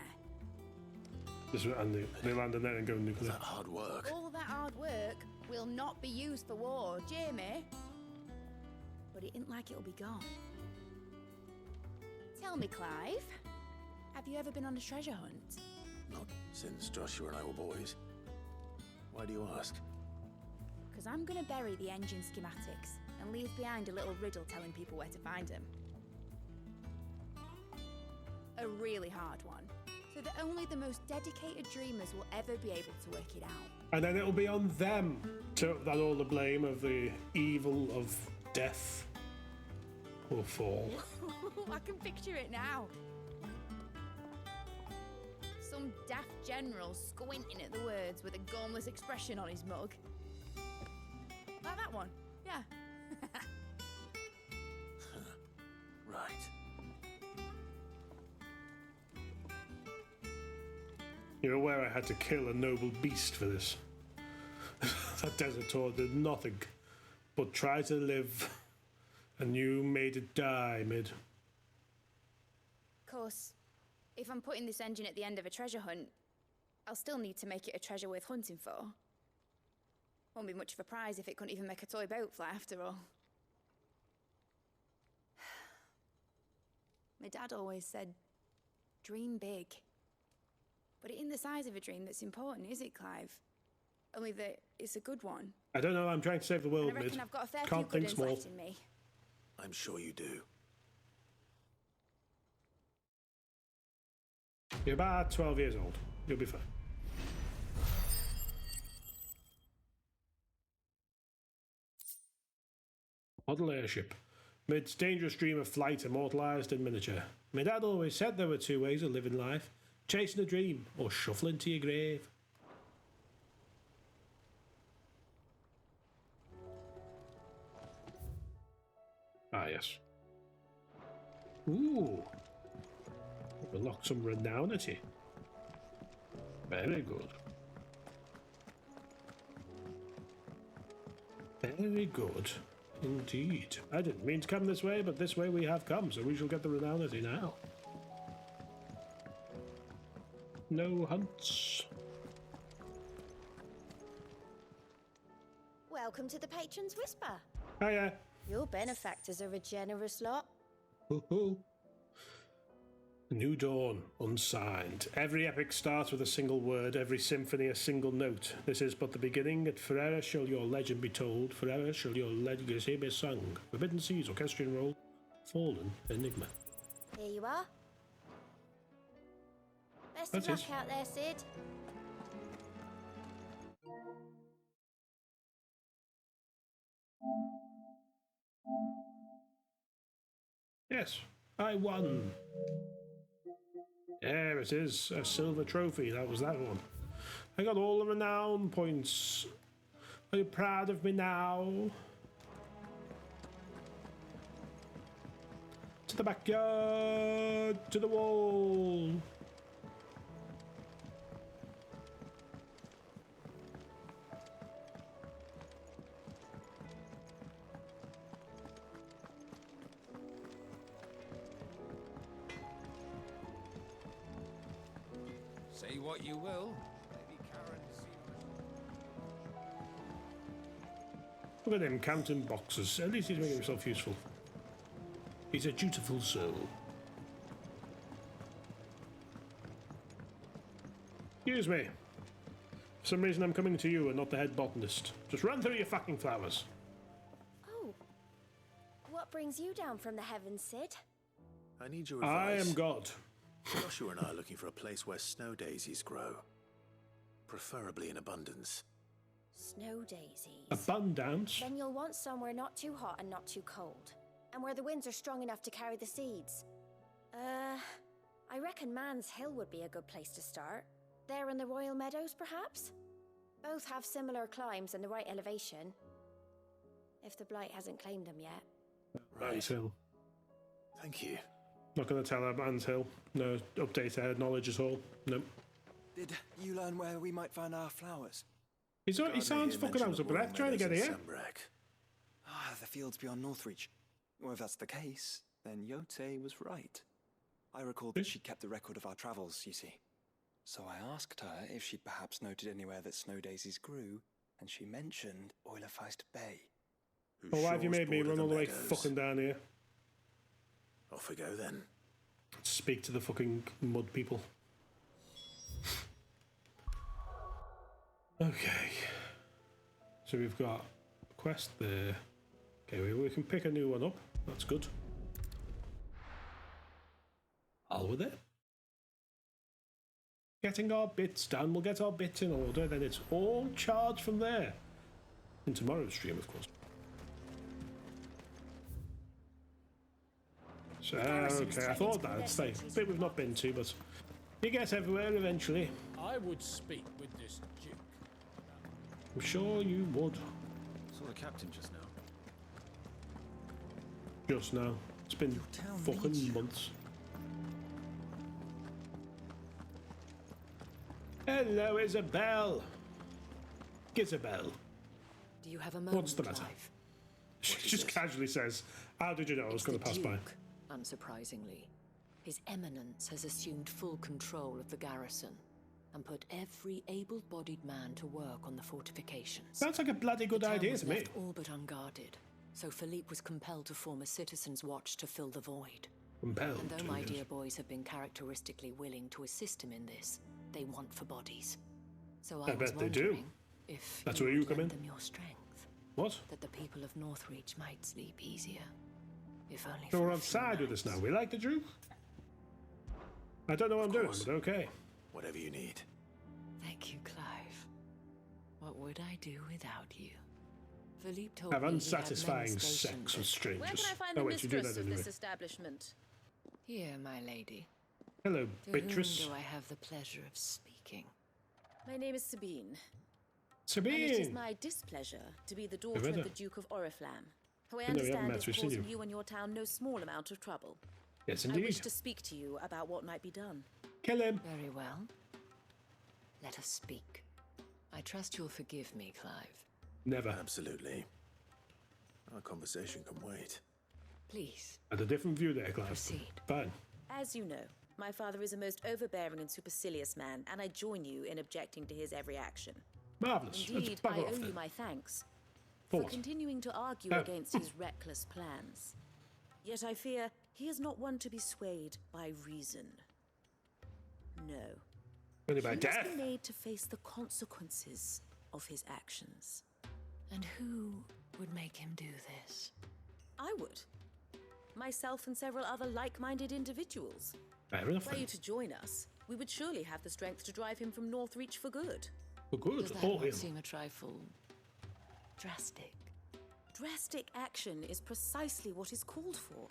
And they land in there and go nuclear. That hard work. All that hard work will not be used for war, Jamie. but it ain't like it'll be gone. Tell me, Clive, have you ever been on a treasure hunt? Not since Joshua and I were boys. Why do you ask? Because I'm gonna bury the engine schematics and leave behind a little riddle telling people where to find them. A really hard one, so that only the most dedicated dreamers will ever be able to work it out. And then it'll be on them to that all the blame of the evil of death will fall. I can picture it now. Some daft general squinting at the words with a gormless expression on his mug. Like that one, yeah. Right. You're aware I had to kill a noble beast for this. That desert tour did nothing but try to live, and you made it die mid. Of course, if I'm putting this engine at the end of a treasure hunt, I'll still need to make it a treasure worth hunting for. Won't be much of a prize if it couldn't even make a toy boat fly after all. My dad always said, dream big. But it ain't the size of a dream that's important, is it, Clive? Only that it's a good one. I don't know, I'm trying to save the world, And I reckon mid. I've got a fair Can't few think good small. left in me. I'm sure you do. You're about 12 years old. You'll be fine. Model airship. Mid's dangerous dream of flight immortalised in miniature. My dad always said there were two ways of living life. Chasing a dream or shuffling to your grave. Ah, yes. Ooh. We've unlocked some renownity. Very good. Very good. Indeed. I didn't mean to come this way, but this way we have come, so we shall get the renownity now. No hunts. Welcome to the Patron's Whisper. Hiya. Your benefactors are a generous lot. Hoo-hoo. New Dawn, unsigned. Every epic starts with a single word, every symphony a single note. This is but the beginning, and forever shall your legend be told, forever shall your legacy be sung. Forbidden Seas, orchestrion roll, fallen enigma. Here you are. Best That's of luck it. out there, Sid. Yes, I won. There it is, a silver trophy, that was that one. I got all the renown points. Are you proud of me now? To the backyard, to the wall. Say what you will. Look at him counting boxes. At least he's making himself useful. He's a dutiful soul. Excuse me. For some reason I'm coming to you and not the head botanist. Just run through your fucking flowers. Oh. What brings you down from the heavens, Sid? I need your I advice. am God. Joshua and I are looking for a place where snow daisies grow. Preferably in abundance. Snow daisies. Abundance? Then you'll want somewhere not too hot and not too cold. And where the winds are strong enough to carry the seeds. I reckon Man's Hill would be a good place to start. There in the Royal Meadows, perhaps? Both have similar climbs and the right elevation. If the Blight hasn't claimed them yet. Man's Hill. Thank you. Not going to tell her Man's Hill. No updated knowledge at all. Nope. Did you learn where we might find our flowers? He sounds fucking out of breath trying to get here. Ah, the fields beyond Northreach. Well, if that's the case, then Yote was right. I recall that she kept a record of our travels, you see. So I asked her if she'd perhaps noted anywhere that snow daisies grew, and she mentioned Oilerfeist Bay. Well, why have you made me run all the way fucking down here? Off we go then. Speak to the fucking mud people. Okay. So we've got a quest there. Okay, we can pick a new one up. That's good. All with it. Getting our bits done. We'll get our bits in order. Then it's all charged from there. In tomorrow's stream, of course. So, okay, I thought that'd stay. Bit we've not been to, but you get everywhere eventually. I would speak with this Duke. I'm sure you would. Saw the captain just now. Just now. It's been fucking months. Hello, Isabel. Isabel. Do you have a moment? What's the matter? She just casually says, "How did you know I was going to pass by?" Unsurprisingly, His Eminence has assumed full control of the garrison and put every able-bodied man to work on the fortifications. Sounds like a bloody good idea to me. Left all but unguarded, so Philippe was compelled to form a citizens' watch to fill the void. Compelled. And though my dear boys have been characteristically willing to assist him in this, they want for bodies. So I bet they do. If that's where you come in. Them your strength. What? That the people of Northreach might sleep easier. If only so we're on side with this now. We like the Duke? I don't know what I'm doing, but okay. Whatever you need. Thank you, Clive. What would I do without you? Philippe told have me unsatisfying sex with strangers. Where can I find the mistress of this establishment? Here, my lady. Hello, Beatrice. To whom do I have the pleasure of speaking? My name is Sabine. Sabine! And it is my displeasure to be the daughter of the Duke of Oriflamme, who I understand is causing you and your town no small amount of trouble. Yes, indeed. I wish to speak to you about what might be done. Kill him. Very well. Let us speak. I trust you'll forgive me, Clive. Never. Absolutely. Our conversation can wait. Please. Had a different view there, Clive. Proceed. Fine. As you know, my father is a most overbearing and supercilious man, and I join you in objecting to his every action. Marvellous. Indeed, I owe you my thanks for continuing to argue against his reckless plans. Yet I fear he is not one to be swayed by reason. No. Only by death. He must be made to face the consequences of his actions. And who would make him do this? I would. Myself and several other like-minded individuals. Fair enough. Were you to join us, we would surely have the strength to drive him from Northreach for good. For good? Does that not seem a trifle drastic? Drastic action is precisely what is called for.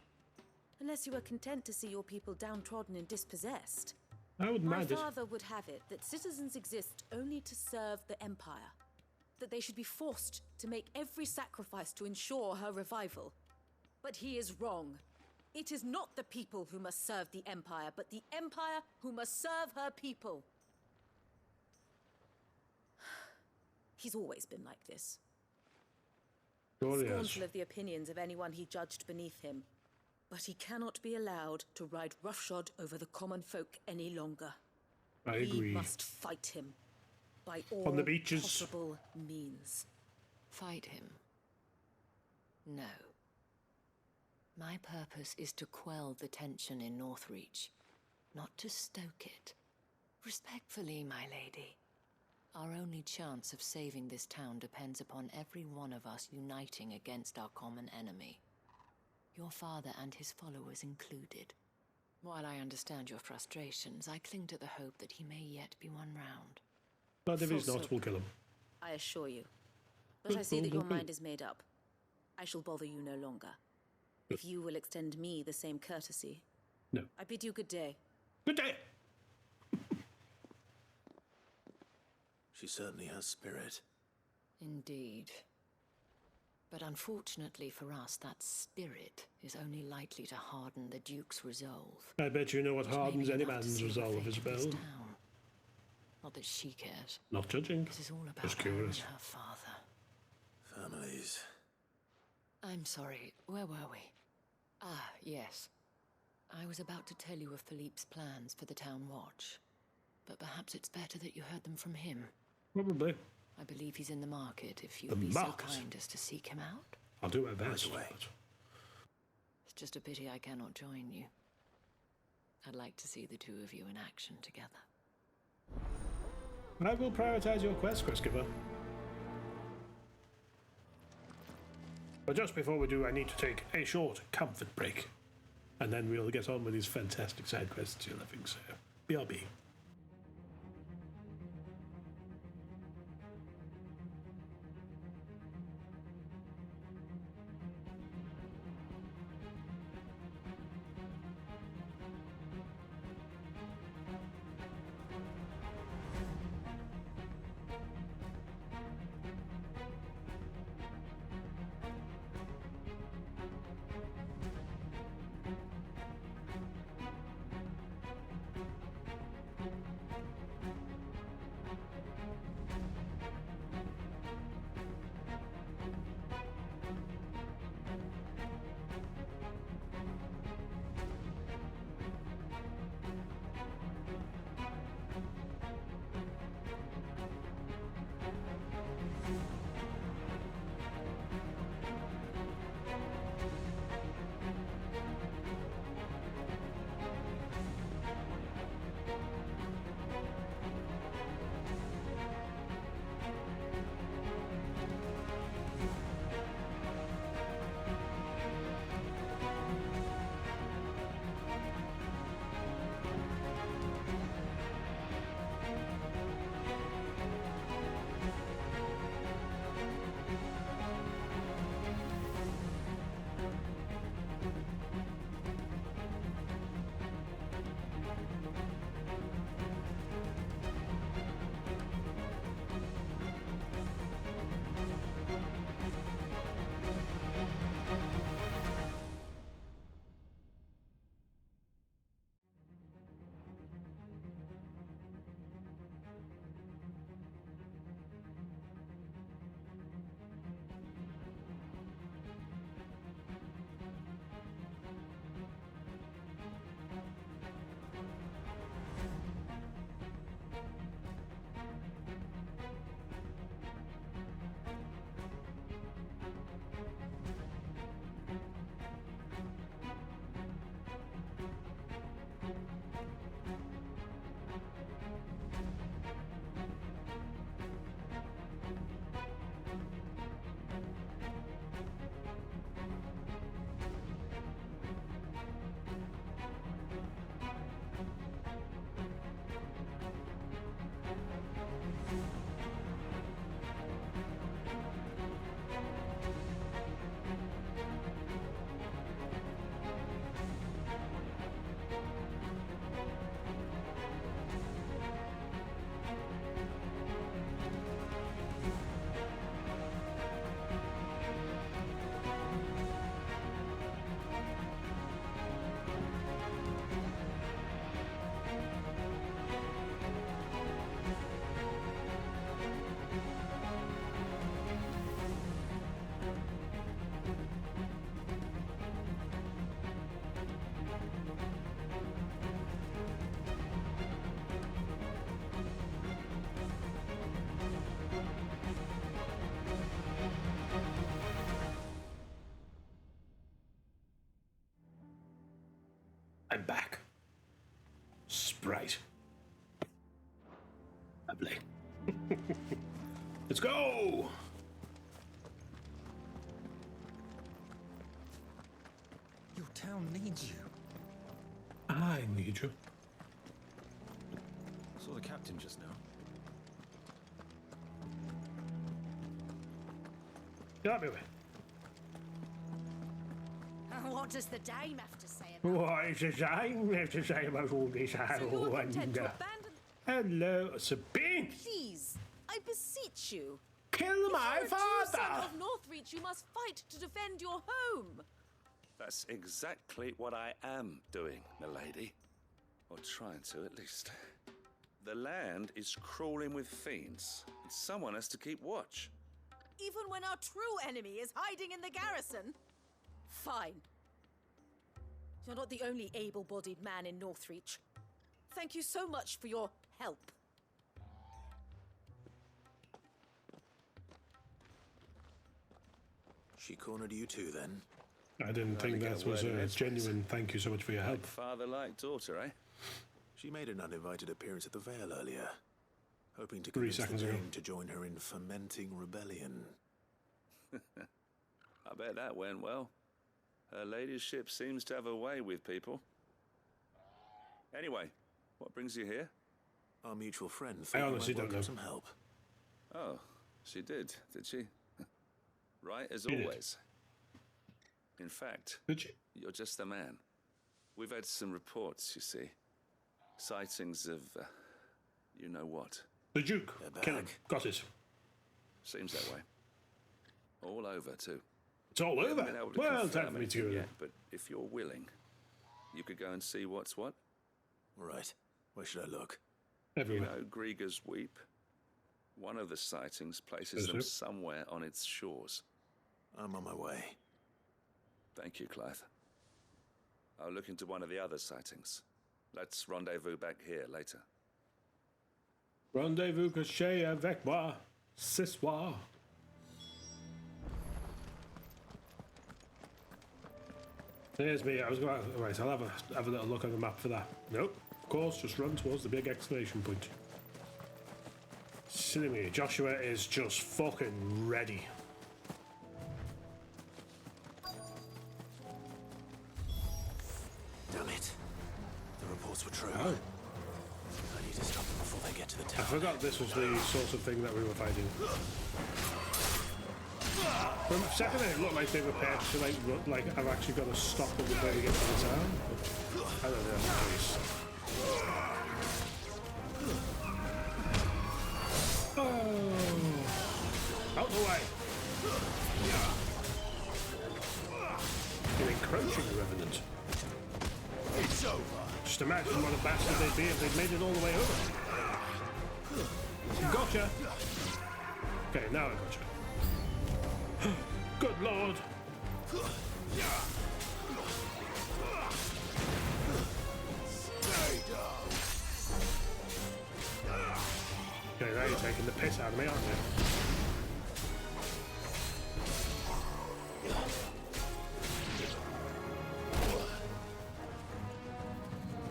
Unless you are content to see your people downtrodden and dispossessed. I wouldn't mind it. My father would have it that citizens exist only to serve the Empire. That they should be forced to make every sacrifice to ensure her revival. But he is wrong. It is not the people who must serve the Empire, but the Empire who must serve her people. He's always been like this. Scornful of the opinions of anyone he judged beneath him. But he cannot be allowed to ride roughshod over the common folk any longer. I agree. We must fight him. By all on the beaches. Possible means. Fight him? No. My purpose is to quell the tension in Northreach, not to stoke it. Respectfully, my lady. Our only chance of saving this town depends upon every one of us uniting against our common enemy. Your father and his followers included. While I understand your frustrations, I cling to the hope that he may yet be won round. But if he's not, we'll kill him. I assure you. But I see that your mind is made up. I shall bother you no longer. If you will extend me the same courtesy. No. I bid you good day. Good day! She certainly has spirit. Indeed. But unfortunately for us, that spirit is only likely to harden the Duke's resolve. I bet you know what hardens any man's resolve, Isabel. Not that she cares. Not judging. This is all about Just her curious. and her father. Families. I'm sorry, where were we? Ah, yes. I was about to tell you of Philippe's plans for the town watch. But perhaps it's better that you heard them from him. Probably. I believe he's in the market, if you'd be so kind as to seek him out. I'll do my best. It's just a pity I cannot join you. I'd like to see the two of you in action together. I will prioritize your quest, Questgiver. But just before we do, I need to take a short comfort break. And then we'll get on with these fantastic side quests you're loving, so BRB. I'm back. Sprite. Lovely. Let's go! Your town needs you. I need you. Saw the captain just now. Get out of my way. What does the dame have to say about What is the dame have to say about all this? So you're content to abandon... Hello, Sabine! Please, I beseech you. Kill my If you're a true son father! of Northreach, you must fight to defend your home. That's exactly what I am doing, milady. Or trying to, at least. The land is crawling with fiends, and someone has to keep watch. Even when our true enemy is hiding in the garrison? Fine. You're not the only able-bodied man in Northreach. Thank you so much for your help. She cornered you too, then? I didn't think that was a genuine thank you so much for your help. Father like daughter, eh? She made an uninvited appearance at the Vale earlier, hoping to convince the Dame to join her in fomenting rebellion. I bet that went well. Her ladyship seems to have a way with people. Anyway, what brings you here? Our mutual friend I honestly don't know. Some help. Oh, she did she? Right, as She always. In fact, you're just the man. We've had some reports, you see. Sightings of, you know what. The Duke. Kill him. Got it. Seems that way. All over, too. It's all over? Well, time for me to go yet, but if you're willing, you could go and see what's what. Right. Where should I look? Everywhere. You know Grieger's Weep? One of the sightings places them somewhere on its shores. I'm on my way. Thank you, Clive. I'll look into one of the other sightings. Let's rendezvous back here later. Rendezvous caché avec moi ce soir. There's me. I was going to... Right, I'll have a little look at the map for that. Nope. Of course, just run towards the big exclamation point. Silly me. Joshua is just fucking ready. Damn it. The reports were true. Oh. I need to stop them before they get to the tower. I forgot this was the sort of thing that we were fighting. From a second it looked like they were prepared to like I've actually got to stop them before we get to the town. But I don't know if that's the case. Oh! Out the way! An encroaching revenant. It's over. Just imagine what a bastard they'd be if they'd made it all the way over. Gotcha! Okay, now I gotcha. Good lord! Okay, now you're taking the piss out of me, aren't you?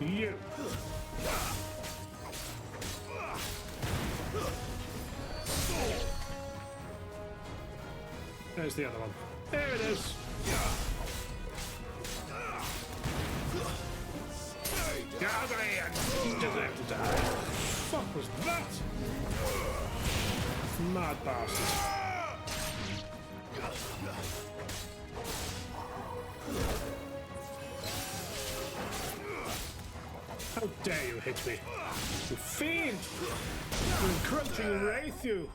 You! There's the other one. There it is! Get ugly and you deserve to die. Fuck was that? Mad bastard. How dare you hit me? You fiend! You encroaching wraith, you!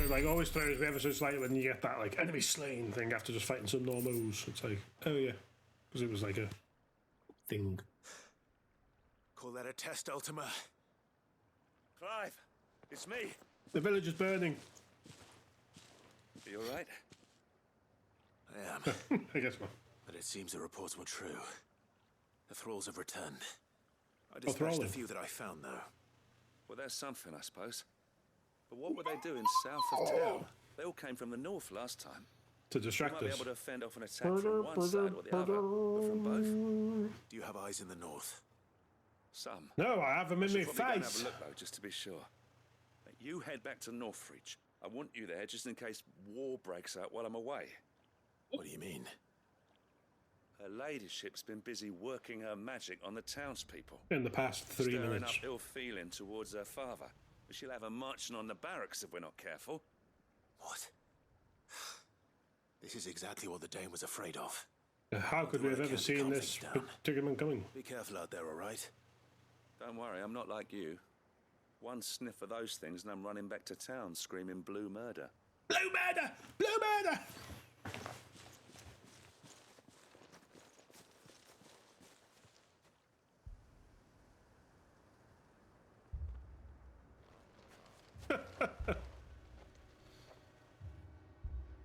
Like, always throws me ever so slightly when you get that, like, enemy slain thing after just fighting some normals. It's like, oh yeah. Because it was like a thing. Call that a test, Ultima? Clive, it's me. The village is burning. Are you alright? I am. I guess not. But it seems the reports were true. The thralls have returned. I dispatched a few that I found, though. Well, there's something, I suppose. But what were they doing south of town? They all came from the north last time. To distract us. We might be able to fend off an attack from one side or the other, but from both. Do you have eyes in the north? Some. No, I have them in my Probably go and have face. a look, though, just to be sure. You head back to Northreach. I want you there just in case war breaks out while I'm away. What do you mean? Her ladyship's been busy working her magic on the townspeople. In the past 3 stirring minutes. up ill feeling towards her father. But she'll have her marching on the barracks if we're not careful. What? This is exactly what the Dame was afraid of. How could we have ever seen this predicament coming? Be careful out there, all right? Don't worry, I'm not like you. One sniff of those things and I'm running back to town screaming blue murder. Blue murder! Blue murder!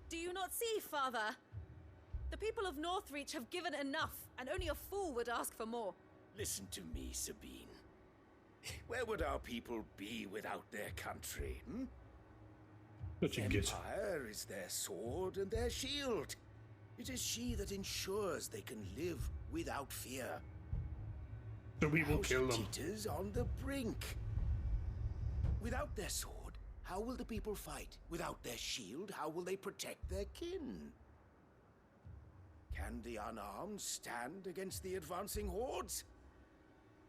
Do you not see, Father? The people of Northreach have given enough, and only a fool would ask for more. Listen to me, Sabine. Where would our people be without their country, hmm? What you the get? Empire is their sword and their shield. It is she that ensures they can live without fear. So we will Now kill she them. teeters on the brink. Without their sword, how will the people fight? Without their shield, how will they protect their kin? Can the unarmed stand against the advancing hordes?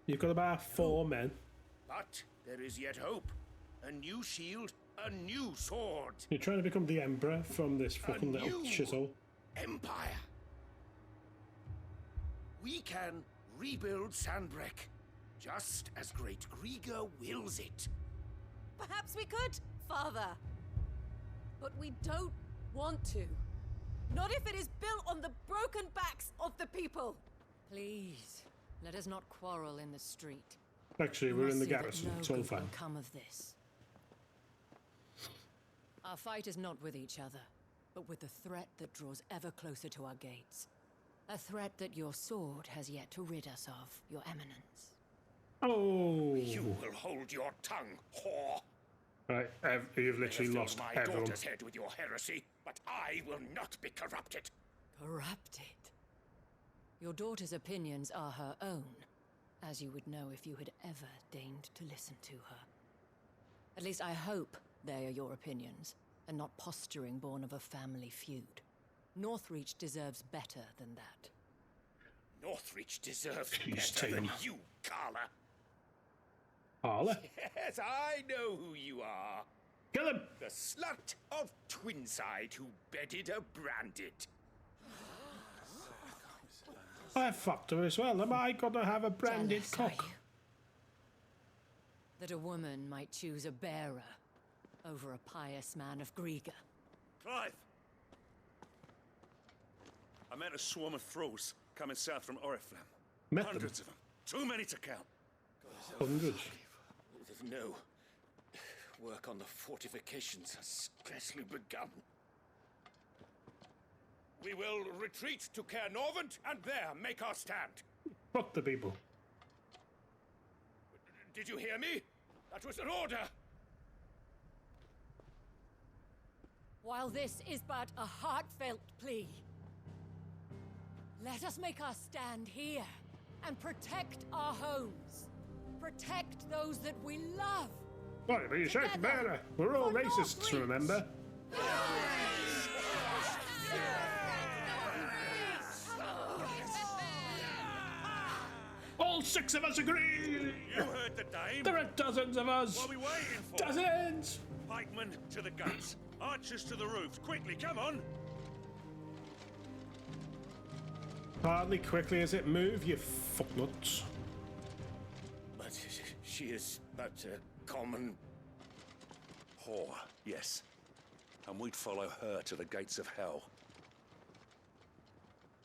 You've got about 4 men. But there is yet hope. A new shield, a new sword. You're trying to become the Emperor from this fucking little shithole. Empire. We can rebuild Sandbreck, just as Great Grieger wills it. Perhaps we could, Father. But we don't want to. Not if it is built on the broken backs of the people. Please, let us not quarrel in the street. Actually, You we're must in the see that garrison. no It's all good fine. will come of this. Our fight is not with each other, but with the threat that draws ever closer to our gates. A threat that your sword has yet to rid us of, Your Eminence. Oh! You will hold your tongue, whore. Right, you've literally You have lost filled my everyone. daughter's head with your heresy, but I will not be corrupted. Corrupted? Your daughter's opinions are her own, as you would know if you had ever deigned to listen to her. At least I hope they are your opinions, and not posturing born of a family feud. Northreach deserves better than that. Northreach deserves Please better take than him. you, Carla. Carla? Yes, I know who you are. Kill him! The slut of Twinside who bedded a branded. I fucked her as well. Am I gonna have a branded Jealous, are cock? you? That a woman might choose a bearer over a pious man of Grieger. Clive! I met a swarm of thralls coming south from Oriflamme. Met them? Hundreds of them. Too many to count. Hundreds. No. Work on the fortifications has scarcely begun. We will retreat to Caernarvon and there make our stand. Fuck the people. Did you hear me? That was an order. While this is but a heartfelt plea, let us make our stand here and protect our homes. Protect those that we love. Right, but you shouldn't better. We're all racists, remember? All 6 of us agree! You heard the dame. There are dozens of us! What are we waiting for? Dozens! Pikemen to the guns. Archers to the roofs. Quickly, come on! Hardly quickly as it move, you fucknuts. But she is but a common Whore, yes. And we'd follow her to the gates of hell.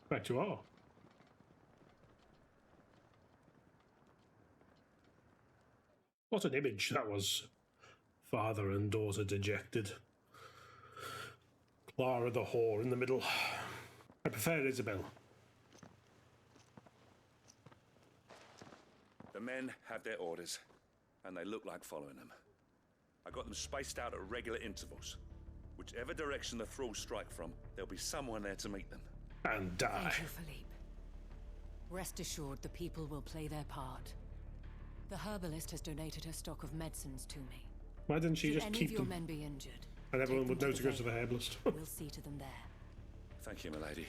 Right you are. What an image that was. Father and daughter dejected. Clara the whore in the middle. I prefer Isabel. The men have their orders, and they look like following them. I got them spaced out at regular intervals. Whichever direction the thralls strike from, there'll be someone there to meet them. And die. Thank you, Philippe. Rest assured the people will play their part. The herbalist has donated her stock of medicines to me. Why didn't she Should just any keep of your them? men be injured, And everyone take would them know to go to the herbalist. we'll see to them there. Thank you, milady.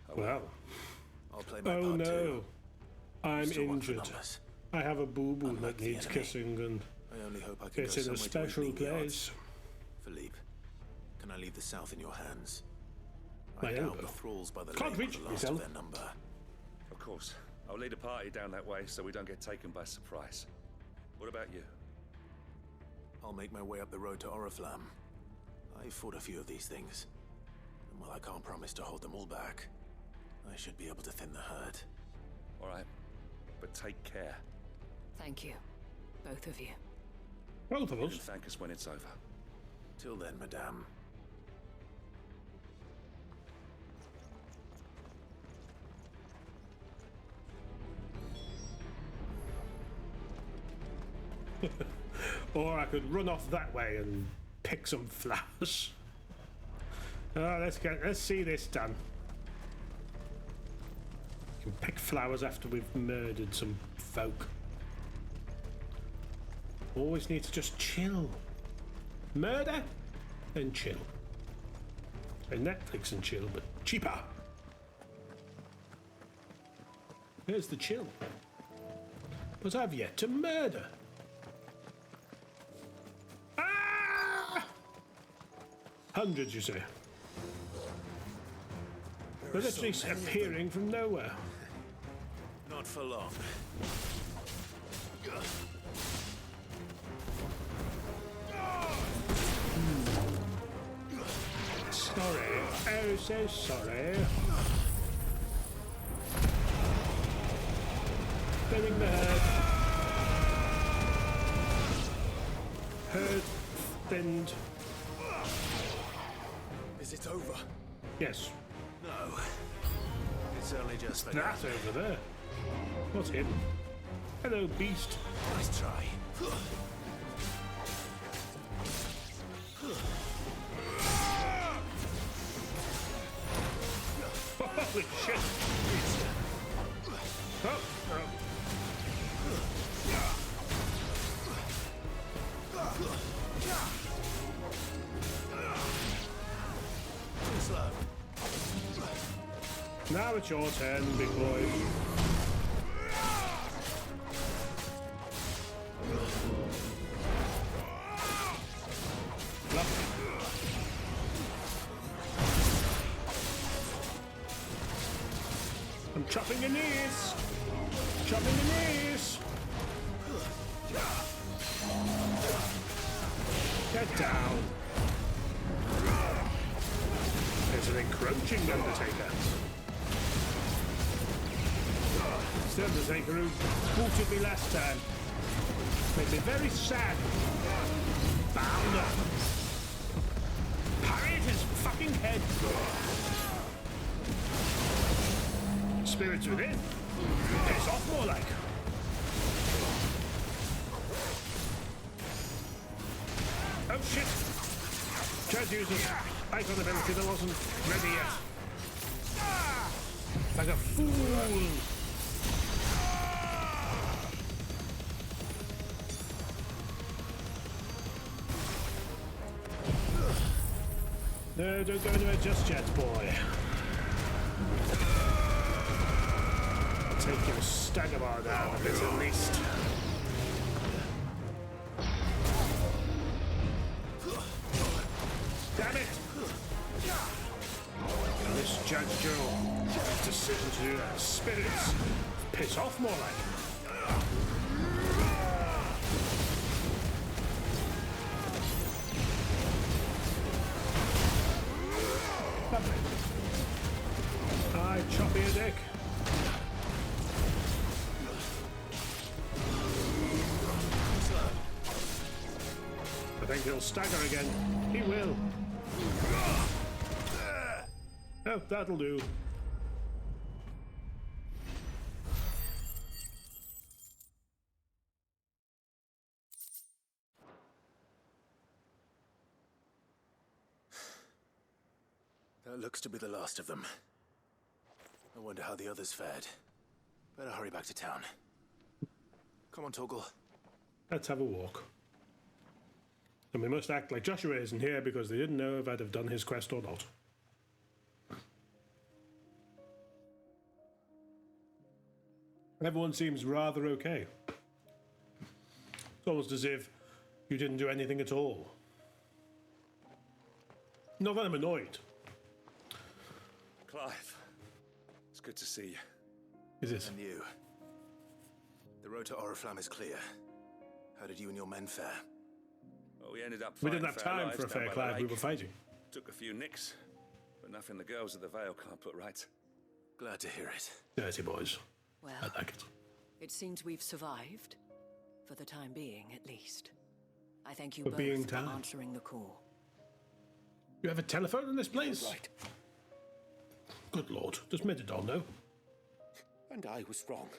I will. Well. I'll play my Oh part no. too. I'm Still want the injured. numbers. I have a boo-boo Unlike that the needs enemy. kissing and I only hope I can it's go in a somewhere to special evening yards. place. Philippe, can I leave the south in your hands? My I doubt elbow. the thralls by the Can't lake reach are it the last yourself. of their number. Of course. I'll lead a party down that way so we don't get taken by surprise. What about you? I'll make my way up the road to Oriflamme. I've fought a few of these things. And while I can't promise to hold them all back, I should be able to thin the herd. All right. But take care. Thank you, both of you. Both of You us. can thank us when it's over. Till then, madame. Or I could run off that way and pick some flowers. Oh, let's see this done. You can pick flowers after we've murdered some folk. Always need to just chill. Murder and chill. And Netflix and chill, but cheaper. Here's the chill. But I've yet to murder. Ah! Hundreds, you say? They're literally appearing from nowhere. Not for long. Sorry. Oh, so sorry. Getting the herd. Herd thinned. Is it over? Yes. No. It's only just the That over there. What's him? Hello, beast. Nice try. Holy shit! Oh, oh. Slow. Now it's your turn, big boy. I'm chopping your knees. Chopping your knees. Get down. There's an encroaching Undertaker. It's the Undertaker who booted me last time. Made me very sad. Bound up. Parried his fucking head. Spirits within. Piss off more like. Oh shit! Tried to use this icon ability that wasn't ready yet. Like a fool! No, don't go anywhere just yet, boy. I'll take your stagger bar down a bit at least. Damn it! And this Judge Joe decision to do that. Spirits piss off more like. Lovely. I chop your dick. I think he'll stagger again. He will. Oh, that'll do. That looks to be the last of them. I wonder how the others fared. Better hurry back to town. Come on, Torgal. Let's have a walk. And we must act like Joshua isn't here because they didn't know if I'd have done his quest or not. Everyone seems rather okay. It's almost as if you didn't do anything at all. Not that I'm annoyed. Clive, it's good to see you. Is it? And you. The road to Oriflamme is clear. How did you and your men fare? Well, we ended up We fighting didn't have time for a fair Clive, we were fighting. Took a few nicks, but nothing the girls at the Vale can't put right. Glad to hear it. Dirty boys. Well, I like it. It seems we've survived. For the time being, at least. I thank you For both being for time. answering the call. You have a telephone in this place? Right. Good lord. Does Medidol know? And I was wrong.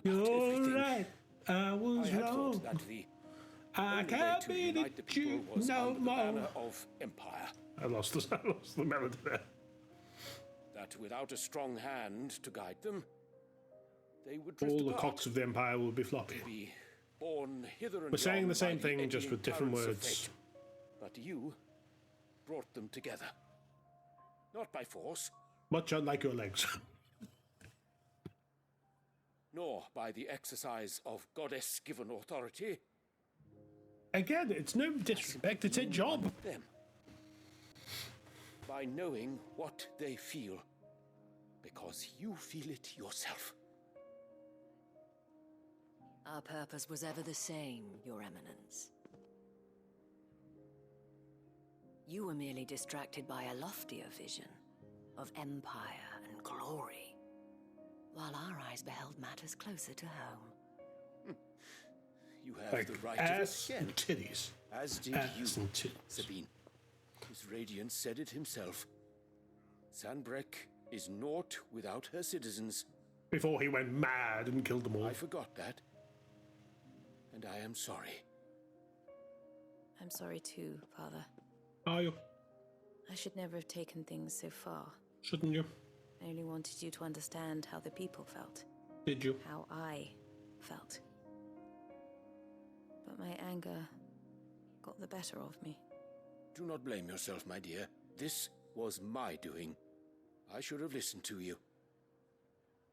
You're right. I was I had wrong. thought that the I can't be the Jew no more. Banner of empire. I lost the melody there. That without a strong hand to guide them, they would drift All the apart, cocks of the empire will be floppy. be borne hither and We're saying yon the same by thing, just with eddying different currents of words. fate. But you brought them together. Not by force, Much unlike your legs. nor by the exercise of goddess-given authority. Again, it's no disrespect, it's a job. Them. By knowing what they feel, because you feel it yourself. Our purpose was ever the same, Your Eminence. You were merely distracted by a loftier vision of empire and glory, while our eyes beheld matters closer to home. You have Like the right ass of and assent, titties. as did Ass you, and titties. Sabine. His Radiance said it himself. Sanbreque is naught without her citizens. Before he went mad and killed them all. I forgot that. And I am sorry. I'm sorry too, Father. Are you? I should never have taken things so far. Shouldn't you? I only wanted you to understand how the people felt. Did you? How I felt. But my anger got the better of me. Do not blame yourself, my dear. This was my doing. I should have listened to you.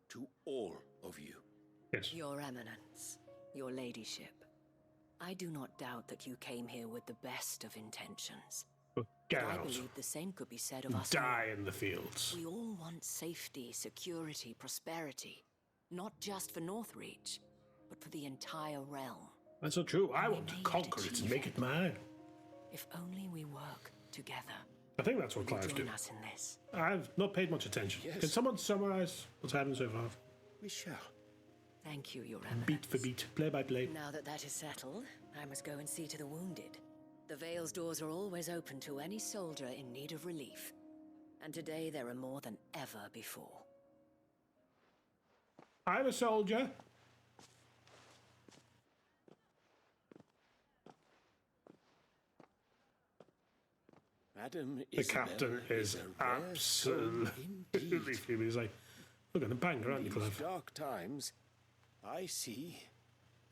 To all of you. Yes. Your Eminence, your Ladyship, I do not doubt that you came here with the best of intentions. Get But I out. believe the same could be said of us Die all. in the fields. We all want safety, security, prosperity. Not just for Northreach, but for the entire realm. That's not true. I want to conquer it and make it mine. If only we work together. I think that's what Will you Clive's join doing. us in this? I've not paid much attention. Yes. Can someone summarize what's happened so far? We shall. Thank you, Your Eminence. Beat for beat, play by play. Now that that is settled, I must go and see to the wounded. The Vale's doors are always open to any soldier in need of relief. And today there are more than ever before. I'm a soldier. Madam The Isabel captain is a rare soul absolutely fuming. He's like, look at the banker, aren't you, In these Clive? dark times, I see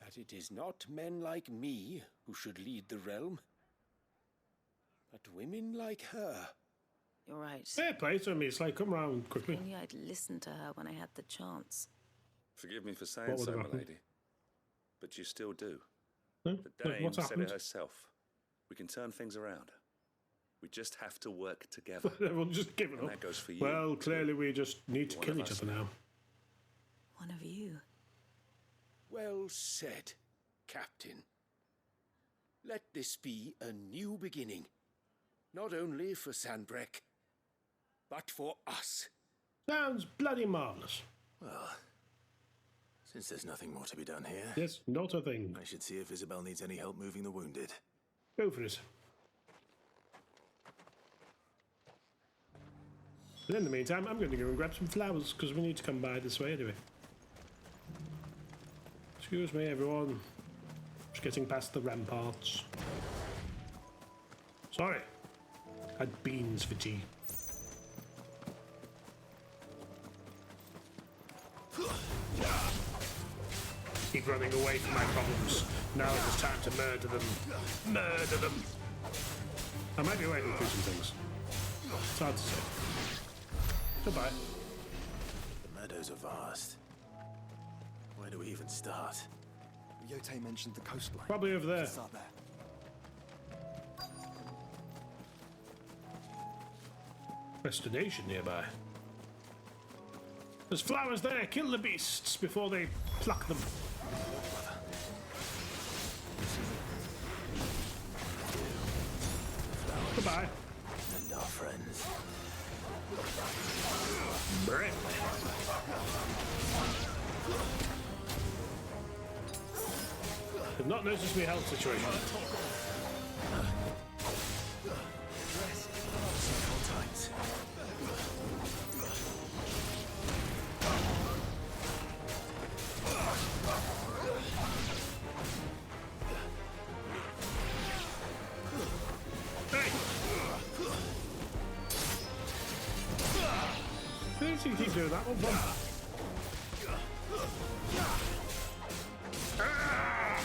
that it is not men like me who should lead the realm, but women like her. You're right. Fair play to me. It's like, come round quickly. Only I'd listened to her when I had the chance. Forgive me for saying What would so, have my happened? lady. But you still do. Huh? The Wait, dame what's said happened? it herself. We can turn things around. We just have to work together. Everyone just give it And up. that goes for you. Well, clearly we just need to One kill of each us. other now. One of you. Well said, Captain. Let this be a new beginning, not only for Sanbreque, but for us. Sounds bloody marvellous. Well, since there's nothing more to be done here, Yes, not a thing. I should see if Isabel needs any help moving the wounded. Go for it. But in the meantime, I'm going to go and grab some flowers, because we need to come by this way anyway. Excuse me, everyone. Just getting past the ramparts. Sorry. Had beans for tea. Keep running away from my problems. Now it is time to murder them. Murder them! I might be waiting through some things. It's hard to say. Goodbye. The meadows are vast. Where do we even start? Yote mentioned the coastline. Probably over there. Let's start there. Destination nearby. There's flowers there. Kill the beasts before they pluck them. Goodbye. And our friends. Bread. Did not notice my health situation. Several times. I need to keep doing that one. Ah!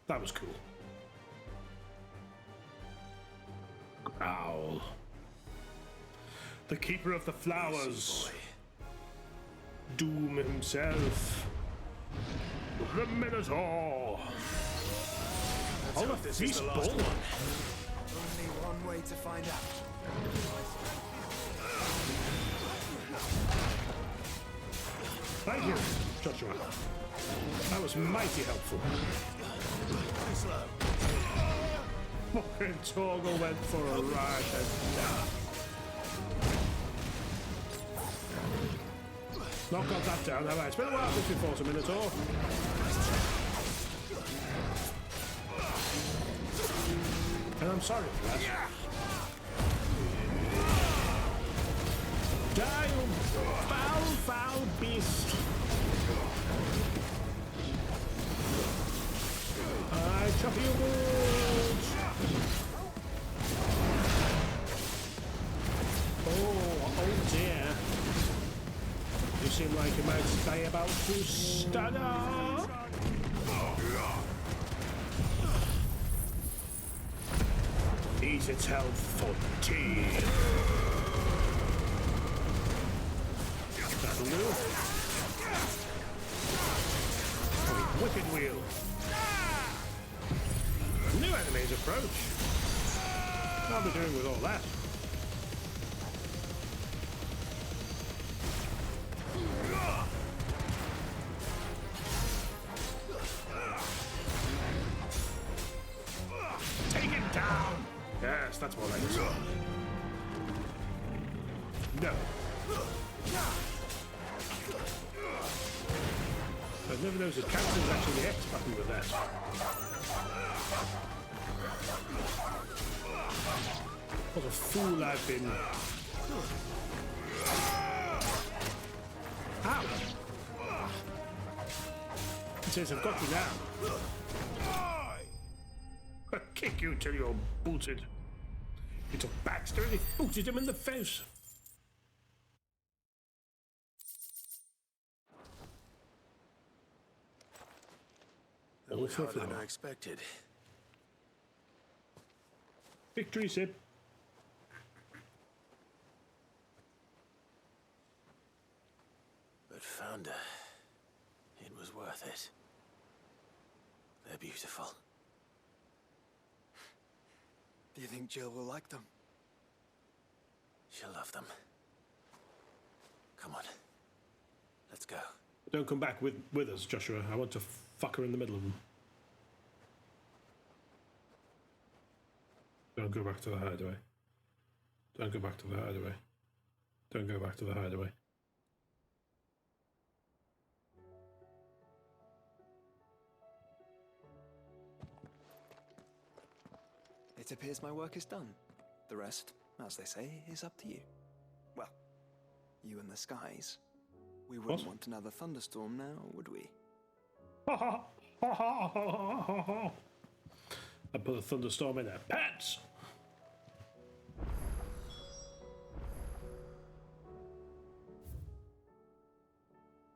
That was cool. Owl. The keeper of the flowers. Doom himself. The Minotaur. Let's hope this is the last one. Only one way to find out. Thank you, Joshua. That was mighty helpful. Fucking Torgal went for a ride and not got that down, have I? It's been a while since we fought a Minotaur. And I'm sorry for that. Die, you foul, foul beast! I chop you boots! Oh dear. You seem like you might stay about to stagger. Eat its health for tea. That'll do. Wicked wheel. New enemies approach. What are we doing with all that? Take him down! Yes, that's more like it. No. I never noticed that captain's actually the X button with that. What a fool I've been. Ow! It says I've got you now. I'll kick you till you're booted. He took Baxter and he booted him in the face. That was harder than I expected. Victory sip. But Founder, it was worth it. They're beautiful. Do you think Jill will like them? She'll love them. Come on. Let's go. Don't come back with us, Joshua. I want to fuck her in the middle of them. Don't go back to the hideaway. Don't go back to the hideaway. Don't go back to the hideaway. It appears my work is done. The rest, as they say, is up to you. Well, you and the skies. We wouldn't want another thunderstorm now, would we? I put a thunderstorm in their pants.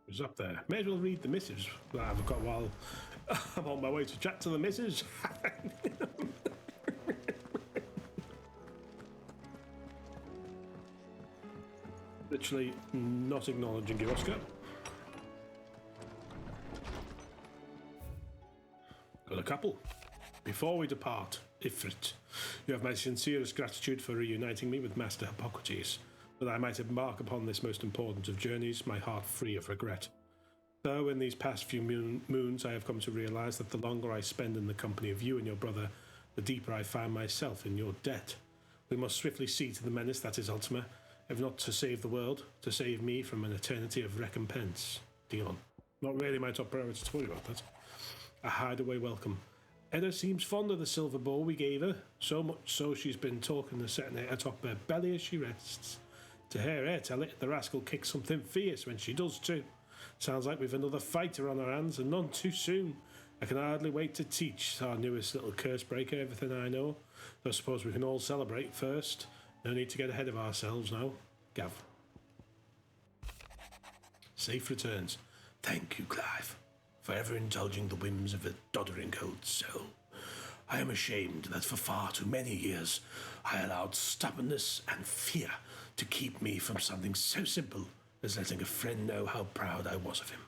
Who's up there? May as well read the missives that I've got while I'm on my way to chat to the missus. Literally not acknowledging you, Oscar. Got a couple. Before we depart, Ifrit, you have my sincerest gratitude for reuniting me with Master Hippocrates, that I might embark upon this most important of journeys, my heart free of regret. Though in these past few moons I have come to realize that the longer I spend in the company of you and your brother, the deeper I find myself in your debt. We must swiftly see to the menace that is Ultima, if not to save the world, to save me from an eternity of recompense. Dion. Not really my top priority to worry about that. A hideaway welcome. Edda seems fond of the silver bowl we gave her, so much so she's been talking of setting it atop her belly as she rests. To hear her tell it, the rascal kicks something fierce when she does too. Sounds like we've another fighter on our hands, and none too soon. I can hardly wait to teach our newest little curse breaker everything I know. Though I suppose we can all celebrate first. No need to get ahead of ourselves now. Gav. Safe returns. Thank you, Clive, for ever indulging the whims of a doddering old soul. I am ashamed that for far too many years I allowed stubbornness and fear to keep me from something so simple as letting a friend know how proud I was of him.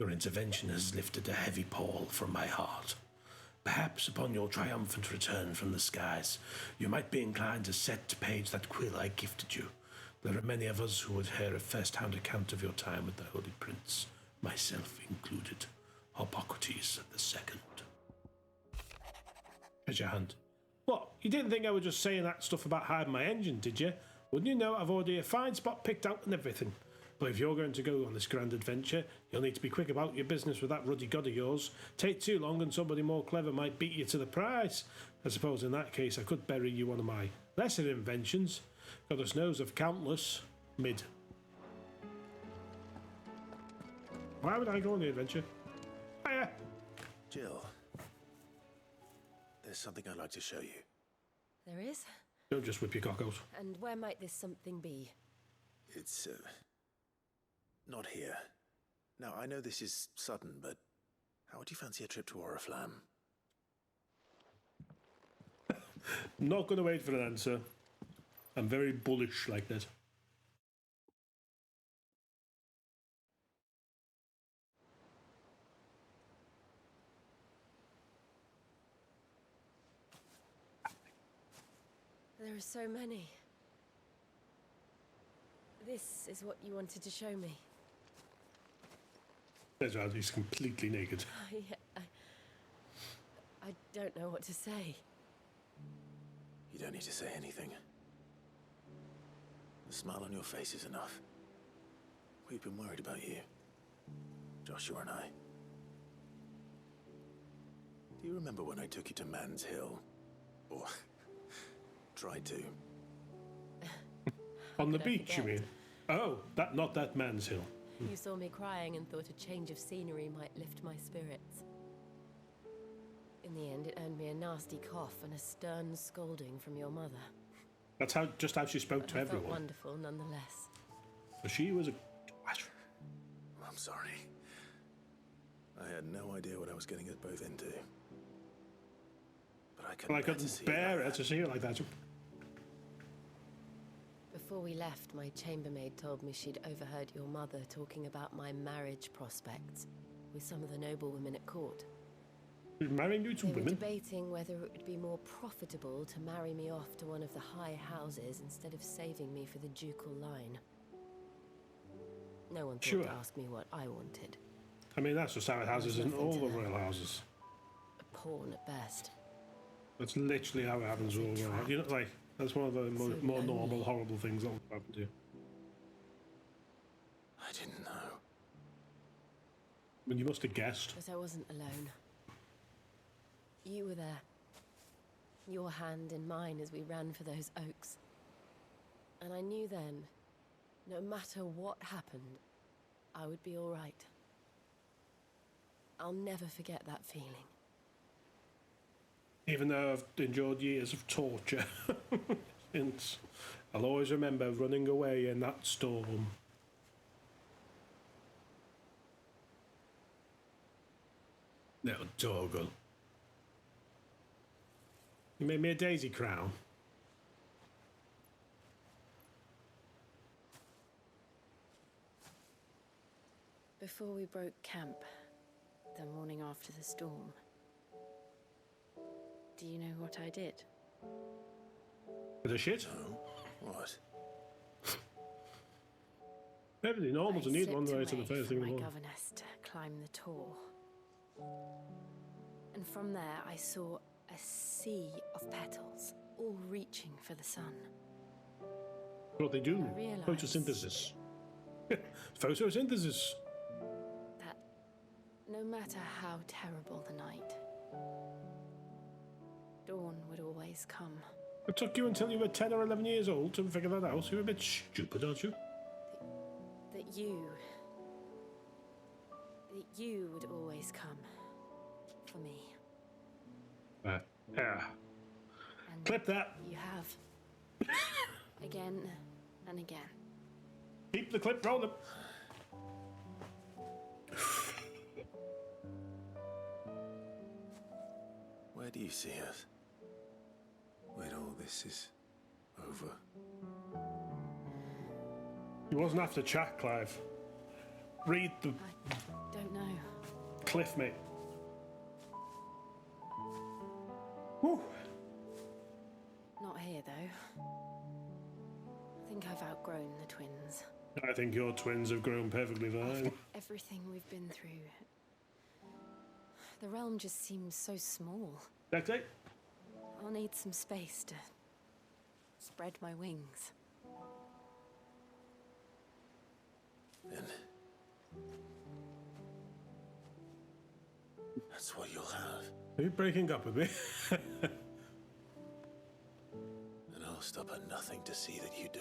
Your intervention has lifted a heavy pall from my heart. Perhaps upon your triumphant return from the skies, you might be inclined to set to page that quill I gifted you. There are many of us who would hear a first-hand account of your time with the Holy Prince, myself included. Hippocrates II. Treasure hunt. What? You didn't think I was just saying that stuff about hiding my engine, did you? Wouldn't you know I've already a fine spot picked out and everything? But if you're going to go on this grand adventure, you'll need to be quick about your business with that ruddy god of yours. Take too long and somebody more clever might beat you to the prize. I suppose in that case I could bury you one of my lesser inventions. Goddess knows of countless. Mid. Why would I go on the adventure? Hiya! Jill, there's something I'd like to show you. There is? Don't just whip your cock out. And where might this something be? It's, not here. Now, I know this is sudden, but how would you fancy a trip to Oriflamme? Not going to wait for an answer. I'm very bullish like that. There are so many. This is what you wanted to show me. Ezra, he's completely naked. Yeah, I don't know what to say. You don't need to say anything. The smile on your face is enough. We've been worried about you, Joshua and I. Do you remember when I took you to Man's Hill? Or tried to? On the beach, you mean? Oh, not that Man's Hill. You saw me crying and thought a change of scenery might lift my spirits. In the end, it earned me a nasty cough and a stern scolding from your mother. That's just how she spoke to I everyone. felt wonderful, nonetheless. But she was a... I'm sorry. I had no idea what I was getting us both into. But I couldn't bear it to see her like that. Before we left, my chambermaid told me she'd overheard your mother talking about my marriage prospects with some of the noblewomen at court. Marrying you to They were women? debating whether it would be more profitable to marry me off to one of the high houses instead of saving me for the ducal line. No one thought to ask me what I wanted. I mean, that's just how it houses in all the royal houses. A pawn at best. That's literally how it happens all the royal houses. You know, like, that's one of the more normal, horrible things that will happen to you. I didn't know. I mean, you must have guessed. But I wasn't alone. You were there. Your hand in mine as we ran for those oaks. And I knew then, no matter what happened, I would be all right. I'll never forget that feeling. Even though I've endured years of torture, I'll always remember running away in that storm. Little doggle. You made me a daisy crown. Before we broke camp, the morning after the storm, do you know what I did? With a shit? No. What? Everything normal to need one slipped way to the away first thing in from the my morning. governess to climb the tor. And from there I saw a sea of petals, all reaching for the sun. What they do? I realised- Photosynthesis. Photosynthesis. That no matter how terrible the night, dawn would always come. It took you until you were 10 or 11 years old to figure that out. You're a bit stupid, aren't you? That you would always come for me. Yeah. And Clip that. You have. Again and again. Keep the clip rolling. Where do you see us? When all this is over? He wasn't after chat, Clive. Read the Don't know. cliff, mate. Whew. Not here, though. I think I've outgrown the twins. I think your twins have grown perfectly fine. After everything we've been through, the realm just seems so small. Exactly. I'll need some space to spread my wings. Then that's what you'll have. Are you breaking up with me? And I'll stop at nothing to see that you do.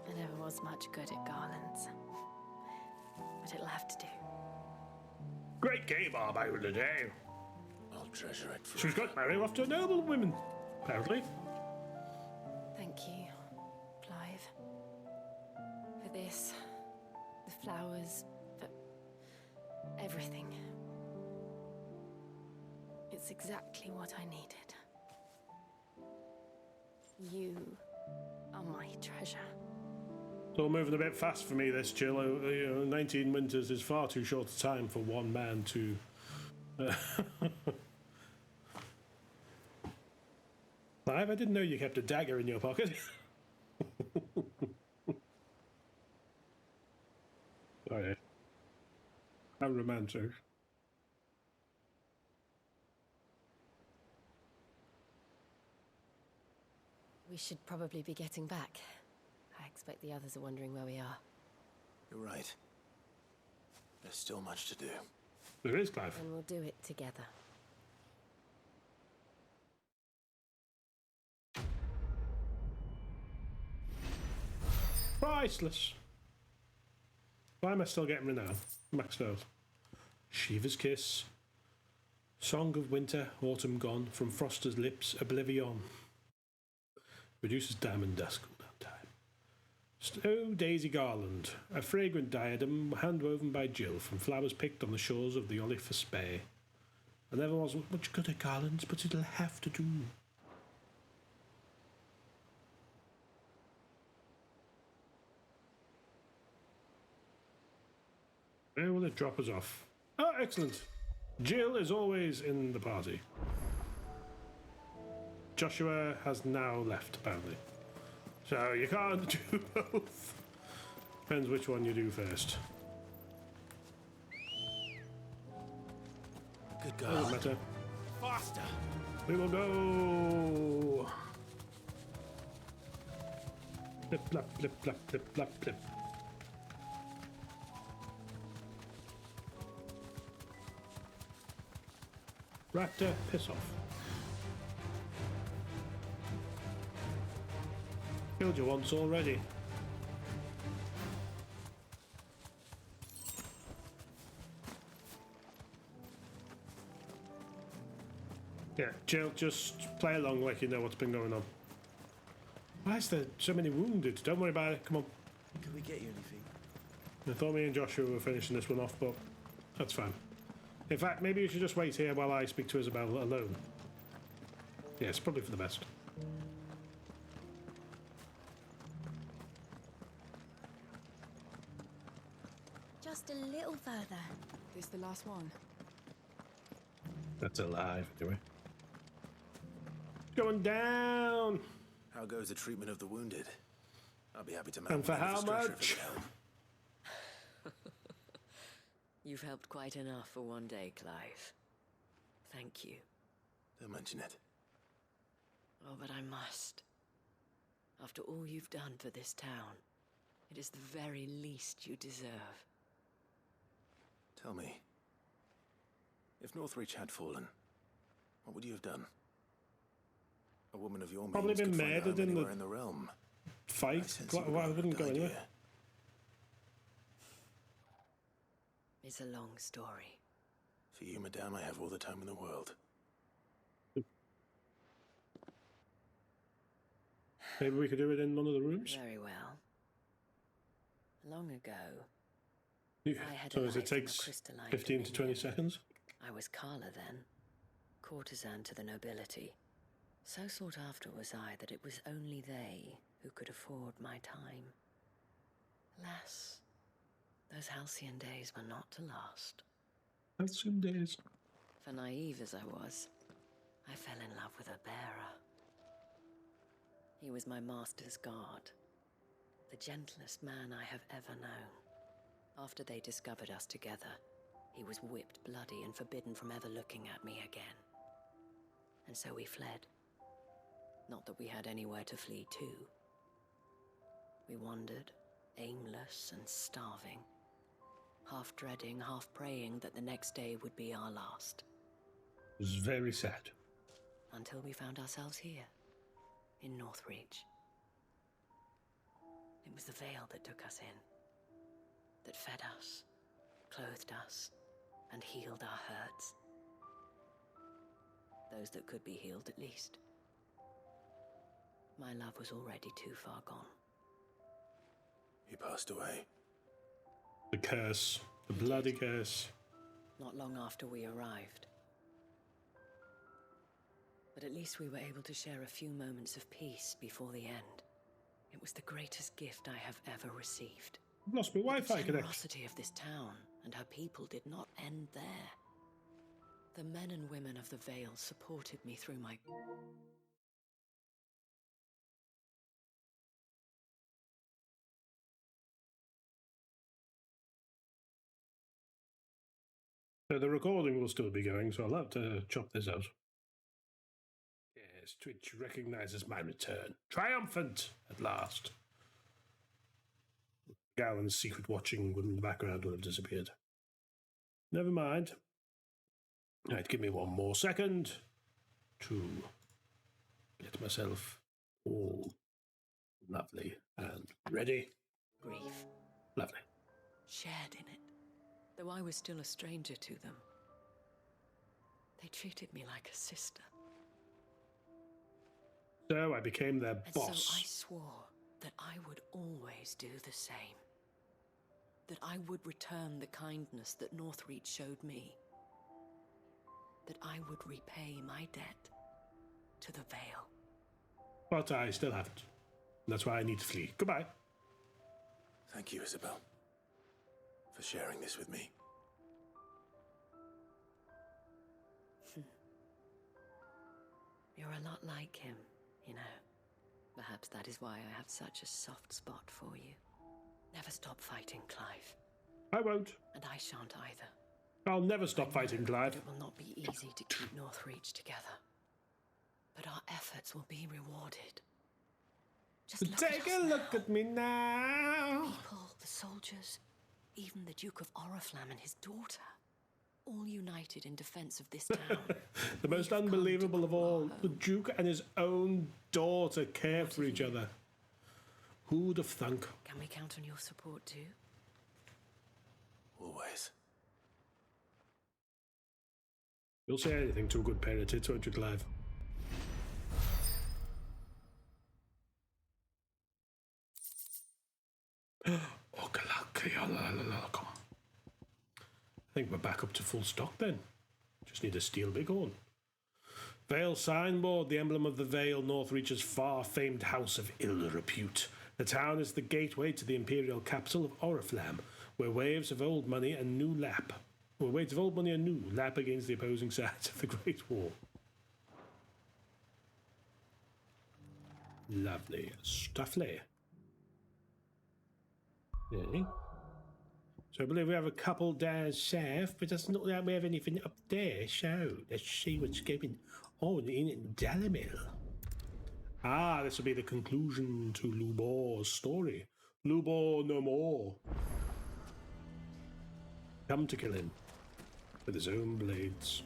I never was much good at garlands, but it'll have to do. Great game, back in the day. I'll treasure it forever. She's got married off to noble women, apparently. Thank you, Clive. For this, the flowers, for everything. It's exactly what I needed. You are my treasure. It's all moving a bit fast for me, this, Jill. 19 winters is far too short a time for one man to... Clive, I didn't know you kept a dagger in your pocket. Sorry. How romantic. We should probably be getting back. I expect the others are wondering where we are. You're right. There's still much to do. There is, Clive. And we'll do it together. Priceless. Why am I still getting renown? Maxed out. Shiva's Kiss. Song of Winter, Autumn Gone. From Froster's Lips, Oblivion. Reduces diamond dust cooldown time. Oh, Daisy Garland. A fragrant diadem hand-woven by Jill from flowers picked on the shores of the Oliphus Bay. I never was much good at garlands, but it'll have to do. Where will it drop us off? Oh, excellent. Jill is always in the party. Joshua has now left, apparently. So you can't do both. Depends which one you do first. Good girl. Doesn't matter. Faster. We will go. Flip, flap, flip, flap, flip, flap, flip. Raptor, piss off. Killed you once already. Yeah, Jill, just play along like you know what's been going on. Why is there so many wounded? Don't worry about it, come on. Can we get you anything? I thought me and Joshua were finishing this one off, but that's fine. In fact, maybe you should just wait here while I speak to Isabel alone. Yeah, it's probably for the best. Just a little further. This the last one? That's alive, anyway. Going down! How goes the treatment of the wounded? I'll be happy to And for how much? You've helped quite enough for one day, Clive. Thank you. Don't mention it. Oh, but I must. After all you've done for this town, it is the very least you deserve. Tell me, if Northreach had fallen, what would you have done? A woman of your means Probably been could find a home murdered in anywhere in the realm. Fight? Well, I wouldn't go anywhere. It's a long story. For you, madame, I have all the time in the world. Maybe we could do it in one of the rooms? Very well. Long ago, Yeah. I had So a as light it from a takes crystalline 15 to 20 dominion. seconds? I was Carla then, courtesan to the nobility. So sought after was I that it was only they who could afford my time. Alas, those halcyon days were not to last. Halcyon days. For naive as I was, I fell in love with a bearer. He was my master's guard, the gentlest man I have ever known. After they discovered us together, he was whipped bloody and forbidden from ever looking at me again. And so we fled. Not that we had anywhere to flee to. We wandered, aimless and starving, half dreading, half praying that the next day would be our last. It was very sad. Until we found ourselves here, in Northreach. It was the veil that took us in, that fed us, clothed us, and healed our hurts. Those that could be healed, at least. My love was already too far gone. He passed away. The curse. The bloody curse. Not long after we arrived. But at least we were able to share a few moments of peace before the end. It was the greatest gift I have ever received. I've lost my Wi-Fi The connection. generosity of this town and her people did not end there. The men and women of the Vale supported me through my... So the recording will still be going, so I'll have to chop this out. Yes, Twitch recognizes my return. Triumphant, at last. Gowan's secret watching in the background will have disappeared. Never mind. Right, give me one more second to get myself all lovely and ready. Grief. Lovely. Shared in it, though I was still a stranger to them. They treated me like a sister. So I became their boss. And so I swore that I would always do the same. That I would return the kindness that Northreach showed me. That I would repay my debt to the Vale. But I still haven't. That's why I need to flee. Goodbye. Thank you, Isabel, for sharing this with me. You're a lot like him, you know. Perhaps that is why I have such a soft spot for you. Never stop fighting, Clive. I won't. And I shan't either. I'll never stop fighting, Clive. It will not be easy to keep Northreach together. But our efforts will be rewarded. Just take a look at me now. People, the soldiers, even the Duke of Oriflamme and his daughter, all united in defense of this town. The most unbelievable of all, the Duke and his own daughter care for each other. Who'd have thunk? Can we count on your support too? Always. You'll say anything to a good pair of tits, won't you, Clive? I think we're back up to full stock then. Just need a steel bighorn. Vale signboard, the emblem of the Vale, Northreach's far-famed house of ill repute. The town is the gateway to the imperial capital of Oriflamme, where waves of old money and new lap against the opposing sides of the Great War. Lovely. Stuffly. Okay. So I believe we have a couple down south, but it doesn't look like we have anything up there. So let's see what's going on in Dalamil. Ah, this will be the conclusion to Lubor's story. Lubor no more. Come to kill him with his own blades.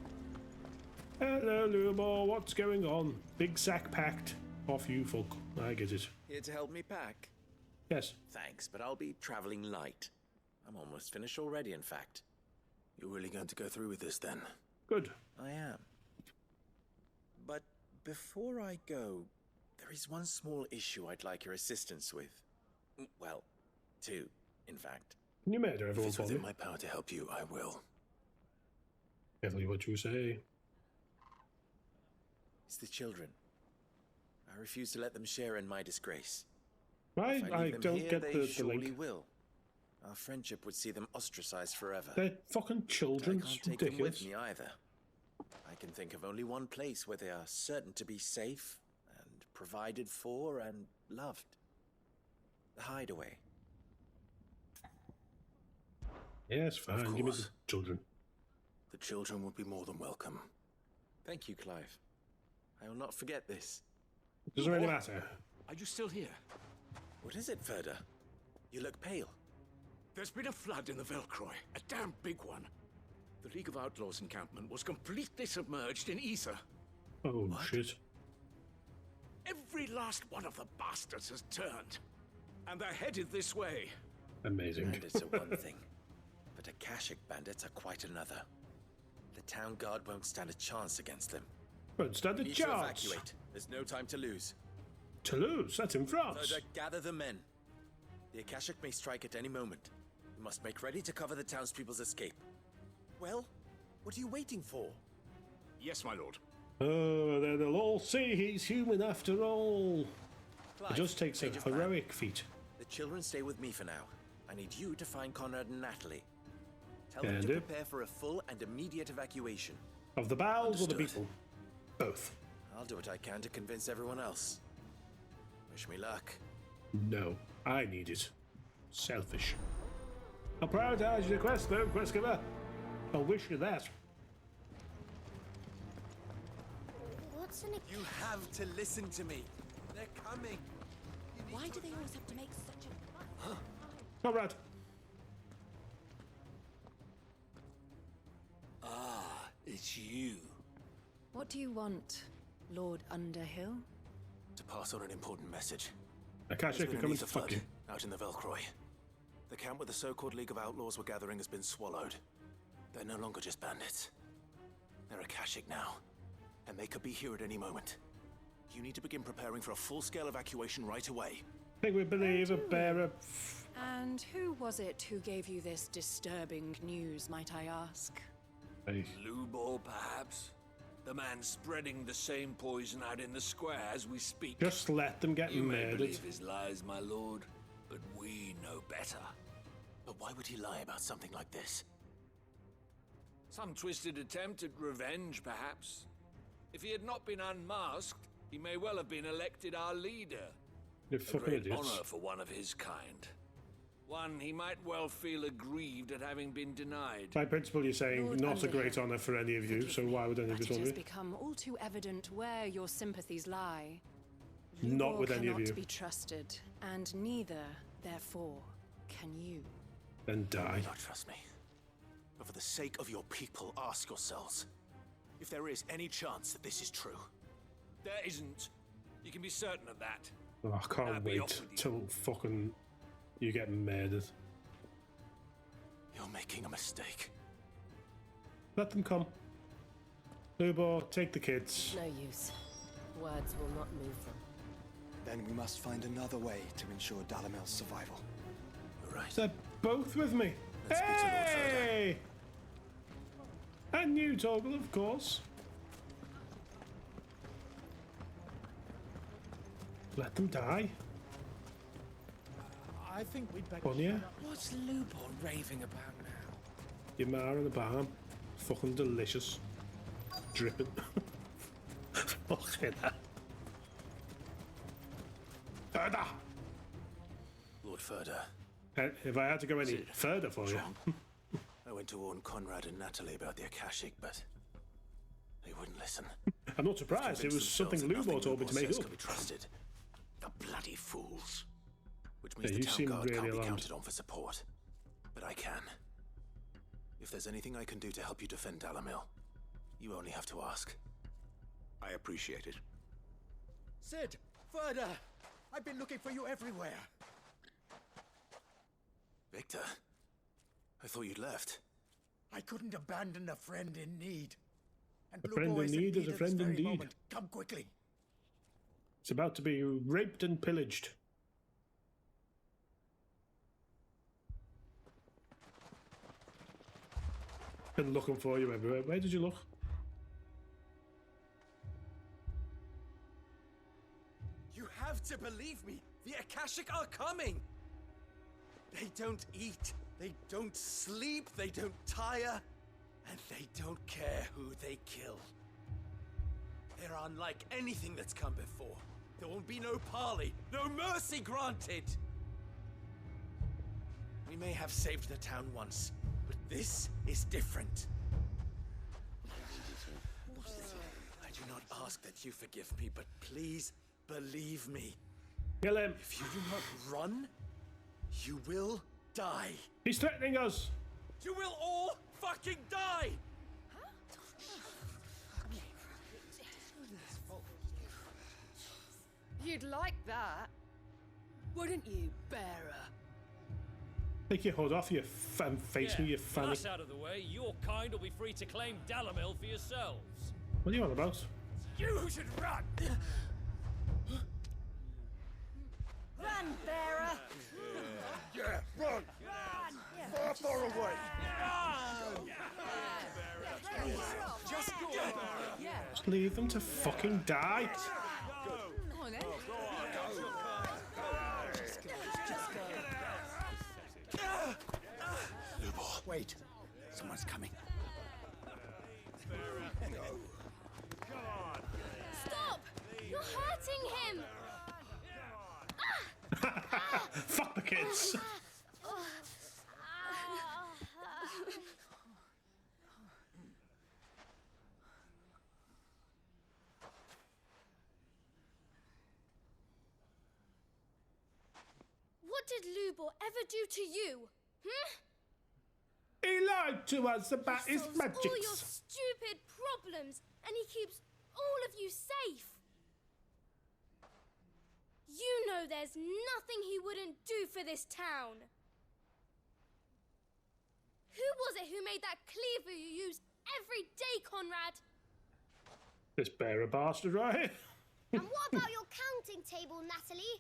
Hello, Lubor. What's going on? Big sack packed. Off you, folk. I get it. Here to help me pack? Yes. Thanks, but I'll be traveling light. I'm almost finished already, in fact. You're really going to go through with this, then? Good. I am. But before I go, There is one small issue I'd like your assistance with. Well, two, in fact. Can you murder everyone If it's for me? within my power to help you, I will. Carefully what you say. It's the children. I refuse to let them share in my disgrace. Right, If I leave them don't here, get they the surely link. will. Our friendship would see them ostracized forever. They're fucking children. I It's can't take them ridiculous. with me either. I can think of only one place where they are certain to be safe and provided for and loved. The hideaway. Yes, fine. Give me the children. The children would be more than welcome. Thank you, Clive. I will not forget this. Doesn't really matter. Are you still here? What is it, Ferda? You look pale. There's been a flood in the Velcroy, a damn big one. The League of Outlaws encampment was completely submerged in ether. Oh, shit. Every last one of the bastards has turned, and they're headed this way. Amazing. Bandits are one thing, but Akashic bandits are quite another. The town guard won't stand a chance against them. Won't stand a Need chance. to evacuate. There's no time to lose. To lose? That's in France. Ferda, gather the men. The Akashic may strike at any moment. We must make ready to cover the townspeople's escape. Well, what are you waiting for? Yes, my lord. Oh, then they'll all see he's human after all. Clive, It just takes a change of plan. heroic feat. The children stay with me for now. I need you to find Conrad and Natalie. Tell Can them to do. prepare for a full and immediate evacuation. Of the bowels or the Understood. people? Both. I'll do what I can to convince everyone else. Wish me luck. No, I need it. Selfish. I'll prioritize your quest, though, quest giver. I'll wish you that. What's an You have to listen to me. They're coming. Why do they always have to make such a... Conrad. Ah, it's you. What do you want, Lord Underhill? To pass on an important message. Akashic There's are been coming an to ether fuck flood you. out in the Velcroy. The camp where the so-called League of Outlaws were gathering has been swallowed. They're no longer just bandits. They're Akashic now, and they could be here at any moment. You need to begin preparing for a full-scale evacuation right away. I think we believe a bearer. And who was it who gave you this disturbing news, might I ask? Hey. Lubor, perhaps? The man spreading the same poison out in the square as we speak. Just let them get You may murdered. believe his lies, my lord, but we know better. But why would he lie about something like this? Some twisted attempt at revenge, perhaps. If he had not been unmasked, he may well have been elected our leader. You're A fucking great idiots. honor for one of his kind. One he might well feel aggrieved at having been denied. By principle, you're saying Lord not a Underhill, great honour for any of you, so why would any of But us it want has to be? become all too evident where your sympathies lie. Not Lubor with any of cannot you. be trusted, and neither, therefore, can you. Then die. Don't trust me. But for the sake of your people, ask yourselves if there is any chance that this is true. There isn't. You can be certain of that. Oh, I can't Now be off wait with you. till fucking you get murdered. You're making a mistake. Let them come. Lubor, take the kids. No use. Words will not move them. Then we must find another way to ensure Dalamil's survival. Right. They're both with me. Let's speak to Lord Ferda. Hey! And you, Torgal, of course. Let them die. I think we'd better... Bonnier, What's Lubor raving about now? Ymar and the balm. Fucking delicious. Dripping. Fucking hell. Further! Lord Ferda. If I had to go any further for you. I went to warn Conrad and Natalie about the Akashic, but they wouldn't listen. I'm not surprised. It was something Lubor told me to make up. Can be trusted. The bloody fools. Which Yeah, means you the town seem guard really can't be alarmed. counted on for support. But I can. If there's anything I can do to help you defend Dalamil, you only have to ask. I appreciate it. Sid! Ferda! I've been looking for you everywhere. Victor, I thought you'd left. I couldn't abandon a friend in need. And A Blue friend Boy in is need is a at this friend very indeed. moment. Come quickly. It's about to be raped and pillaged. Been looking for you everywhere. Where did you look? You have to believe me. The Akashic are coming. They don't eat. They don't sleep. They don't tire. And they don't care who they kill. They're unlike anything that's come before. There won't be no parley, no mercy granted. We may have saved the town once, but this is different. I do not ask that you forgive me, but please believe me. Kill him. If you do not run, you will die. He's threatening us. You will all fucking die! You'd like that, wouldn't you, bearer? Take your hood off, you face me, you fanny. That's out of the way. Your kind will be free to claim Dalamil for yourselves. What are you on about? You should run! Run, bearer! Yeah, run! Far, far away! Just go, Just leave them to fucking die. Come on, then. Wait, someone's coming. Stop! You're hurting him! Fuck the kids. What did Lubor ever do to you? He lied to us about his solves magics. all your stupid problems, and he keeps all of you safe. You know there's nothing he wouldn't do for this town. Who was it who made that cleaver you use every day, Conrad? This bearer bastard right here. And what about your counting table, Natalie?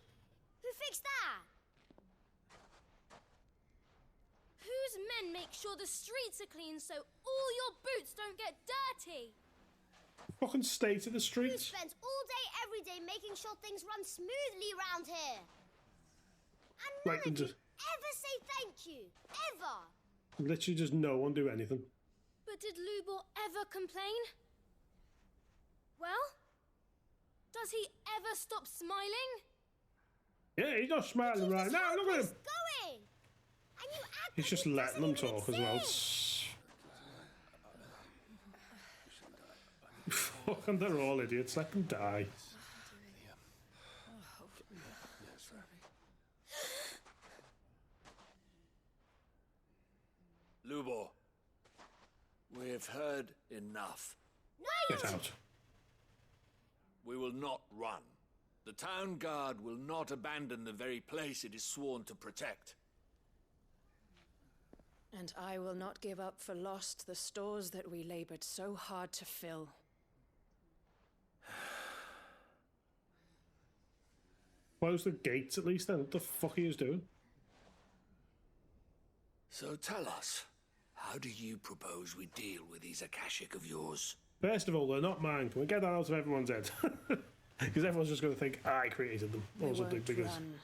Who fixed that? Whose men make sure the streets are clean so all your boots don't get dirty? Fucking state of the Who streets. spends all day, every day making sure things run smoothly around here? And none Like of you just ever say thank you. Ever. literally just no one do anything. But did Lubor ever complain? Well, does he ever stop smiling? Yeah, he's not smiling right now. Look at him. Going. And you act He's like just it letting them doesn't even talk as well. exist. Fucking, they're all idiots. Let them die. Lubor, we have heard enough. Get out. We will not run. The town guard will not abandon the very place it is sworn to protect. And I will not give up for lost the stores that we labored so hard to fill. Close the gates at least then. What the fuck are you doing? So tell us, how do you propose we deal with these Akashic of yours? First of all, they're not mine. Can we get that out of everyone's head? Because everyone's just going to think I created them. We Or something. won't Because run,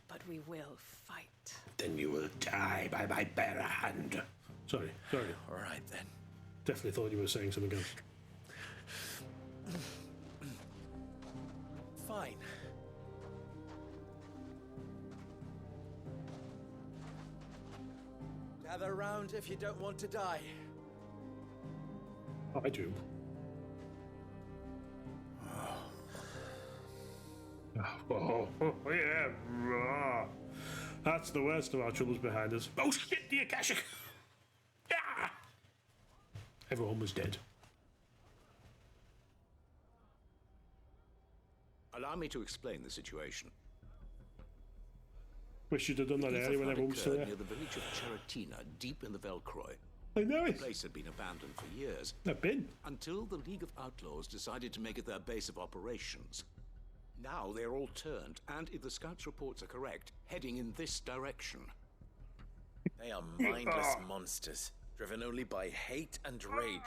but we will fight. Then you will die by my bare hand. sorry. All right, then. Definitely thought you were saying something else. Fine. Gather round if you don't want to die. I do. Oh, yeah. Rah. That's the worst of our troubles behind us. Oh shit, the Akashic! Yeah! Everyone was dead. Allow me to explain the situation. Wish you'd have done that The earlier when flood everyone was still occurred there. near the village of Cheratina, deep in the Velcroy. I know The it. place had been abandoned for years. I've been. Until the League of Outlaws decided to make it their base of operations. Now they're all turned, and if the scouts' reports are correct, heading in this direction. They are mindless monsters, driven only by hate and rage.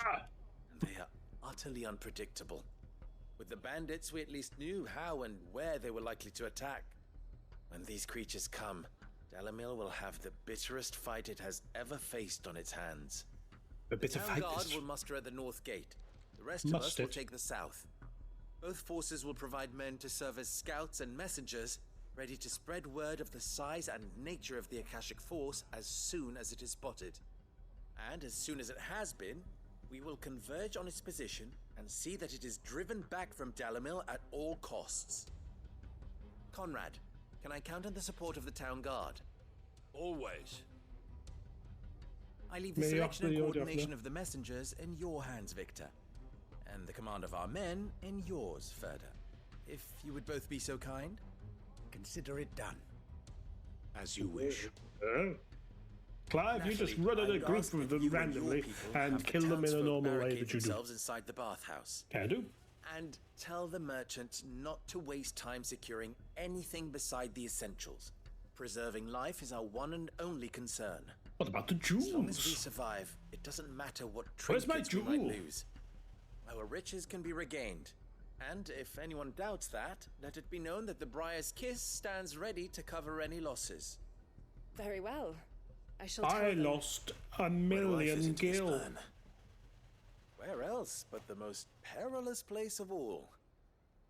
And they are utterly unpredictable. With the bandits, we at least knew how and where they were likely to attack. When these creatures come, Dalamil will have the bitterest fight it has ever faced on its hands. The bitter town fight guard is... will muster at the north gate. The rest of us will take the south. Both forces will provide men to serve as scouts and messengers, ready to spread word of the size and nature of the Akashic force as soon as it is spotted. And as soon as it has been, we will converge on its position and see that it is driven back from Dalamil at all costs. Conrad, can I count on the support of the town guard? Always. I leave the selection and coordination of the messengers in your hands, Victor. And the command of our men in yours, Ferda. If you would both be so kind. Consider it done. As you wish. Clive, you just run in a group of them randomly and kill them in a normal way that you do. Inside the bathhouse. Can I do? And tell the merchant not to waste time securing anything beside the essentials. Preserving life is our one and only concern. What about the jewels? As long as we survive, it doesn't matter what trinkets we might lose. Our riches can be regained. And if anyone doubts that, let it be known that the Briar's Kiss stands ready to cover any losses. Very well. I shall tell them. Lost 1,000,000 gil. Where else but the most perilous place of all?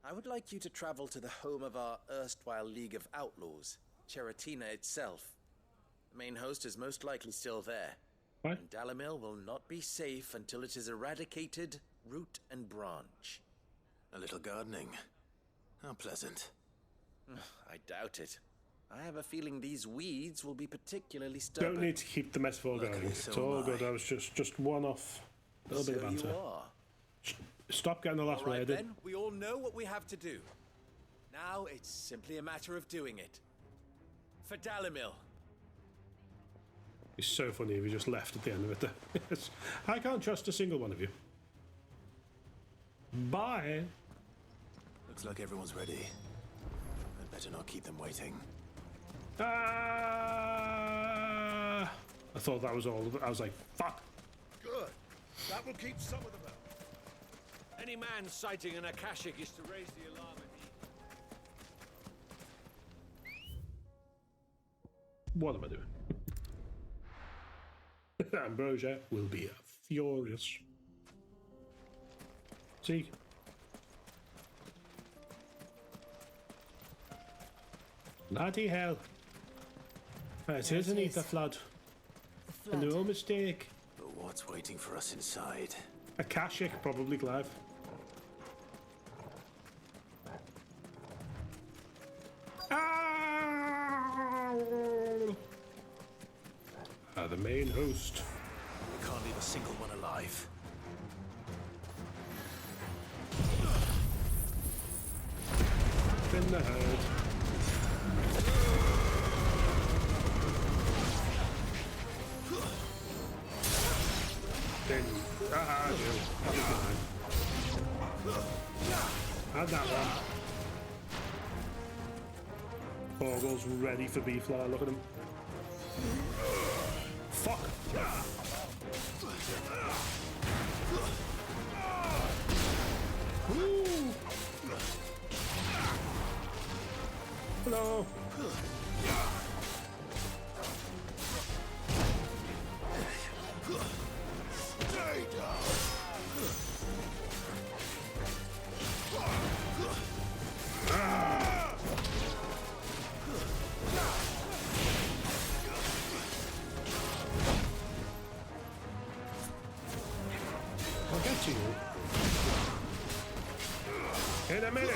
I would like you to travel to the home of our erstwhile League of Outlaws, Cheratina itself. The main host is most likely still there. What? And Dalamil will not be safe until it is eradicated, root and branch. A little gardening. How pleasant. I doubt it. I have a feeling these weeds will be particularly stubborn. Don't need to keep the metaphor going. It's all good. I was just one off. A little bit of banter. You are. Stop getting the last All right, word in. then, we all know what we have to do. Now it's simply a matter of doing it. For Dalamil. It's so funny if you just left at the end of it there. I can't trust a single one of you. Bye. Looks like everyone's ready. I'd better not keep them waiting. I thought that was all. I was like, fuck. Good. That will keep some of them out. Any man sighting an Akashic is to raise the alarm. What am I doing? Ambrosia will be furious. See? Bloody hell. It is an ether flood. No mistake. But what's waiting for us inside? Akashic, probably, Clive. The main host. We can't leave a single one alive. In the head. Then, I'll be fine. Had that one. Borgle's ready for B-Fly, look at him. Fuck! Woo! Hello! Stay down! I'll get to you. In a minute.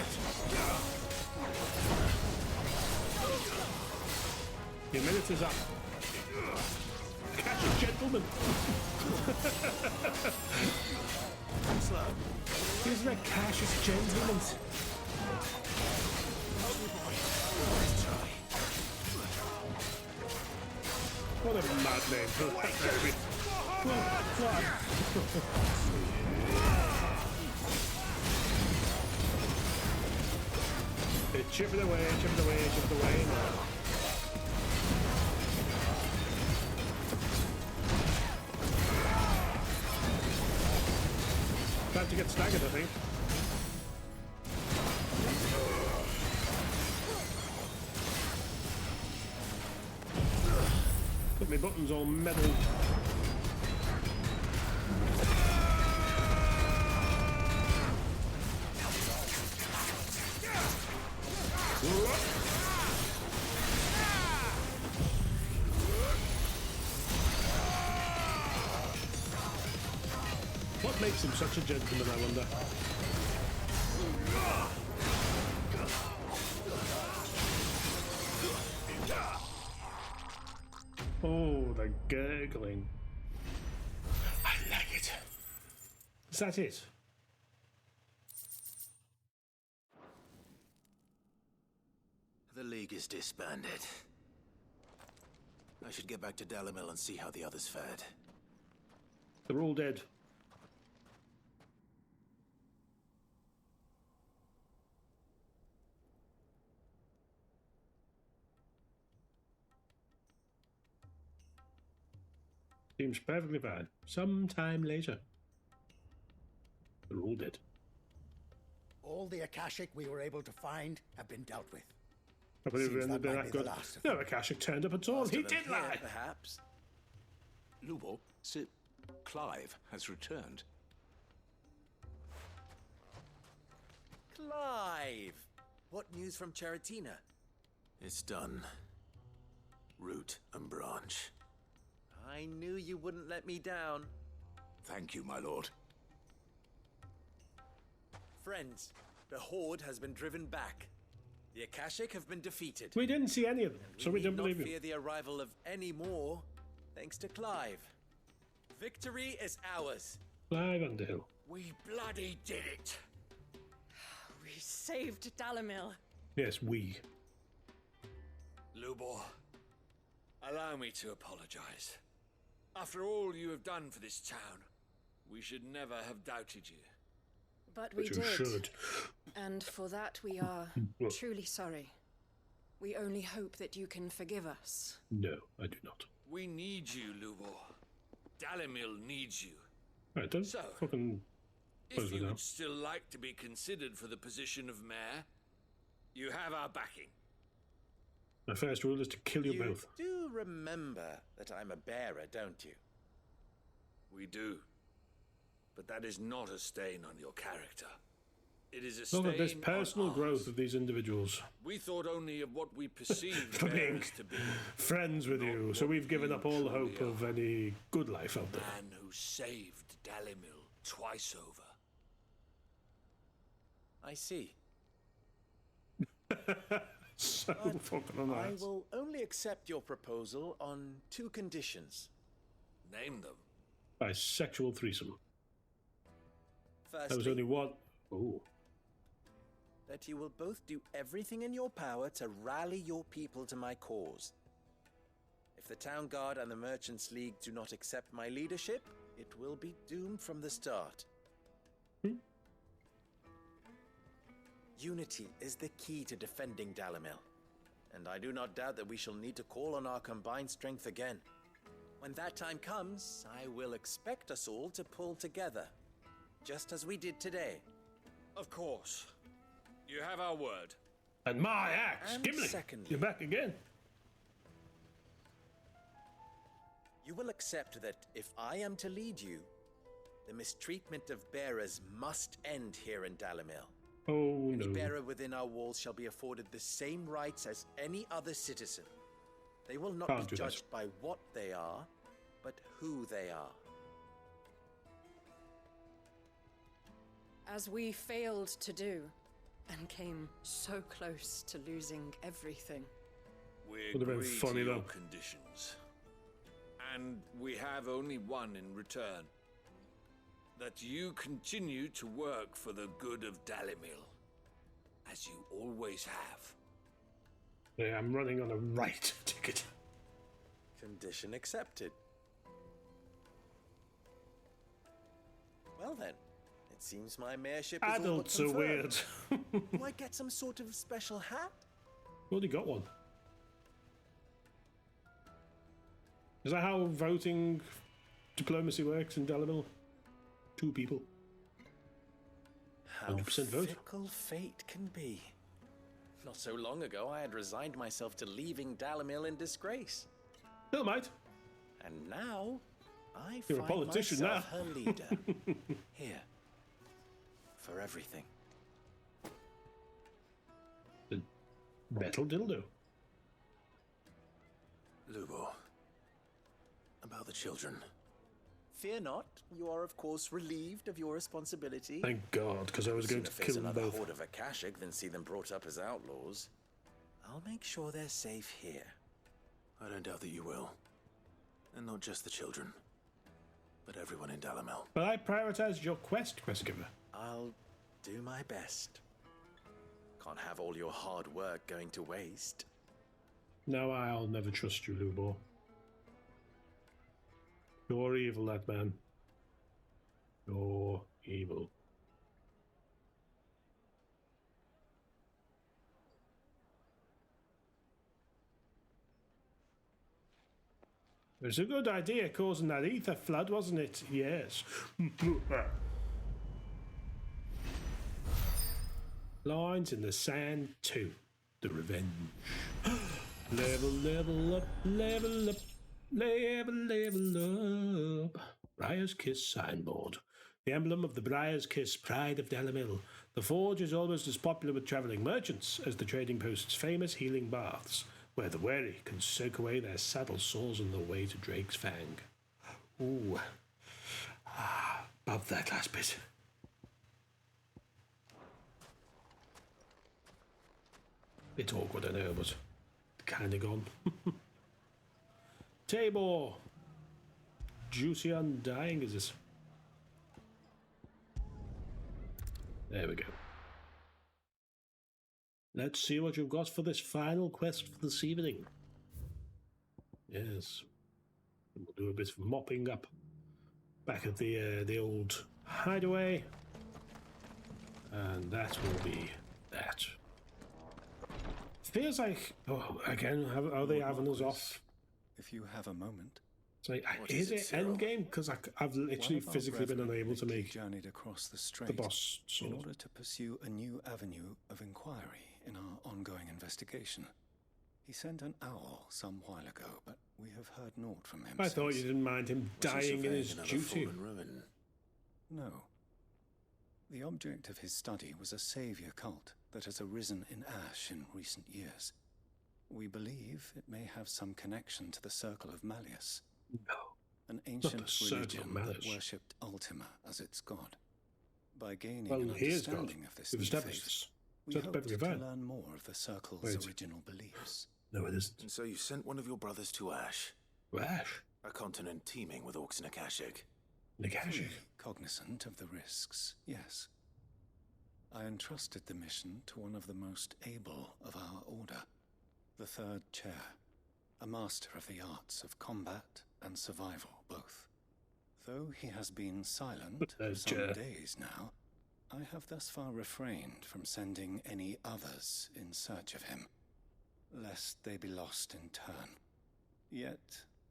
Your minute is up. Catch it, gentlemen. Isn't that Cassius gentlemen? What a mad name for that baby. It's chipping away, chipping away, chipping away. About to get staggered, I think. Got my buttons all metal. What makes him such a gentleman, I wonder? Oh, the gurgling. I like it. Is that it? The League is disbanded. I should get back to Dalimil and see how the others fared. They're all dead. Seems perfectly fine. Sometime later. They're all dead. All the Akashic we were able to find have been dealt with. I believe Seems we're that might that be good. the last of No, Akashic turned up at all. He did lie. Perhaps. Lubor, Sir Clive has returned. Clive! What news from Charatina? It's done. Root and branch. I knew you wouldn't let me down. Thank you, my lord. Friends, the Horde has been driven back. The Akashic have been defeated. We didn't see any of them, so we don't believe not you. fear the arrival of any more, thanks to Clive. Victory is ours. Clive Underhill. We bloody did it. We saved Dalimil. Yes, we. Lubor, allow me to apologize. After all you have done for this town, we should never have doubted you. But we you did. should. And for that we are truly sorry. We only hope that you can forgive us. No, I do not. We need you, Lubor. Dalimil needs you. Right, don't fucking close If it you down. would still like to be considered for the position of mayor, you have our backing. My first rule is to kill you both. Do remember that I'm a bearer, don't you? We do. But that is not a stain on your character. It is a stain Look at this on personal ours. growth of these individuals. We thought only of what we perceived For being bearers to be. friends with you, so we've given up all hope of any good life out there. Man who saved Dalimil twice over. I see. So fucking I nice. will only accept your proposal on 2 conditions. Name them. Bisexual threesome. Firstly, That was only one. Oh. that you will both do everything in your power to rally your people to my cause. If the Town Guard and the Merchants League do not accept my leadership, it will be doomed from the start. Unity is the key to defending Dalimil, and I do not doubt that we shall need to call on our combined strength again. When that time comes, I will expect us all to pull together, just as we did today. Of course. You have our word. And my axe, And Gimli, secondly- you're back again. You will accept that if I am to lead you, the mistreatment of bearers must end here in Dalimil. Oh Any no. bearer within our walls shall be afforded the same rights as any other citizen. They will not Can't be do that. judged by what they are, but who they are. As we failed to do, and came so close to losing everything. We Would have been agree funny, to your though. conditions. And we have only one in return. That you continue to work for the good of Dalimil, as you always have. Yeah, I'm running on a right ticket. Condition accepted. Well then, it Seems my mayorship is Adults all are but weird. confirmed. Do I get some sort of special hat? Already got one. Is that how voting diplomacy works in Dalamil? 2 people. How 100% vote. fickle fate can be. Not so long ago, I had resigned myself to leaving Dalamil in disgrace. Still might. And now, I You're a find politician myself now. her leader. Here. For everything. The metal dildo. Lubo. About the children. Fear not, you are of course relieved of your responsibility. Thank God, because I was going to Sooner face kill them another both. horde of Akashic than see them brought up as outlaws. I'll make sure they're safe here. I don't doubt that you will. And not just the children, but everyone in Dalamel. But I prioritized your quest giver. I'll do my best. Can't have all your hard work going to waste. No, I'll never trust you, Lubor. You're evil, that man. You're evil. It was a good idea causing that ether flood, wasn't it? Yes. Lines in the sand 2. The revenge. Level up, level up, level up. Briar's Kiss signboard. The emblem of the Briar's Kiss, pride of Dalamil. The forge is almost as popular with travelling merchants as the trading post's famous healing baths, where the weary can soak away their saddle sores on their way to Drake's Fang. Ooh. Above that last bit. Bit awkward, I know, but kinda gone. Tabor. Juicy Undying is this? There we go. Let's see what you've got for this final quest for this evening. Yes. We'll do a bit of mopping up back at the old hideaway. And that will be that. Feels like, oh, again, are they having us off? If you have a moment. It's like, is it endgame? Because I've literally physically been unable to make journeyed across the strait the boss in sword. order to pursue a new avenue of inquiry in our ongoing investigation. He sent an owl some while ago, but we have heard naught from him I since. thought you didn't mind him dying in his duty. No. The object of his study was a savior cult that has arisen in Ash in recent years. We believe it may have some connection to the Circle of Malleus. No. An Not ancient the Circle religion of that Malleus. worshipped Ultima as its god. By gaining Well, an he is God. understanding of this We've new established faith, this. we So that's hoped perfectly to fine. learn more of the Circle's Wait. original beliefs. No, it isn't. And so you sent one of your brothers to Ash. Ash? A continent teeming with orcs and Akashic. Akashic? Cognizant of the risks, yes. I entrusted the mission to one of the most able of our order, the Third Chair, a master of the arts of combat and survival both. Though he has been silent for some Chair. days now, I have thus far refrained from sending any others in search of him, lest they be lost in turn. Yet,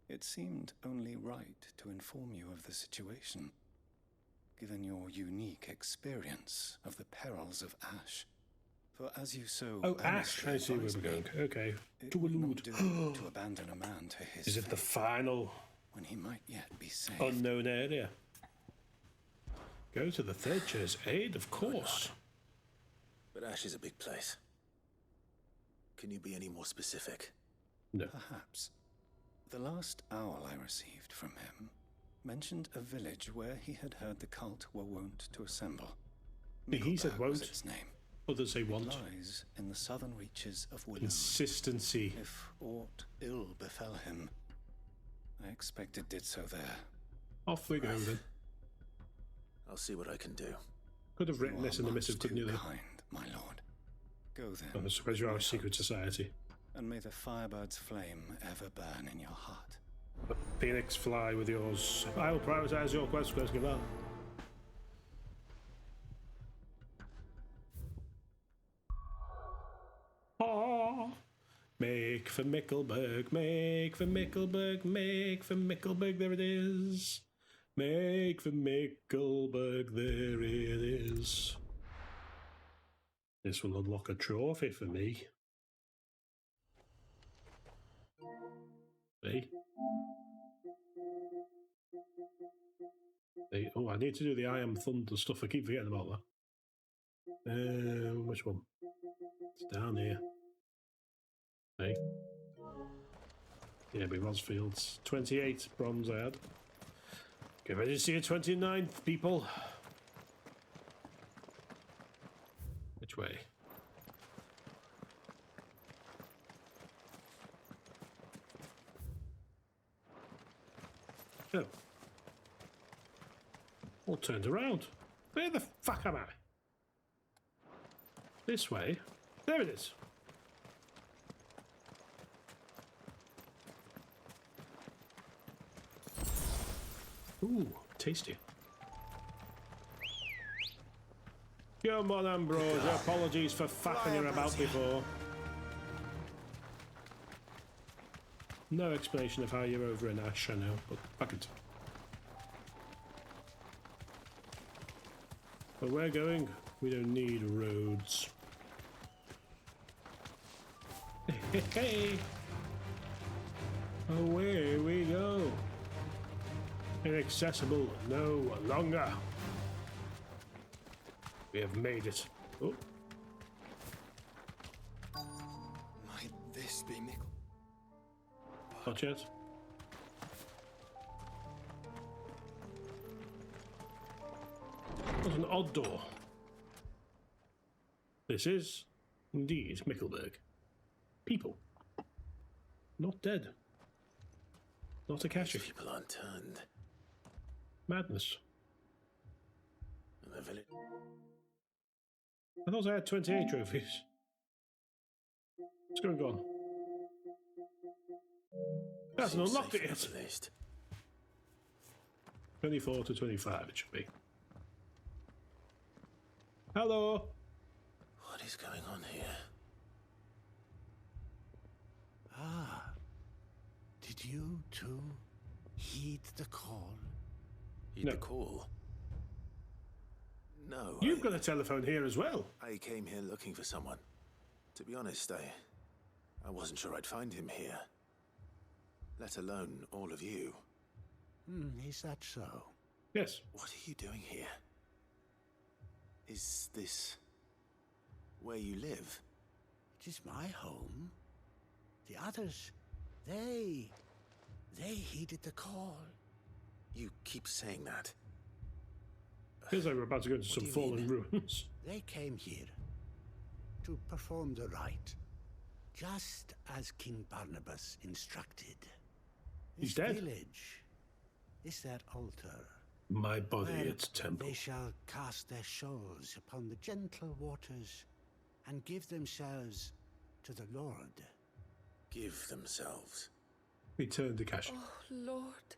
it seemed only right to inform you of the situation, given your unique experience of the perils of Ash. For as you so Oh, Ash! earnestly I see where advised we're going. me, Okay. it To would not allude. do to abandon a man to his Is it the fate final when he might yet be saved. unknown area? Go to the Third Chair's aid, of course. But Ash is a big place. Can you be any more specific? No. Perhaps. The last owl I received from him mentioned a village where he had heard the cult were wont to assemble. He said Mickleburg won't. was its name. Others say want. It lies in the southern reaches of Willow. Consistency. If aught ill befell him, I expect it did so there. Off we go then. I'll see what I can do. Could have written You this are in the much missive, couldn't too you? Though? kind, my lord. Go then. I suppose you are a secret society. And may the firebird's flame ever burn in your heart. Phoenix, fly with yours. I will prioritize your quest, giver. Make for Mickleburg, make for Mickleburg, make for Mickleburg, there it is. Make for Mickleburg, there it is. This will unlock a trophy for me. See? Oh, I need to do the I Am Thunder stuff. I keep forgetting about that. Which one? It's down here. Hey. Yeah, be Rosfields. 28 bronze I had. Get ready to see a 29th, people. Which way? Oh. All turned around. Where the fuck am I? This way? There it is. Ooh, tasty. Come on, Ambrose. Apologies for faffing you about before. No explanation of how you're over in Ash, I know, but fuck it. Where we're going, we don't need roads. Hey! Away we go. Inaccessible no longer. We have made it. Oh. Might this be Mickle? Not yet. What an odd door. This is indeed Mickleburg. People. Not dead. Not Akashic. People unturned. Madness. And the village. I thought I had 28 trophies. What's going on? Hasn't unlocked it yet. 24 to 25 it should be. Hello. What is going on here? Ah. Did you too heed the call? Heed the call? No. You've got a telephone here as well. I came here looking for someone. To be honest, I wasn't sure I'd find him here. Let alone all of you. Is that so? Yes. What are you doing here? Is this where you live? It is my home. The others, they heeded the call. You keep saying that. Feels like we're about to go into some fallen ruins. They came here to perform the rite, just as King Barnabas instructed. He's This dead. village is their altar. My body, where its temple. They shall cast their souls upon the gentle waters and give themselves to the Lord. Give themselves. Return to Akashic. Oh, Lord,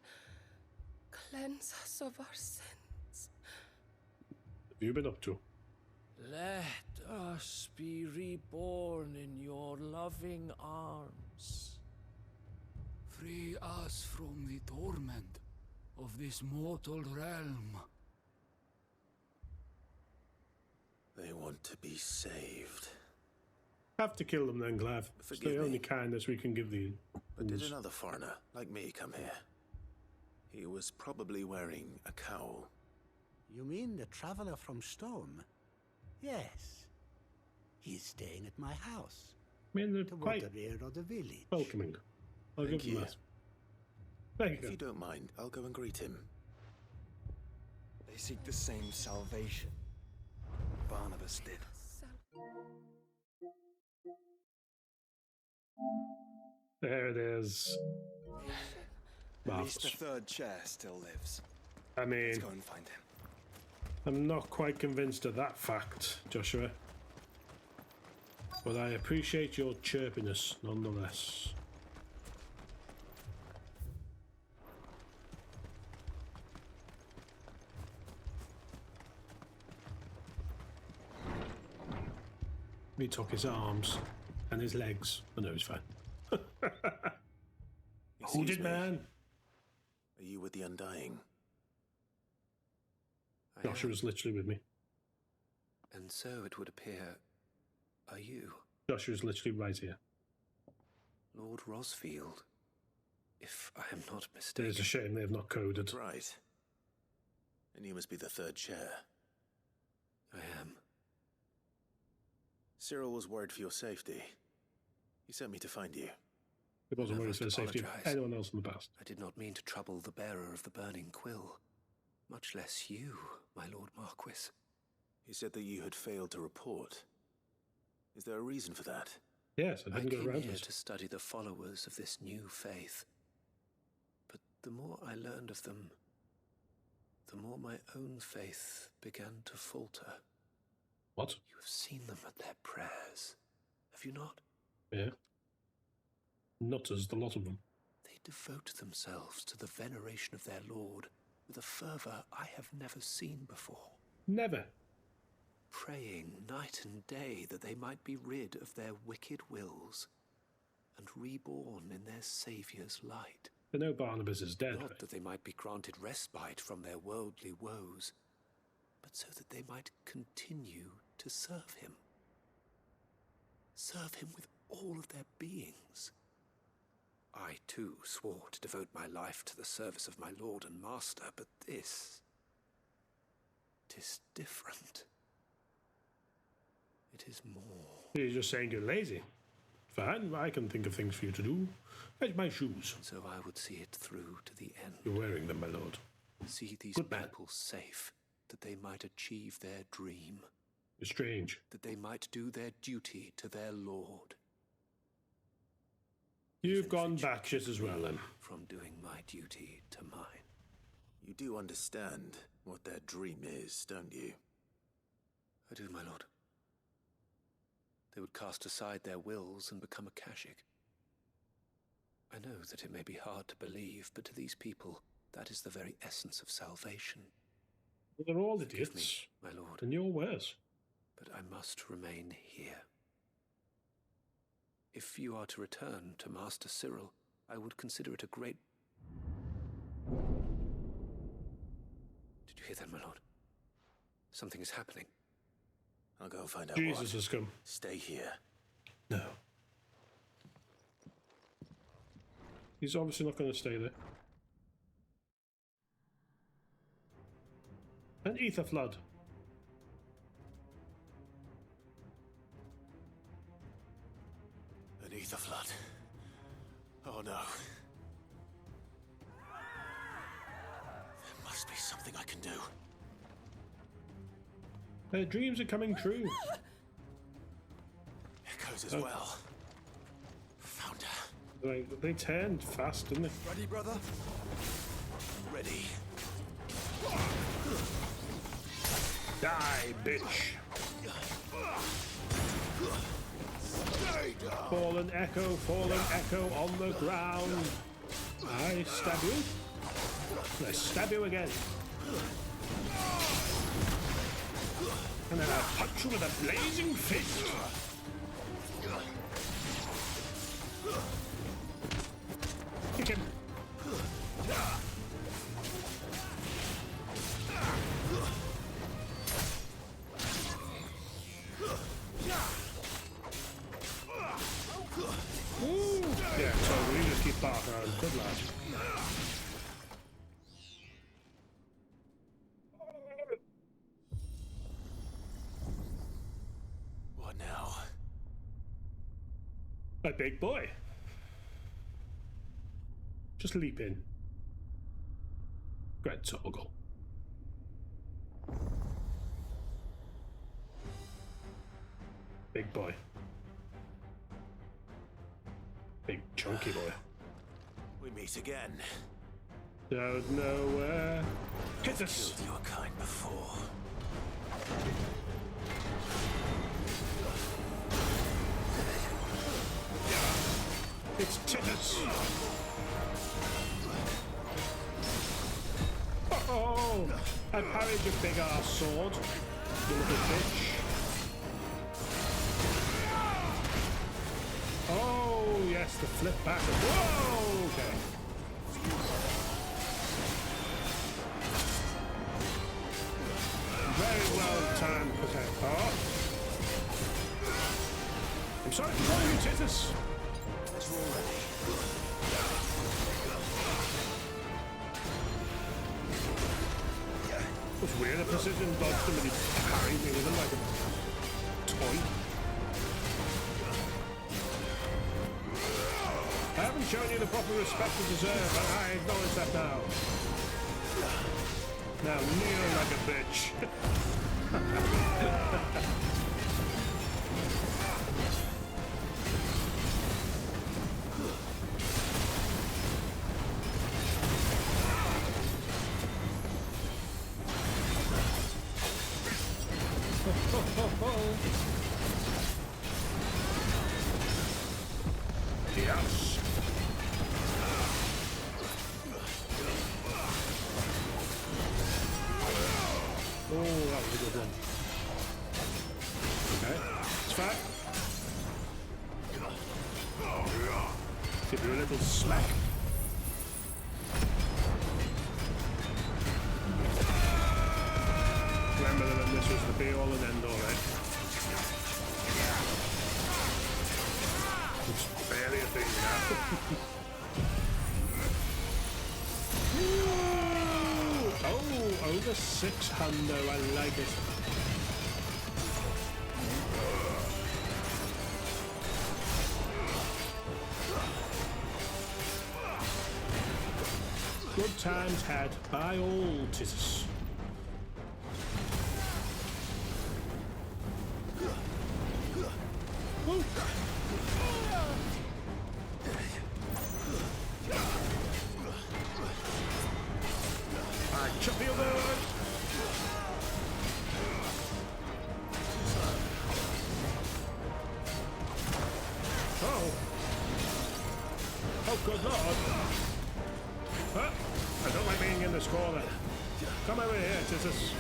cleanse us of our sins. What have you been up to? Let us be reborn in your loving arms. Free us from the torment of this mortal realm. They want to be saved. Have to kill them then, Clive. It's Forgive the me. only kindness we can give thee. But did another foreigner, like me, come here? He was probably wearing a cowl. You mean the traveler from Storm? Yes. He's staying at my house. I mean, they're toward quite the rear of the village. welcoming. I'll Thank give them you. that. There you If go. you don't mind, I'll go and greet him. They seek the same salvation Barnabas did. There it is. At least the Marvellous. third chair still lives. I Let's mean, go and find him. I'm not quite convinced of that fact, Joshua. But I appreciate your chirpiness nonetheless. We took his arms and his legs. Oh no, he's fine. Who did, man? Are you with the Undying? Joshua was literally with me. And so it would appear, are you? Joshua's literally right here. Lord Rosfield, if I am not mistaken. It's a shame they have not coded. Right. And you must be the third chair. I am. Cyril was worried for your safety. He sent me to find you. It wasn't worried for the safety of anyone else in the past. I did not mean to trouble the bearer of the burning quill, much less you, my Lord Marquis. He said that you had failed to report. Is there a reason for that? Yes, I didn't get around came here it. to study the followers of this new faith. But the more I learned of them, the more my own faith began to falter. What? You have seen them at their prayers, have you not? Yeah. Not as the lot of them. They devote themselves to the veneration of their Lord with a fervor I have never seen before. Never. Praying night and day that they might be rid of their wicked wills and reborn in their Saviour's light. They know Barnabas is dead. Not that they might be granted respite from their worldly woes, but so that they might continue to serve him. Serve him with all of their beings. I, too, swore to devote my life to the service of my Lord and Master, but this... 'tis different. It is more. You're just saying you're lazy. Fine, I can think of things for you to do. Fetch my shoes. So I would see it through to the end. You're wearing them, my lord. See these Good man. people safe, that they might achieve their dream. You're strange. That they might do their duty to their Lord. You've gone batshit as well, then. From doing my duty to mine. You do understand what their dream is, don't you? I do, my lord. They would cast aside their wills and become Akashic. I know that it may be hard to believe, but to these people, that is the very essence of salvation. Well, they're all Forgive idiots. me, my lord. And you're worse. But I must remain here. If you are to return to Master Cyril, I would consider it a great... Did you hear that, my lord? Something is happening. I'll go and find out Jesus what. has come. Stay here. No. He's obviously not going to stay there. An ether flood. An ether flood. Oh no. There must be something I can do. Their dreams are coming true. Echoes as well. Found her. They turned fast, didn't they? Ready, brother? Ready. Die, bitch. Stay down. Fallen echo on the ground. I stab you. I stab you again. And then I punch you with a blazing fist. Kick him. Ooh. Yeah, totally. You just keep barking around. Good lad. What now? A big boy. Just leap in. Great toggle. Big boy. Big chunky boy. We meet again. Don't know where. Hit us. Killed your kind before. It's Titus. Oh! I parried your big ass sword, you little bitch. Oh, yes, That's the flip back. Whoa! Okay. Very well timed protect. Oh. I'm sorry for calling you Titus. It's weird, a precision dodged him and he carried me with him like a toy. I haven't shown you the proper respect you deserve, and I acknowledge that now. Now kneel like a bitch. Yes. Oh, that was a good one. Okay, it's fine. Give you a little smack. Remember that this was the be-all and end-all, right? It's barely a thing now. Oh, over 600. I like it. Good times had by all Titus. Woo. Chop your bird! Oh! Oh, good lord! Huh? I don't like being in this corner. Come over here, Titus.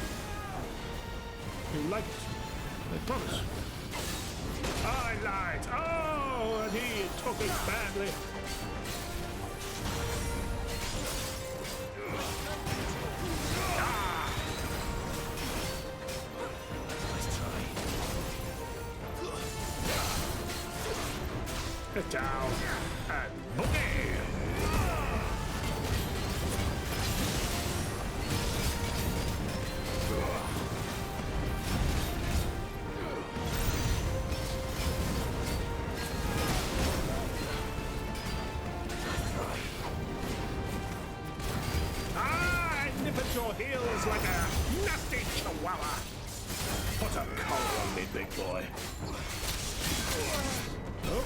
You liked it. I promise. I lied! Oh, and he took it badly. Get down and boogie! Ah, I nip at your heels like a nasty chihuahua. Put a collar on me, big boy. Oh.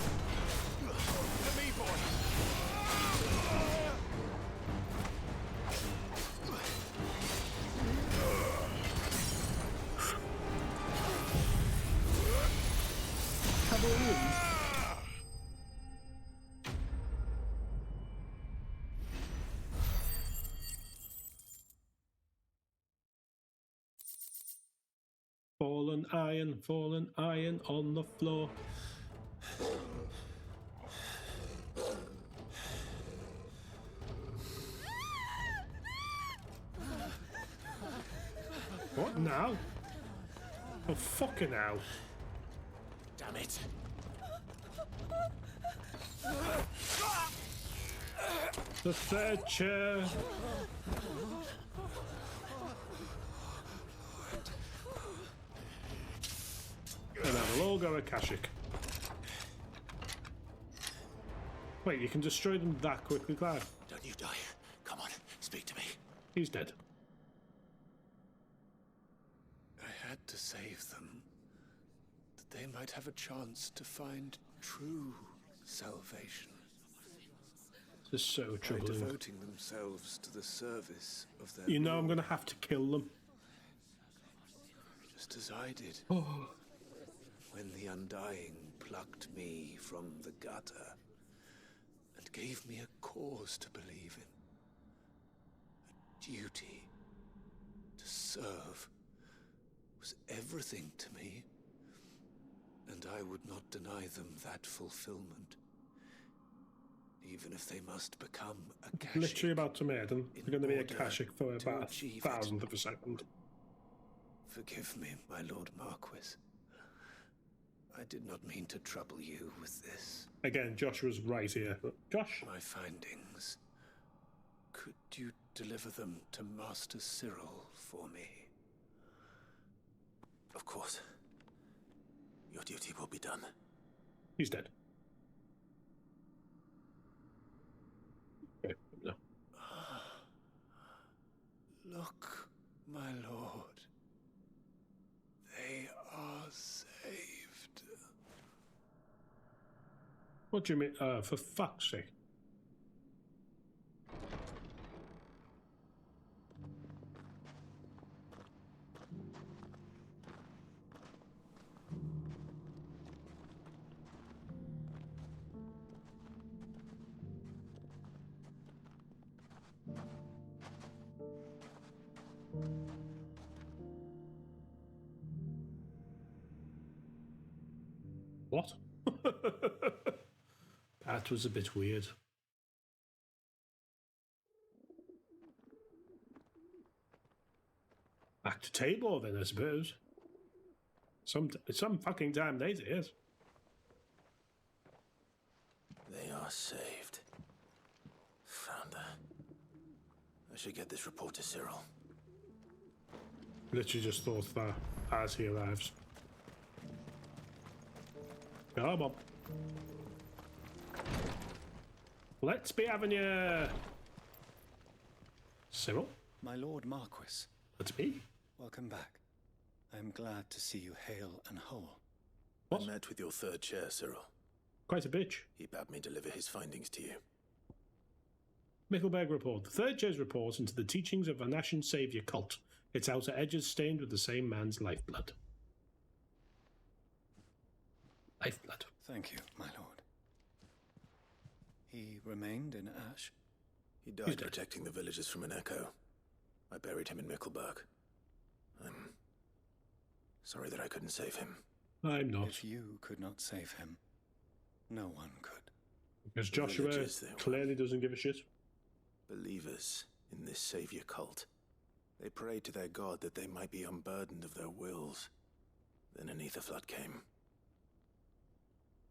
Fallen iron on the floor. What now? Oh, fucking hell. Damn it. The third chair. And then we'll all go Akashic. Wait, you can destroy them that quickly, Clive? Don't you die. Come on, speak to me. He's dead. I had to save them, that they might have a chance to find true salvation. This is so troubling. By devoting themselves to the service of their You know Lord, I'm going to have to kill them. just as I did. Oh. When the Undying plucked me from the gutter and gave me a cause to believe in. A duty to serve was everything to me, and I would not deny them that fulfillment, even if they must become a Akashic. Literally about to mate them. They're going to be a Akashic for about a thousandth of a second. Forgive me, my Lord Marquis. I did not mean to trouble you with this. Again, Josh was right here. Josh? My findings. Could you deliver them to Master Cyril for me? Of course. Your duty will be done. He's dead. Okay, no. Look, my lord. They are saved. What do you mean? For fuck's sake. What? That was a bit weird. Back to table then, I suppose. Some fucking time later, yes. They are saved. Founder. I should get this report to Cyril. Literally just thought that as he arrives. Come on. Let's be having you. Cyril? My Lord Marquis. That's me. Welcome back. I am glad to see you hale and whole. What? I met with your third chair, Cyril. Quite a bitch. He bade me deliver his findings to you. Michelberg report. The third chair's report into the teachings of a National Saviour cult. Its outer edges stained with the same man's lifeblood. Lifeblood. Thank you, my lord. He remained in Ash? He died protecting the villagers from an echo. I buried him in Michelberg. I'm sorry that I couldn't save him. I'm not. If you could not save him, no one could. Because Joshua clearly doesn't give a shit. Believers in this savior cult. They prayed to their god that they might be unburdened of their wills. Then an ether flood came.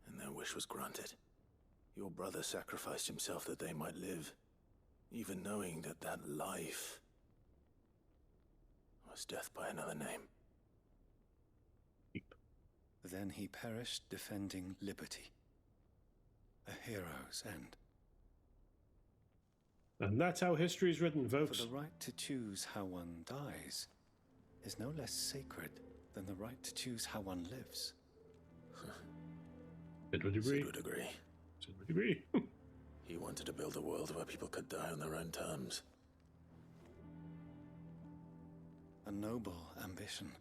And their wish was granted. Your brother sacrificed himself that they might live, even knowing that that life was death by another name. Then he perished defending liberty. A hero's end. And that's how history is written, folks. For the right to choose how one dies is no less sacred than the right to choose how one lives. Sid would agree. Sid would agree. Sid would agree. He wanted to build a world where people could die on their own terms. A noble ambition.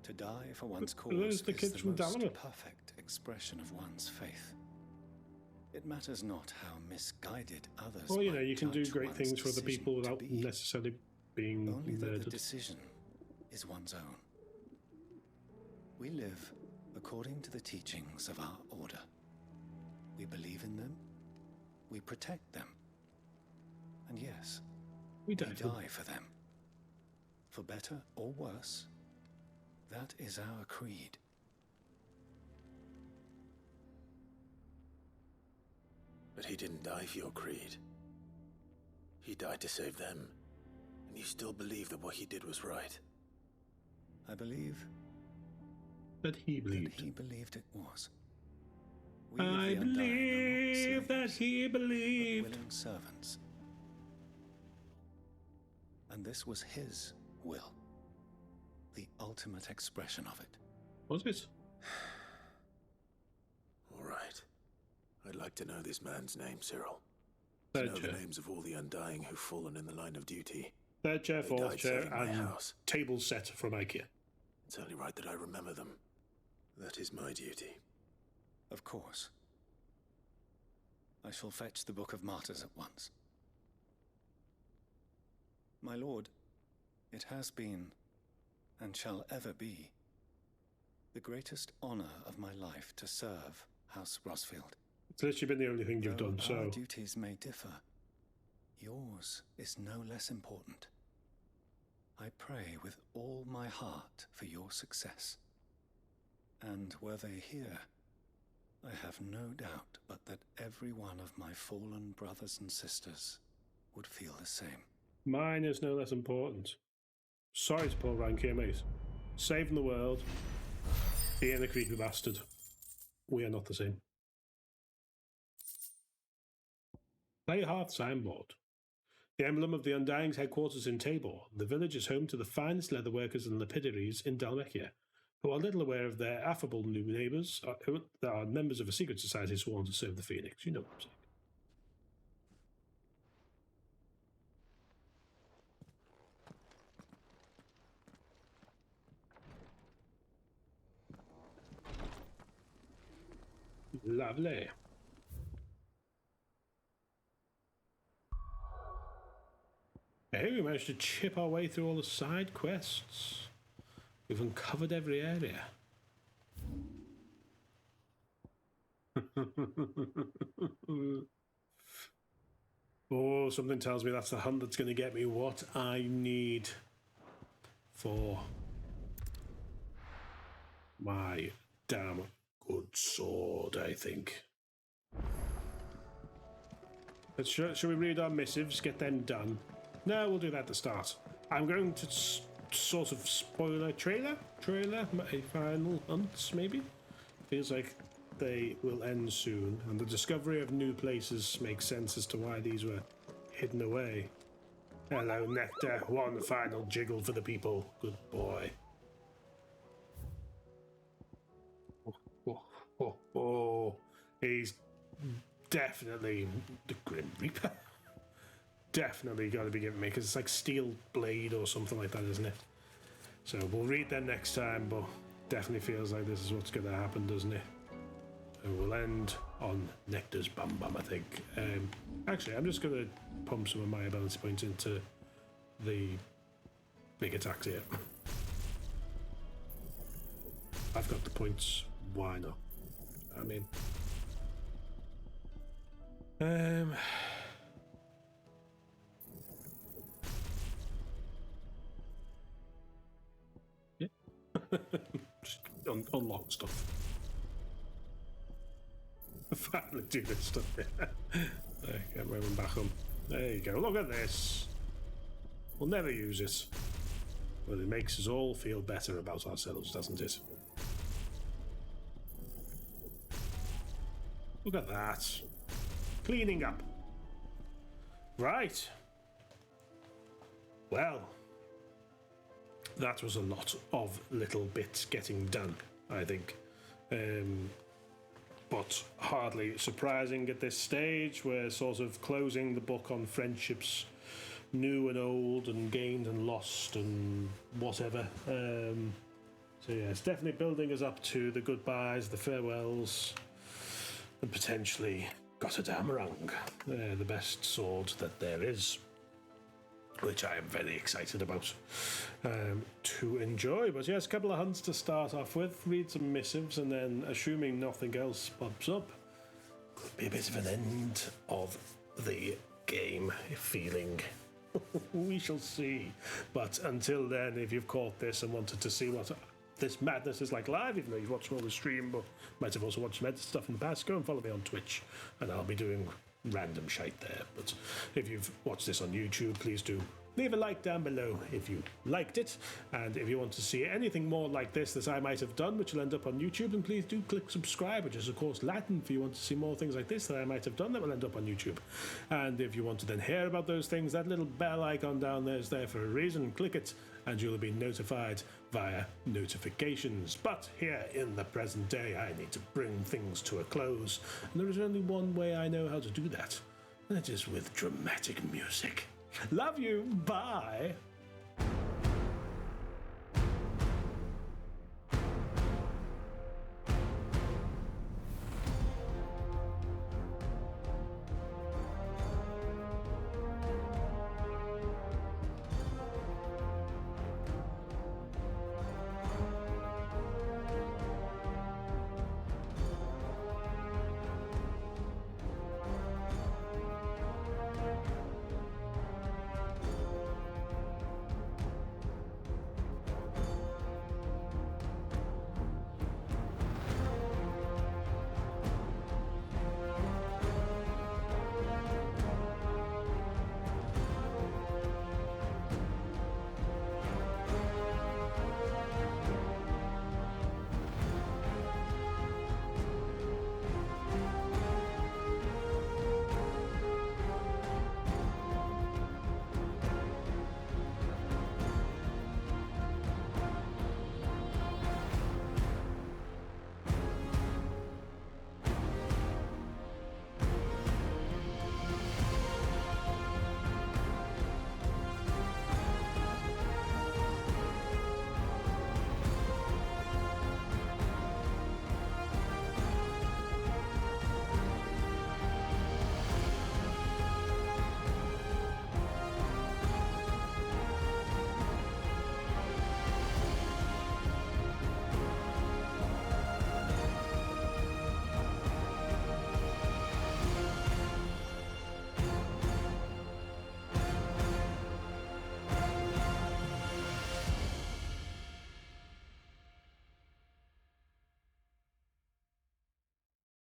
To die for one's cause There's the is kids the from most Dalamir. perfect expression of one's faith. It matters not how misguided others. Well, you know, might you can do judge great one's things for other decision people to without be. necessarily being Only that murdered. the decision is one's own. We live according to the teachings of our order. We believe in them. We protect them. And yes, we die for them. For better or worse, that is our creed. But he didn't die for your creed. He died to save them. And you still believe that what he did was right. I believe that he believed. That he believed it was. I believe that he believed. Willing servants. And this was his will. The ultimate expression of it. Was it? All right. I'd like to know this man's name, Cyril. Third To know chair. the names of all the Undying who've fallen in the line of duty. Third chair, They fourth died chair, serving my and house. table set from IKEA. It's only right that I remember them. That is my duty. Of course. I shall fetch the Book of Martyrs at once. My lord, it has been, and shall ever be, the greatest honor of my life to serve House Rosfield. It's literally been the only thing you've done, so... Our duties may differ. Yours is no less important. I pray with all my heart for your success. And were they here, I have no doubt but that every one of my fallen brothers and sisters would feel the same. Mine is no less important. Sorry to pull rank here, mate. Saving the world, being a creepy bastard. We are not the same. Play Hearth signboard. The emblem of the Undying's headquarters in Tabor, the village is home to the finest leatherworkers and lapidaries in Dalmechia, who are little aware of their affable new neighbours, who are members of a secret society sworn to serve the Phoenix. You know what I'm saying. Lovely. Hey, we managed to chip our way through all the side quests. We've uncovered every area. Oh, something tells me that's the hunt that's going to get me what I need for my damn good sword, I think. But should we read our missives, get them done? No, we'll do that at the start. I'm going to sort of spoiler trailer my final hunts, maybe? Feels like they will end soon, and the discovery of new places makes sense as to why these were hidden away. Hello, Nectar. One final jiggle for the people. Good boy. Oh, he's definitely the Grim Reaper. Definitely got to be giving me, because it's like Steel Blade or something like that, isn't it? So we'll read them next time, but definitely feels like this is what's going to happen, doesn't it? And we'll end on Nectar's Bum Bum, I think. Actually, I'm just going to pump some of my ability points into the big attacks here. I've got the points, why not? I mean... yeah. Just unlock stuff. Finally do this stuff. There, get my one back home. There you go. Look at this. We'll never use it. But it makes us all feel better about ourselves, doesn't it? Look at that. Cleaning up. Right. Well, that was a lot of little bits getting done, I think. But hardly surprising at this stage. We're sort of closing the book on friendships, new and old, and gained and lost, and whatever. So yeah, it's definitely building us up to the goodbyes, the farewells, and potentially Gotterdammerung, the best sword that there is, which I am very excited about to enjoy. But yes, a couple of hunts to start off with, read some missives, and then, assuming nothing else pops up, could be a bit of an end of the game feeling. We shall see. But until then, if you've caught this and wanted to see what this madness is like live, even though you've watched more of the stream, but might have also watched some stuff in the past, go and follow me on Twitch, and I'll be doing random shite there. But if you've watched this on YouTube, please do leave a like down below if you liked it, and if you want to see anything more like this that I might have done, which will end up on YouTube, then please do click subscribe, which is of course Latin if you want to see more things like this that I might have done that will end up on YouTube. And if you want to then hear about those things, that little bell icon down there is there for a reason. Click it and you'll be notified via notifications. But here in the present day, I need to bring things to a close, and there is only one way I know how to do that, and it is with dramatic music. Love you. Bye.